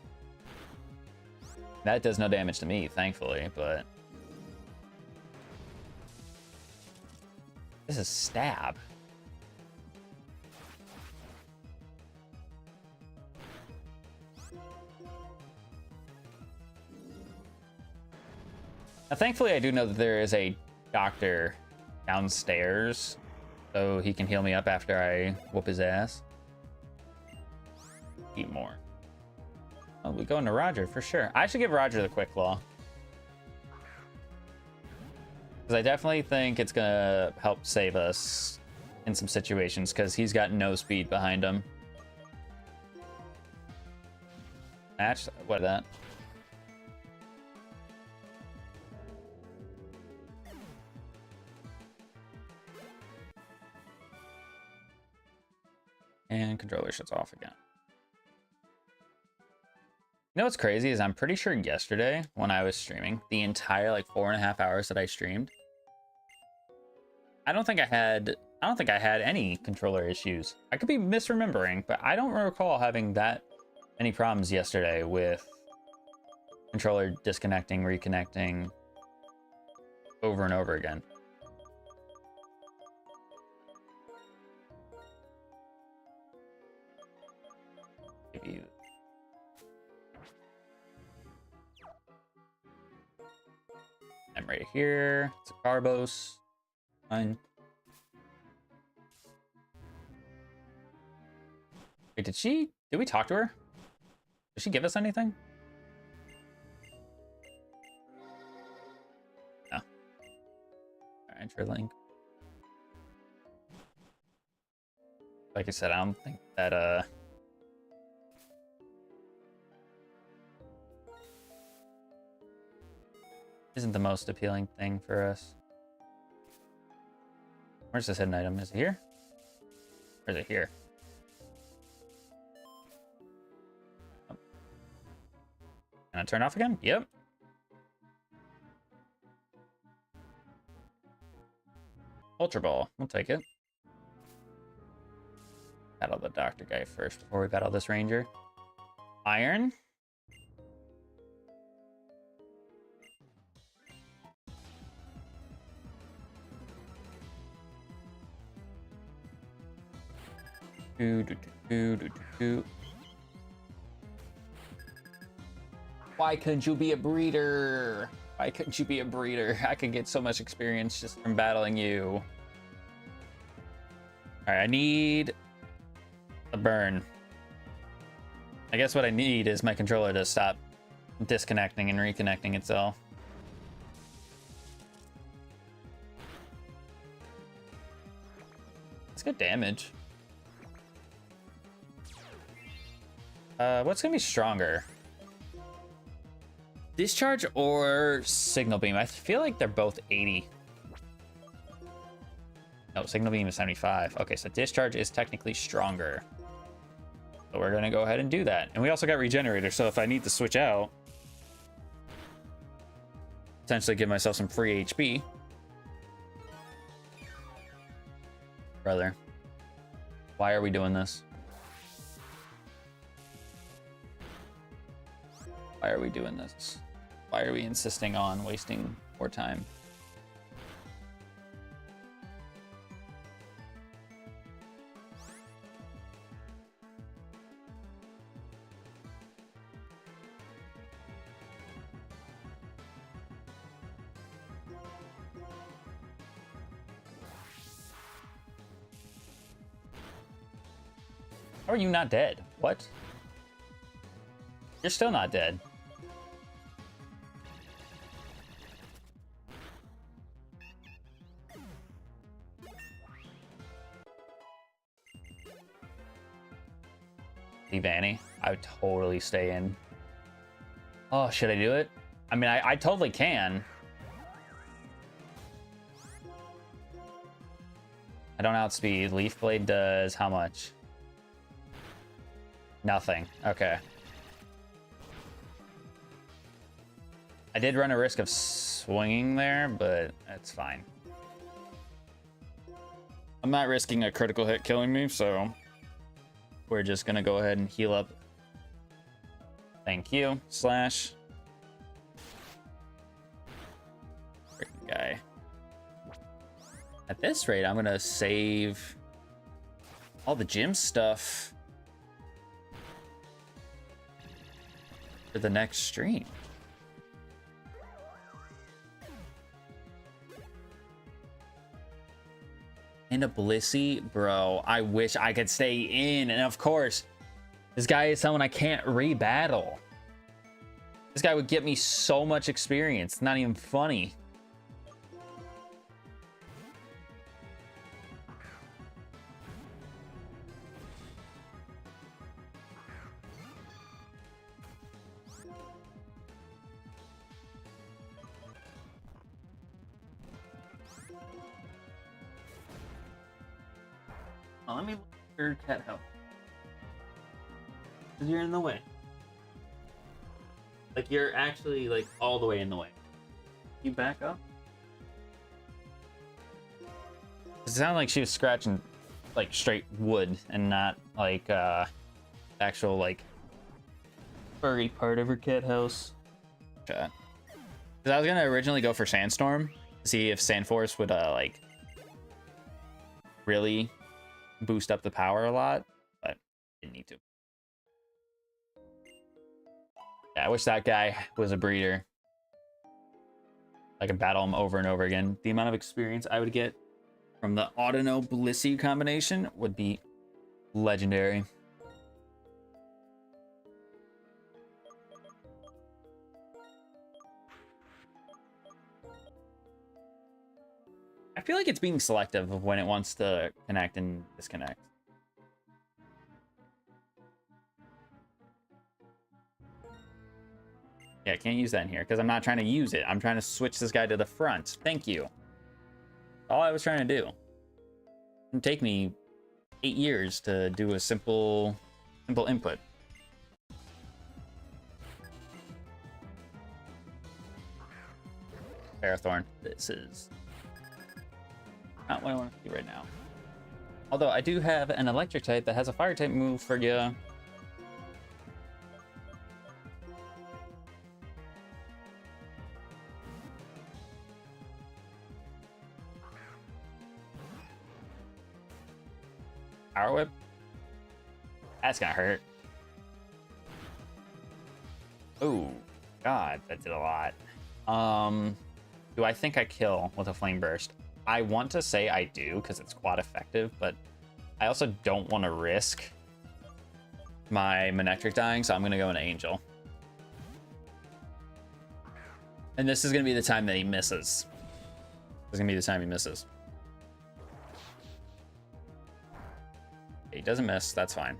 That does no damage to me, thankfully, but this is stab. Now, thankfully, I do know that there is a doctor downstairs, so he can heal me up after I whoop his ass. Eat more. Oh, we go into Roger for sure. I should give Roger the Quick Claw, because I definitely think it's gonna help save us in some situations, because he's got no speed behind him. Match? What is that? And controller shuts off again. You know what's crazy is I'm pretty sure yesterday when I was streaming, the entire like 4.5 hours that I streamed, I don't think I had any controller issues. I could be misremembering, but I don't recall having that many problems yesterday with controller disconnecting, reconnecting over and over again. Maybe. I'm right here. It's a Carbos. Fine. Wait, did we talk to her? Did she give us anything? No. Enter link. Like I said, I don't think that isn't the most appealing thing for us. Where's this hidden item? Is it here? Or is it here? Oh. Can I turn off again? Yep. Ultra Ball. We'll take it. Battle the doctor guy first before we battle this ranger. Iron. Why couldn't you be a breeder? Why couldn't you be a breeder? I could get so much experience just from battling you. All right, I need a burn. I guess what I need is my controller to stop disconnecting and reconnecting itself. It's good damage. What's gonna be stronger? Discharge or Signal Beam? I feel like they're both 80. No, Signal Beam is 75. Okay, so Discharge is technically stronger. So we're gonna go ahead and do that. And we also got Regenerator, so if I need to switch out, potentially give myself some free HP. Brother, why are we doing this? Why are we doing this? Why are we insisting on wasting more time? How are you not dead? What? You're still not dead. Leave Annie. I would totally stay in. Oh, should I do it? I mean, I totally can. I don't outspeed. Leaf Blade does how much? Nothing. Okay. I did run a risk of swinging there, but that's fine. I'm not risking a critical hit killing me, so we're just gonna go ahead and heal up. Thank you. Slash. Freaking guy. At this rate, I'm gonna save all the gym stuff for the next stream. And a Blissey, bro. I wish I could stay in. And of course, this guy is someone I can't rebattle. This guy would get me so much experience. It's not even funny. Oh, let me look at your cat health. Because you're in the way. Like, you're actually, like, all the way in the way. You back up? It sounded like she was scratching, like, straight wood and not, like, actual, like, furry part of her cat house. Because I was going to originally go for Sandstorm to see if Sandforce would, like, really boost up the power a lot, but didn't need to. Yeah, I wish that guy was a breeder. I could battle him over and over again. The amount of experience I would get from the Audino Blissey combination would be legendary. I feel like it's being selective of when it wants to connect and disconnect. Yeah, I can't use that in here because I'm not trying to use it. I'm trying to switch this guy to the front. Thank you. All I was trying to do. It'd take me 8 years to do a simple input. Parathorn. This is not what I want to see right now. Although I do have an electric type that has a fire type move for you. Power Whip? That's gonna hurt. Oh, God, that did a lot. Do I think I kill with a Flame Burst? I want to say I do because it's quad effective, but I also don't want to risk my Manectric dying, so I'm going to go into Angel. And this is going to be the time that he misses. This is going to be the time he misses. He doesn't miss, that's fine.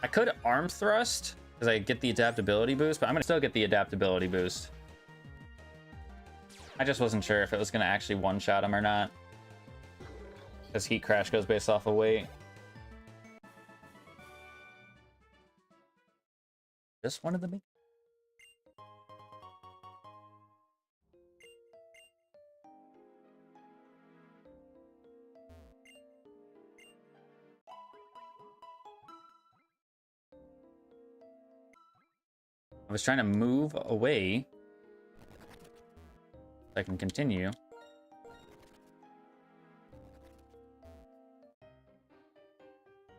I could Arm Thrust because I get the adaptability boost, but I'm going to still get the adaptability boost. I just wasn't sure if it was going to actually one-shot him or not. Because Heat Crash goes based off of weight. Just wanted to make... I was trying to move away so I can continue.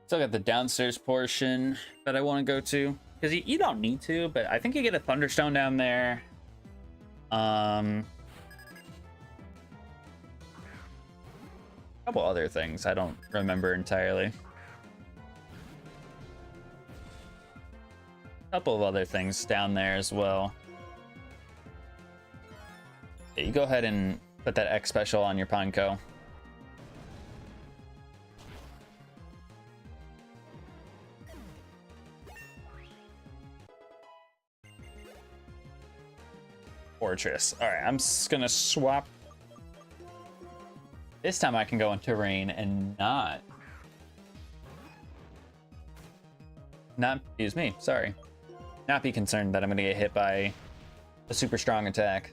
Still got the downstairs portion that I want to go to. Because you don't need to, but I think you get a Thunderstone down there. A couple other things I don't remember entirely. A couple of other things down there as well. Yeah, you go ahead and put that X special on your Pineco. Fortress. All right, I'm just gonna swap. This time I can go into rain and not, excuse me, sorry. Not be concerned that I'm gonna get hit by a super strong attack.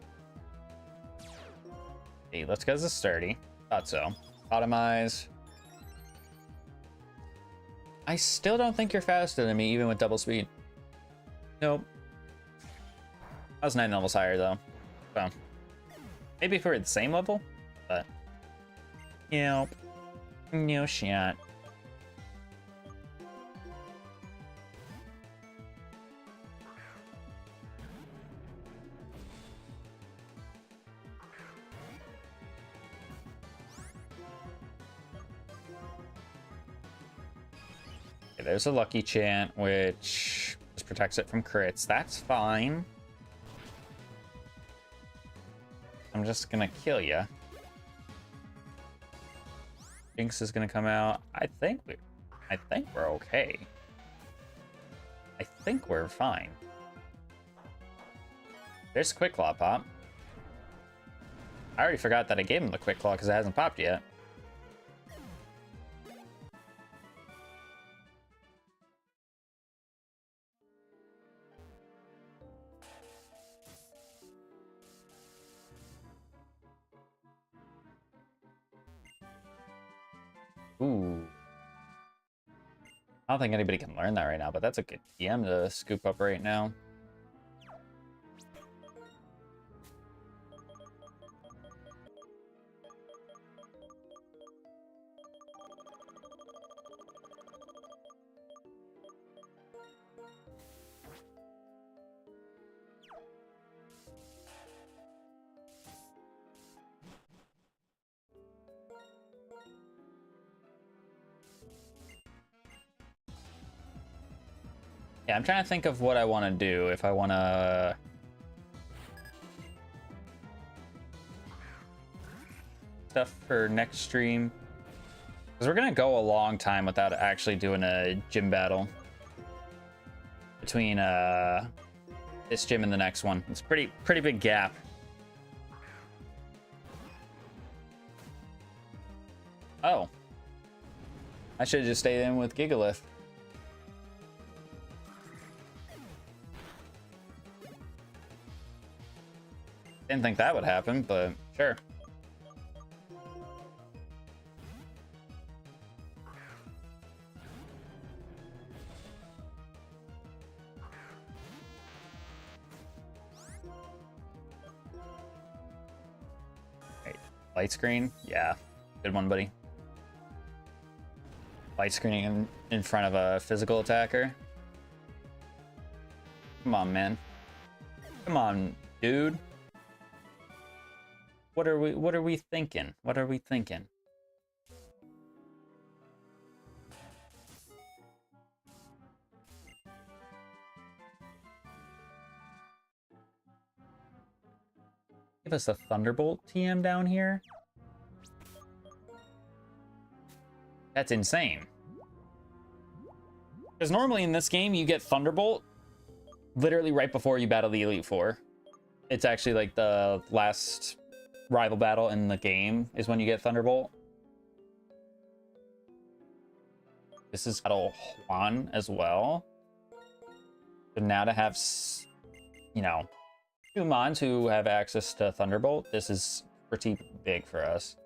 Hey, let's go to sturdy. Thought so. Bottomize. I still don't think you're faster than me, even with double speed. Nope. I was 9 levels higher though. So maybe if we were at the same level, but nope. No shot. Okay, there's a lucky chant, which just protects it from crits. That's fine. I'm just gonna kill ya. Jinx is gonna come out. I think we're okay. I think we're fine. There's Quick Claw pop. I already forgot that I gave him the Quick Claw because it hasn't popped yet. Ooh. I don't think anybody can learn that right now, but that's a good TM to scoop up right now. Yeah, I'm trying to think of what I want to do. If I want to... stuff for next stream. Because we're going to go a long time without actually doing a gym battle. Between this gym and the next one. It's a pretty big gap. Oh. I should have just stayed in with Gigalith. Didn't think that would happen, but sure. Right. Light screen? Yeah. Good one, buddy. Light screening in front of a physical attacker. Come on, man. Come on, dude. What are we thinking? What are we thinking? Give us a Thunderbolt TM down here? That's insane. Because normally in this game, you get Thunderbolt literally right before you battle the Elite Four. It's actually like the last rival battle in the game is when you get Thunderbolt. This is battle Juan as well. So now to have, you know, two Mons who have access to Thunderbolt, this is pretty big for us.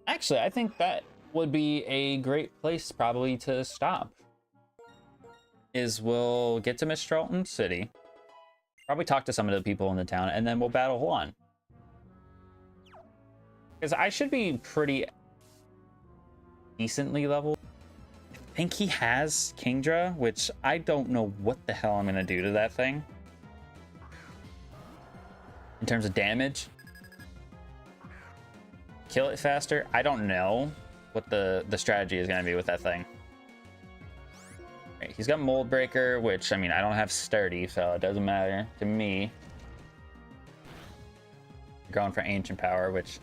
Actually, I think that would be a great place probably to stop. Is we'll get to Mistralton City. Probably talk to some of the people in the town, and then we'll battle Juan. Because I should be pretty decently leveled. I think he has Kingdra, which I don't know what the hell I'm going to do to that thing. In terms of damage. Kill it faster? I don't know what the strategy is going to be with that thing. Right, he's got Mold Breaker, which, I mean, I don't have Sturdy, so it doesn't matter to me. Going for Ancient Power, which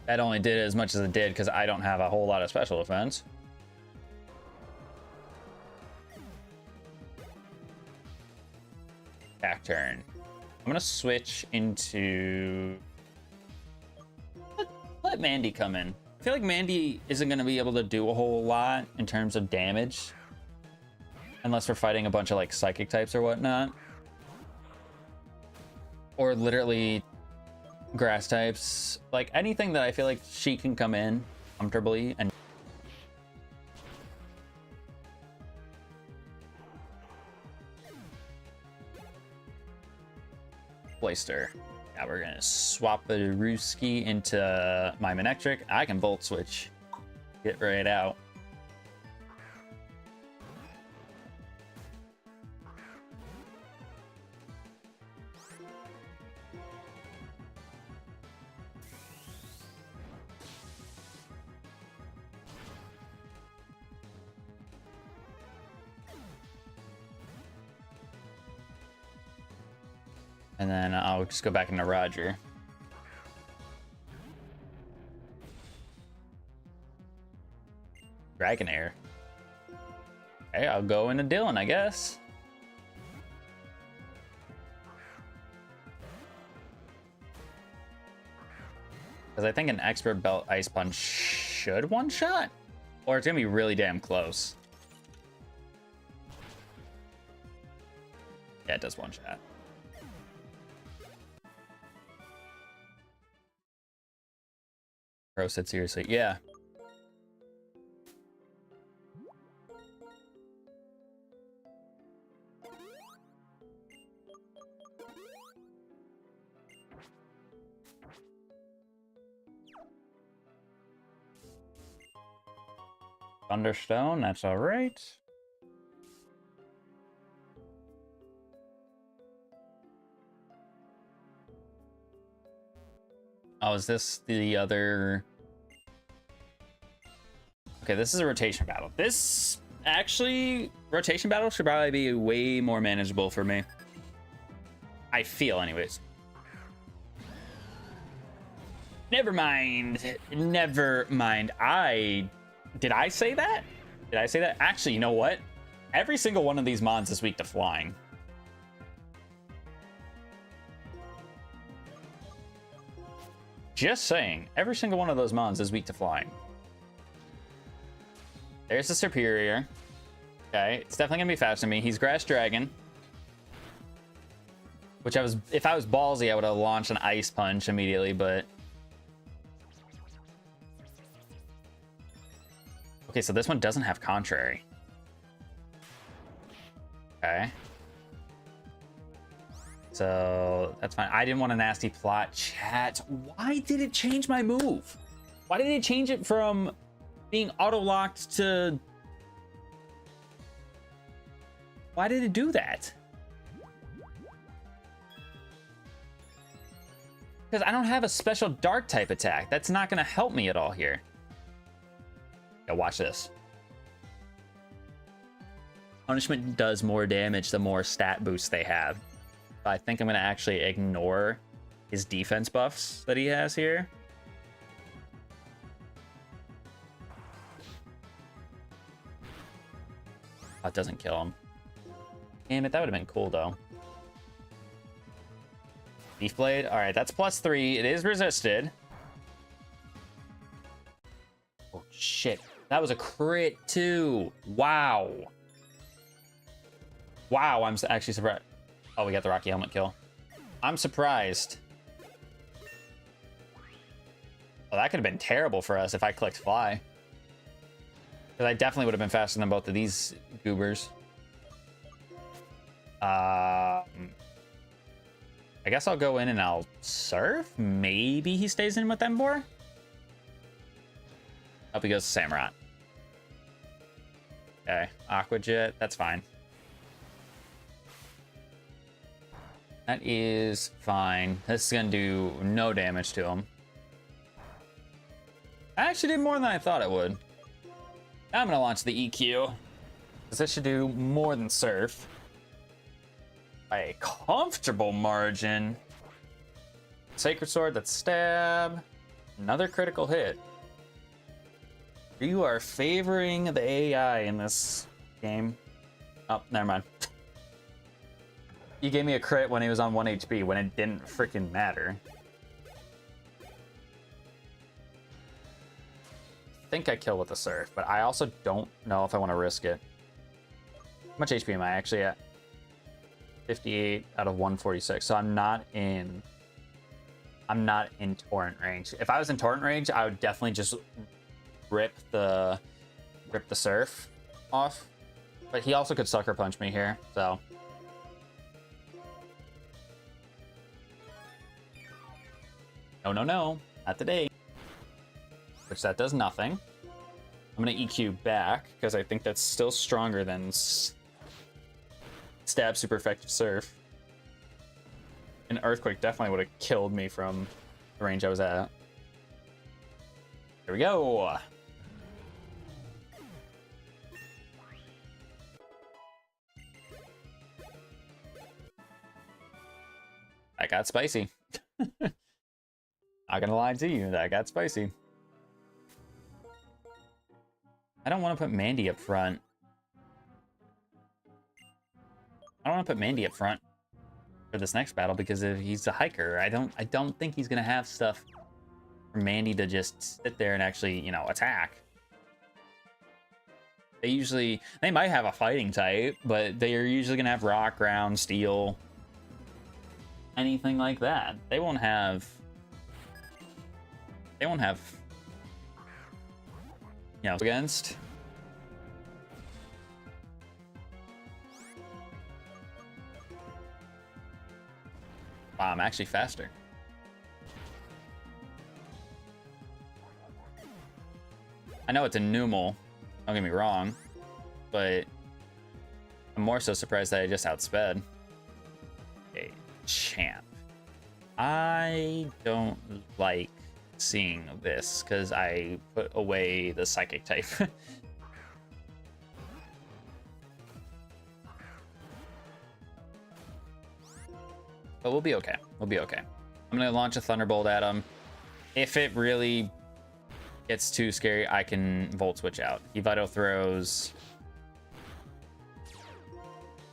that only did as much as it did because I don't have a whole lot of special defense. Back turn. I'm gonna switch into... Let Mandy come in. I feel like Mandy isn't gonna be able to do a whole lot in terms of damage. Unless we're fighting a bunch of like psychic types or whatnot. Or literally grass types. Like anything that I feel like she can come in comfortably and Blaster. Yeah, we're gonna swap a Ruski into my Manectric. I can Volt Switch. Get right out. And then I'll just go back into Roger. Dragonair. Okay, I'll go into Dylan, I guess. Because I think an Expert Belt Ice Punch should one-shot? Or it's going to be really damn close. Yeah, it does one-shot. Bro said seriously. Yeah. Thunderstone, that's all right. Oh, is this the other... Okay, this is a rotation battle. This, actually, rotation battle should probably be way more manageable for me. I feel, anyways. Never mind. Never mind. Did I say that? Did I say that? Actually, you know what? Every single one of these mons is weak to flying. Just saying, every single one of those mons is weak to flying. There's the Superior. Okay, it's definitely gonna be faster than me. He's Grass Dragon. Which if I was ballsy, I would have launched an Ice Punch immediately, but... Okay, so this one doesn't have Contrary. Okay. So that's fine. I didn't want a nasty plot. Chat, why did it change my move? Why did it change it from being auto-locked to... Why did it do that? Because I don't have a special dark type attack. That's not going to help me at all here. Yeah, watch this. Punishment does more damage the more stat boosts they have. I think I'm going to actually ignore his defense buffs that he has here. Oh, it doesn't kill him. Damn it, that would have been cool, though. Leaf Blade. All right, that's +3. It is resisted. Oh, shit. That was a crit, too. Wow. Wow, I'm actually surprised. Oh, we got the Rocky Helmet kill. I'm surprised. Well, that could have been terrible for us if I clicked Fly. Because I definitely would have been faster than both of these goobers. I guess I'll go in and I'll surf. Maybe he stays in with Emboar. Up he goes to Samurott. Okay, Aqua Jet, that's fine. That is fine. This is gonna do no damage to him. I actually did more than I thought it would. Now I'm gonna launch the EQ. Because this should do more than Surf. By a comfortable margin. Sacred Sword, that's stab. Another critical hit. You are favoring the AI in this game. Oh, never mind. You gave me a crit when he was on 1 HP, when it didn't freaking matter. I think I kill with the Surf, but I also don't know if I want to risk it. How much HP am I actually at? 58 out of 146, so I'm not in torrent range. If I was in torrent range, I would definitely just rip the Surf off. But he also could sucker punch me here, so. No, not today. Which that does nothing. I'm gonna EQ back because I think that's still stronger than stab super effective Surf. An Earthquake definitely would have killed me from the range I was at. Here we go. That got spicy. Not gonna lie to you, that got spicy. I don't want to put Mandy up front. I don't want to put Mandy up front for this next battle because if he's a hiker, I don't think he's gonna have stuff for Mandy to just sit there and actually, you know, attack. They might have a fighting type, but they are usually gonna have rock, ground, steel, anything like that. They won't have, you know, against. Wow, I'm actually faster. I know it's a Numal, don't get me wrong, but I'm more so surprised that I just outsped a champ. I don't like seeing this because I put away the psychic type. But we'll be okay. We'll be okay. I'm gonna launch a Thunderbolt at him. If it really gets too scary, I can Volt Switch out. He Vital Throws.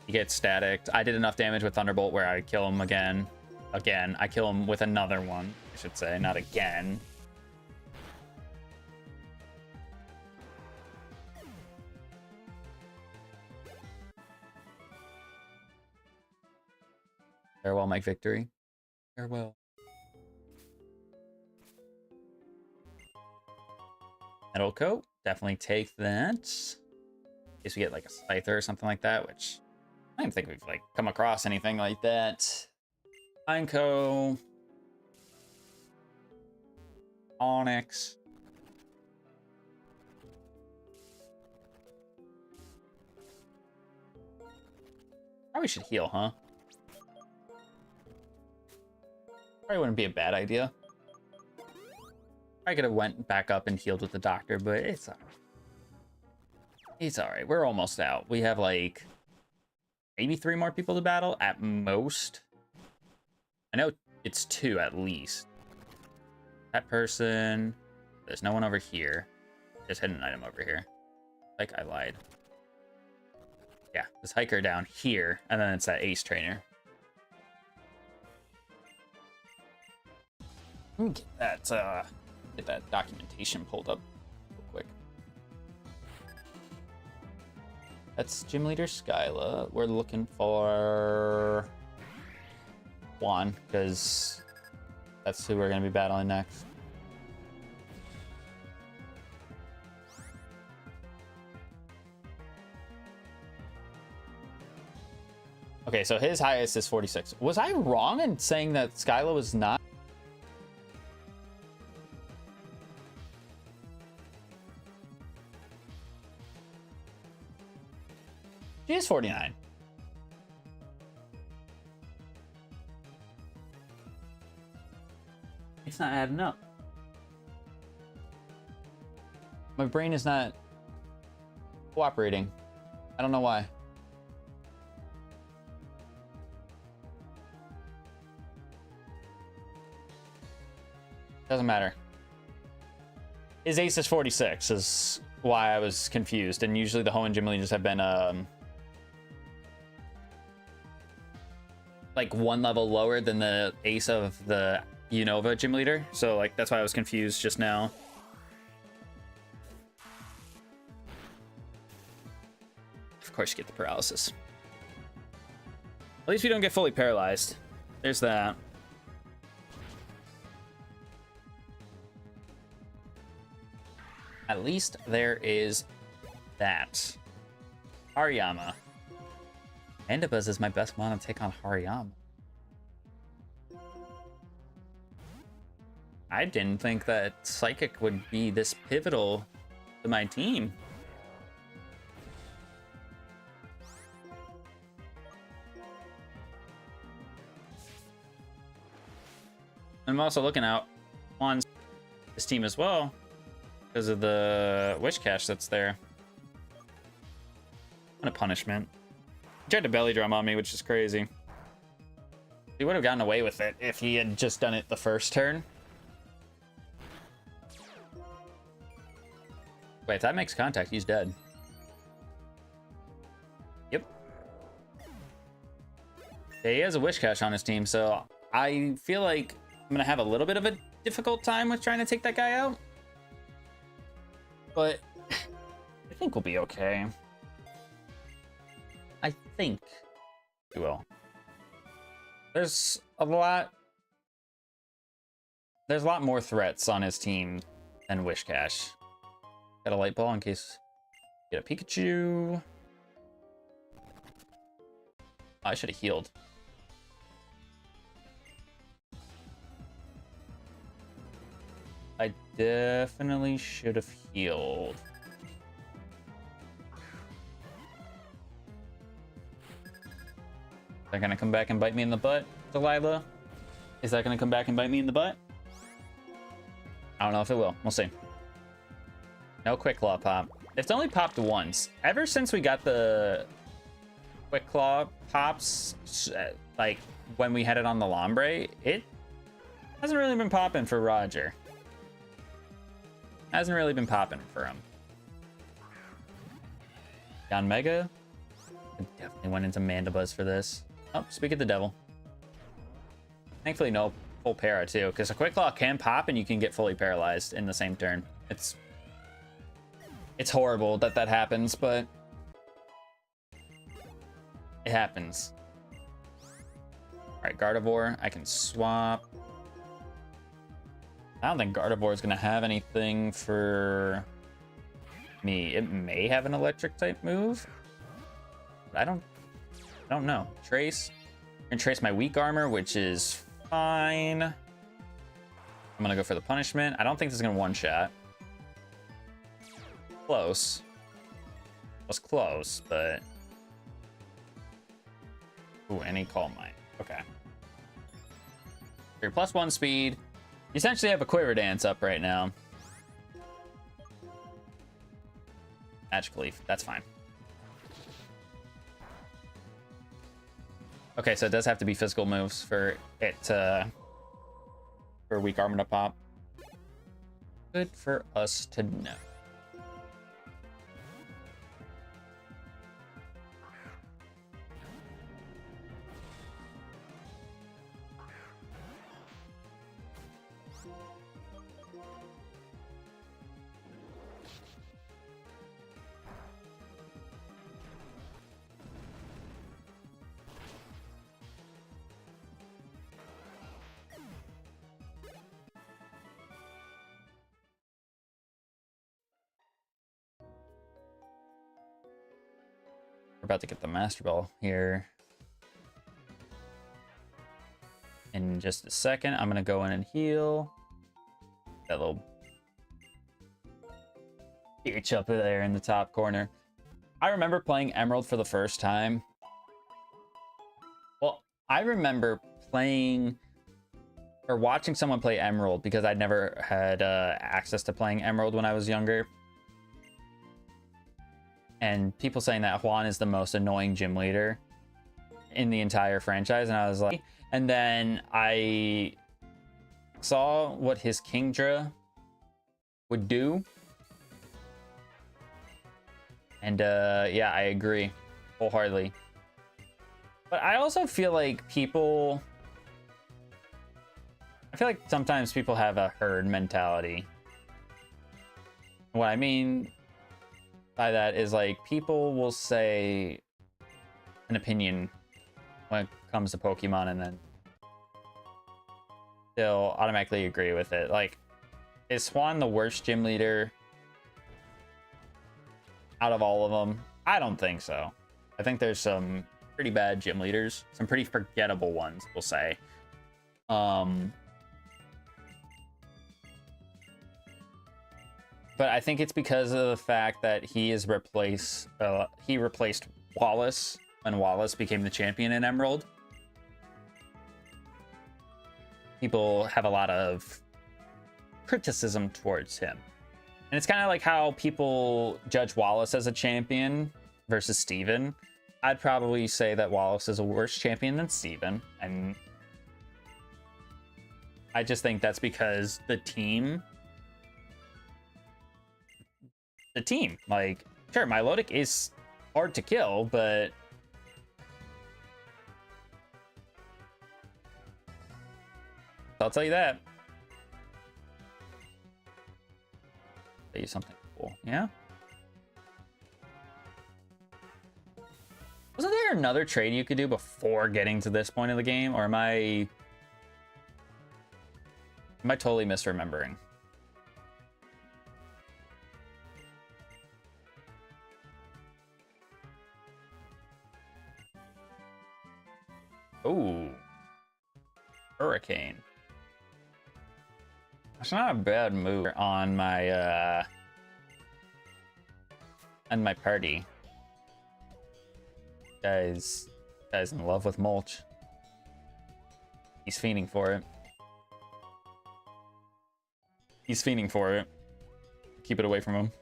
He gets staticked. I did enough damage with Thunderbolt where I kill him again. I kill him with another one, I should say, not again. Farewell, Mike Victory. Farewell. Metal Coat. Definitely take that. In case we get like a Scyther or something like that, which I don't think we've like come across anything like that. Pineco. Onyx. Probably should heal, huh? Probably wouldn't be a bad idea. I could have went back up and healed with the doctor, but it's alright. It's alright. We're almost out. We have like maybe 3 more people to battle at most. I know it's 2 at least. That person. There's no one over here. There's hidden item over here. Like I lied. Yeah, this hiker down here, and then it's that ace trainer. Let me get that documentation pulled up real quick. That's Gym Leader Skyla. We're looking for Juan, because that's who we're going to be battling next. Okay, so his highest is 46. Was I wrong in saying that Skyla was not? She is 49. It's not adding up. My brain is not cooperating. I don't know why. Doesn't matter. His ace is 46 is why I was confused. And usually the Hoenn Gym Leaders have been like one level lower than the ace of the Unova gym leader. So like that's why I was confused just now. Of course you get the paralysis. At least we don't get fully paralyzed. There's that. At least there is that. Hariyama. Mandibuzz is my best mono take on Hariyama. I didn't think that Psychic would be this pivotal to my team. I'm also looking out on this team as well because of the Wish Cache that's there. What a punishment. He tried to belly drum on me, which is crazy. He would have gotten away with it if he had just done it the first turn. Wait, if that makes contact, he's dead. Yep. Yeah, he has a Wish Cache on his team, so I feel like I'm gonna have a little bit of a difficult time with trying to take that guy out. But I think we'll be okay. I think we will. There's a lot more threats on his team than Wish Cache. Got a light ball in case get a Pikachu. Oh, I should have healed. I definitely should have healed. Is that gonna come back and bite me in the butt, Delilah? Is that gonna come back and bite me in the butt? I don't know if it will. We'll see. No Quick Claw pop. It's only popped once. Ever since we got the Quick Claw pops, like when we had it on the Lombre, it hasn't really been popping for Roger. Hasn't really been popping for him. Down Mega. I definitely went into Mandibuzz for this. Oh, speak of the devil. Thankfully, no full para too, because a Quick Claw can pop and you can get fully paralyzed in the same turn. It's horrible that that happens, but it happens. All right, Gardevoir, I can swap. I don't think Gardevoir is going to have anything for me. It may have an electric type move. But I don't know. Trace. I'm going to trace my weak armor, which is fine. I'm going to go for the punishment. I don't think this is going to one-shot. Close. It was close, but... Ooh, any Calm Mind. Okay. Your +1 speed. You essentially have a Quiver Dance up right now. Magic Leaf. That's fine. Okay, so it does have to be physical moves for it to... for weak armor to pop. Good for us to know. We're about to get the Master Ball here in just a second. I'm gonna go in and heal that little bitch up there in the top corner. I remember playing Emerald for the first time. Well, I remember playing or watching someone play Emerald because I'd never had access to playing Emerald when I was younger. And people saying that Juan is the most annoying gym leader in the entire franchise. And I was like, and then I saw what his Kingdra would do. And yeah, I agree wholeheartedly. But I also feel like people... I feel like sometimes people have a herd mentality. What I mean by that is, like, people will say an opinion when it comes to Pokemon and then they'll automatically agree with it. Like, is Swan the worst gym leader out of all of them? I don't think so. I think there's some pretty bad gym leaders, some pretty forgettable ones, we'll say. But I think it's because of the fact that he replaced Wallace when Wallace became the champion in Emerald. People have a lot of criticism towards him. And it's kind of like how people judge Wallace as a champion versus Steven. I'd probably say that Wallace is a worse champion than Steven. And I just think that's because the team, like, sure, Milotic is hard to kill, but I'll tell you that. Tell you something cool, yeah? Wasn't there another trade you could do before getting to this point of the game, or am I totally misremembering? Ooh, Hurricane. That's not a bad move on my party. Guy's in love with mulch. He's fiending for it. He's fiending for it. Keep it away from him.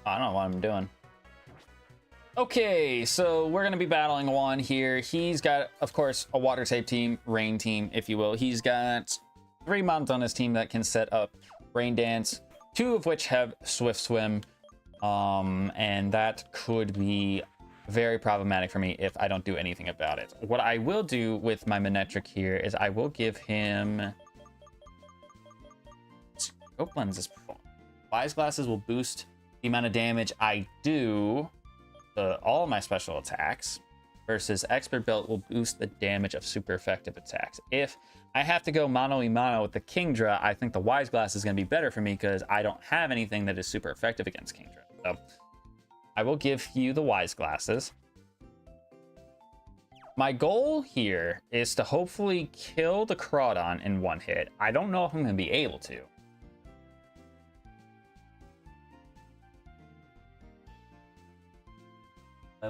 I don't know what I'm doing. Okay, so we're going to be battling Juan here. He's got, of course, a water type team, rain team, if you will. He's got 3 mons on his team that can set up Rain Dance, 2 of which have Swift Swim. And that could be very problematic for me if I don't do anything about it. What I will do with my Manectric here is I will give him... Scope Lenses. Wise Glasses will boost the amount of damage I do to all my special attacks, versus Expert Belt will boost the damage of super effective attacks. If I have to go mano-a-mano with the Kingdra, I think the Wise Glass is going to be better for me because I don't have anything that is super effective against Kingdra. So I will give you the Wise Glasses. My goal here is to hopefully kill the Crawdon in 1 hit. I don't know if I'm going to be able to. I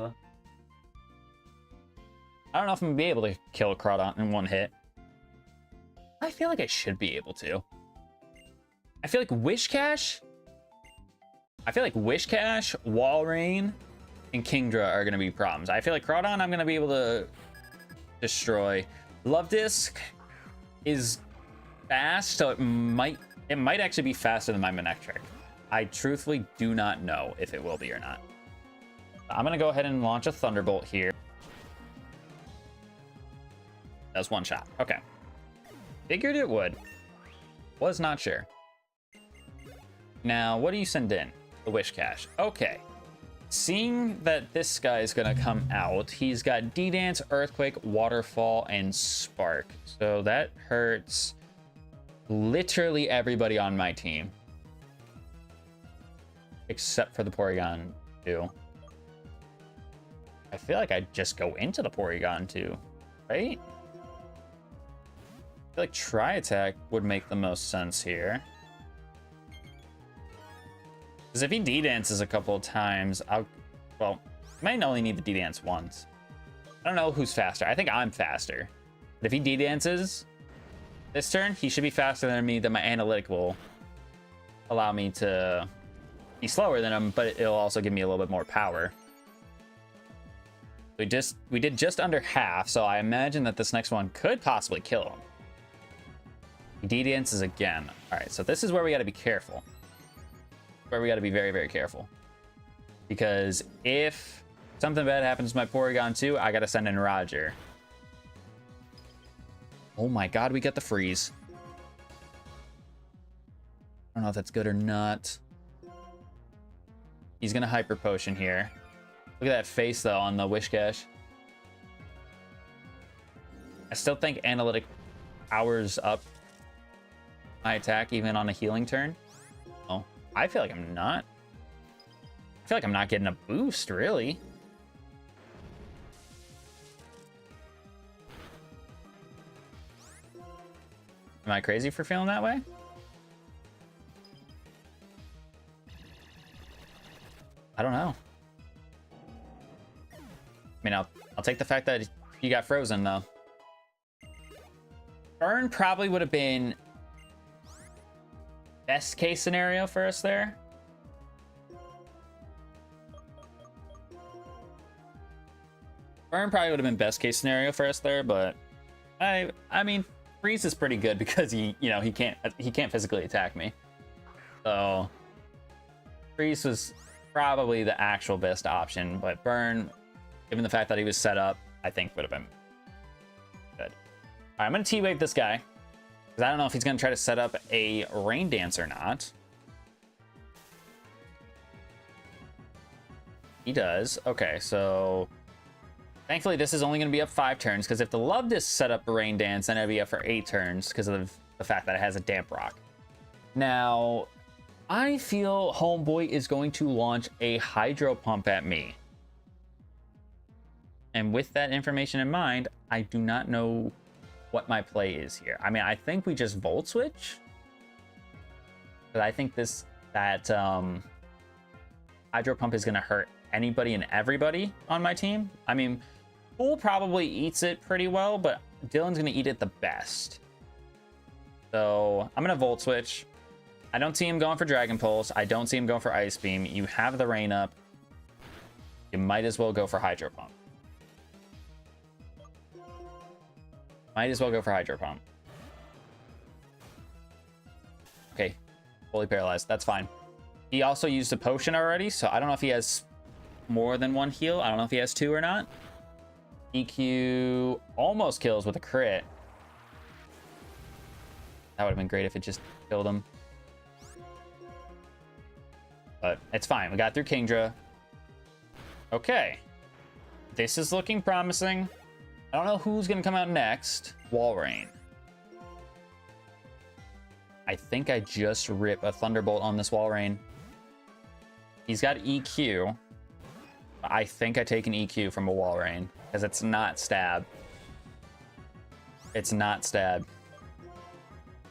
don't know if I'm gonna be able to kill a Crawdon in 1 hit. I feel like I should be able to. I feel like Wishcash, Walrein, and Kingdra are gonna be problems. I feel like Crawdon I'm gonna be able to destroy. Love Disc is fast, so it might actually be faster than my Manectric. I truthfully do not know if it will be or not. I'm gonna go ahead and launch a Thunderbolt here. That's 1 shot. Okay. Figured it would. Was not sure. Now, what do you send in? The Wishcash. Okay. Seeing that this guy is gonna come out, he's got D-Dance, Earthquake, Waterfall, and Spark. So that hurts literally everybody on my team. Except for the Porygon 2. I feel like I'd just go into the Porygon 2, right? I feel like Tri-Attack would make the most sense here. Because if he D-Dances a couple of times, well, I might only need the D-Dance once. I don't know who's faster. I think I'm faster. But if he D-Dances this turn, he should be faster than me. Then my Analytic will allow me to be slower than him, but it'll also give me a little bit more power. We did just under half, so I imagine that this next one could possibly kill him. He de-dances again. All right, so this is where we got to be careful. Where we got to be very, very careful. Because if something bad happens to my Porygon 2, I got to send in Roger. Oh my god, we got the freeze. I don't know if that's good or not. He's going to Hyper Potion here. Look at that face, though, on the Whiscash. I still think Analytic powers up my attack, even on a healing turn. Oh, I feel like I'm not. I feel like I'm not getting a boost, really. Am I crazy for feeling that way? I don't know. I mean, I'll take the fact that he got frozen, though. Burn probably would have been best case scenario for us there. Burn probably would have been best case scenario for us there, but I mean, freeze is pretty good because he can't physically attack me. So freeze was probably the actual best option, but burn, given the fact that he was set up, I think would have been good. All right, I'm gonna T-Wave this guy because I don't know if he's gonna try to set up a Rain Dance or not. He does. Okay, so thankfully this is only gonna be up 5 turns, because if the Love Disc set up a Rain Dance, then it'd be up for 8 turns because of the fact that it has a Damp Rock. Now, I feel Homeboy is going to launch a Hydro Pump at me. And with that information in mind, I do not know what my play is here. I mean, I think we just Volt Switch. But I think that Hydro Pump is going to hurt anybody and everybody on my team. I mean, Pool probably eats it pretty well, but Dylan's going to eat it the best. So I'm going to Volt Switch. I don't see him going for Dragon Pulse. I don't see him going for Ice Beam. You have the Rain up. You might as well go for Hydro Pump. Might as well go for Hydro Pump. Okay, fully paralyzed. That's fine. He also used a potion already, so I don't know if he has more than 1 heal. I don't know if he has 2 or not. EQ almost kills with a crit. That would have been great if it just killed him. But it's fine. We got through Kingdra. Okay. This is looking promising. I don't know who's going to come out next. Walrein. I think I just rip a Thunderbolt on this Walrein. He's got EQ. I think I take an EQ from a Walrein, because it's not Stab. It's not Stab.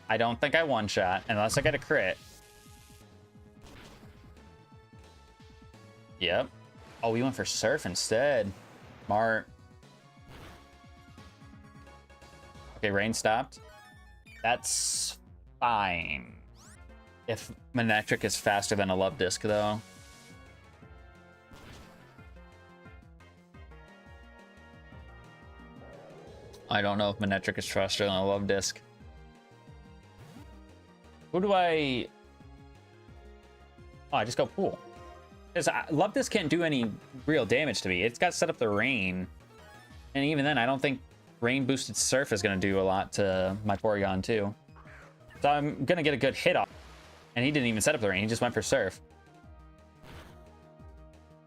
I don't think I one-shot, unless I get a crit. Yep. Oh, we went for Surf instead. Smart. Okay, Rain stopped. That's fine. If Manectric is faster than a Love Disc, though. I don't know if Manectric is faster than a Love Disc. Who do I... Oh, I just go Pool. Because Love Disc can't do any real damage to me. It's got set up the Rain. And even then, I don't think Rain boosted Surf is going to do a lot to my Porygon too. So I'm going to get a good hit off. And he didn't even set up the Rain. He just went for Surf.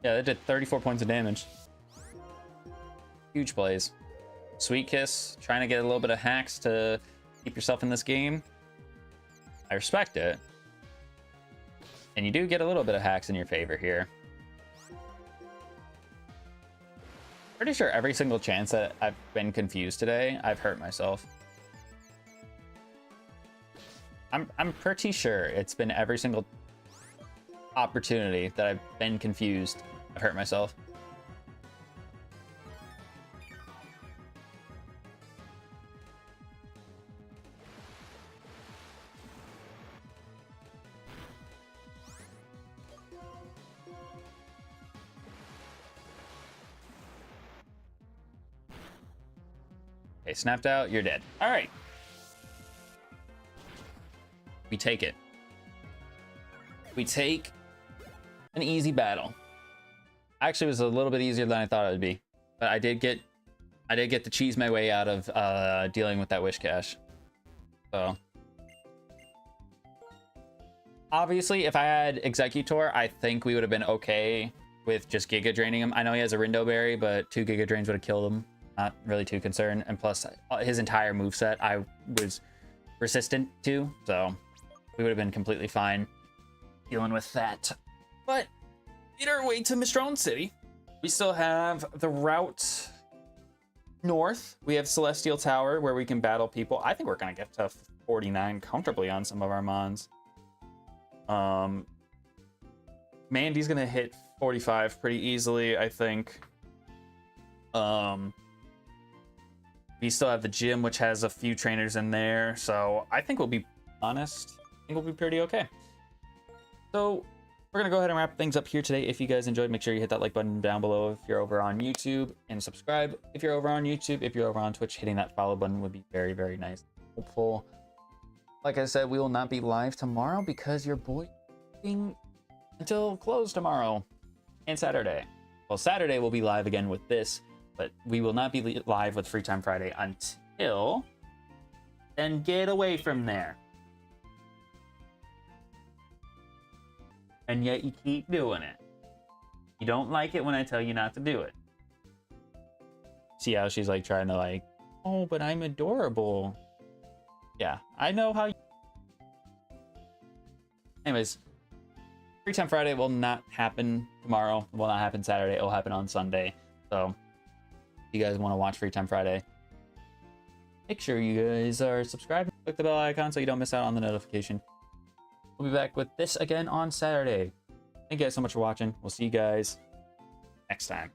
Yeah, that did 34 points of damage. Huge plays. Sweet Kiss, trying to get a little bit of hacks to keep yourself in this game. I respect it. And you do get a little bit of hacks in your favor here. Pretty sure every single chance that I've been confused today, I've hurt myself. I'm pretty sure it's been every single opportunity that I've been confused, I've hurt myself. Okay, snapped out. You're dead. All right. We take it. We take an easy battle. Actually, it was a little bit easier than I thought it would be, but I did get to cheese my way out of dealing with that wish cache. So obviously, if I had Executor, I think we would have been okay with just Giga draining him. I know he has a Rindo Berry, but 2 Giga drains would have killed him. Not really too concerned. And plus, his entire moveset I was resistant to, so we would have been completely fine dealing with that. But made our way to Mistrone City. We still have the route north. We have Celestial Tower where we can battle people. I think we're gonna get to 49 comfortably on some of our mons. Mandy's gonna hit 45 pretty easily, I think. We still have the gym, which has a few trainers in there, so I think we'll be honest. I think we'll be pretty okay. So we're gonna go ahead and wrap things up here today. If you guys enjoyed, make sure you hit that like button down below if you're over on YouTube, and subscribe if you're over on YouTube. If you're over on Twitch, hitting that follow button would be very, very nice. Hopeful. Like I said, we will not be live tomorrow because your boy being until close tomorrow and Saturday. Well, Saturday we'll be live again with this, but we will not be live with Free Time Friday until then. Get away from there. And yet you keep doing it. You don't like it when I tell you not to do it. See how she's like trying to like, oh, but I'm adorable. Yeah, I know how. Anyways, Free Time Friday will not happen tomorrow. It will not happen Saturday. It will happen on Sunday. So if you guys want to watch Free Time Friday, make sure you guys are subscribed. Click the bell icon so you don't miss out on the notification. We'll be back with this again on Saturday. Thank you guys so much for watching. We'll see you guys next time.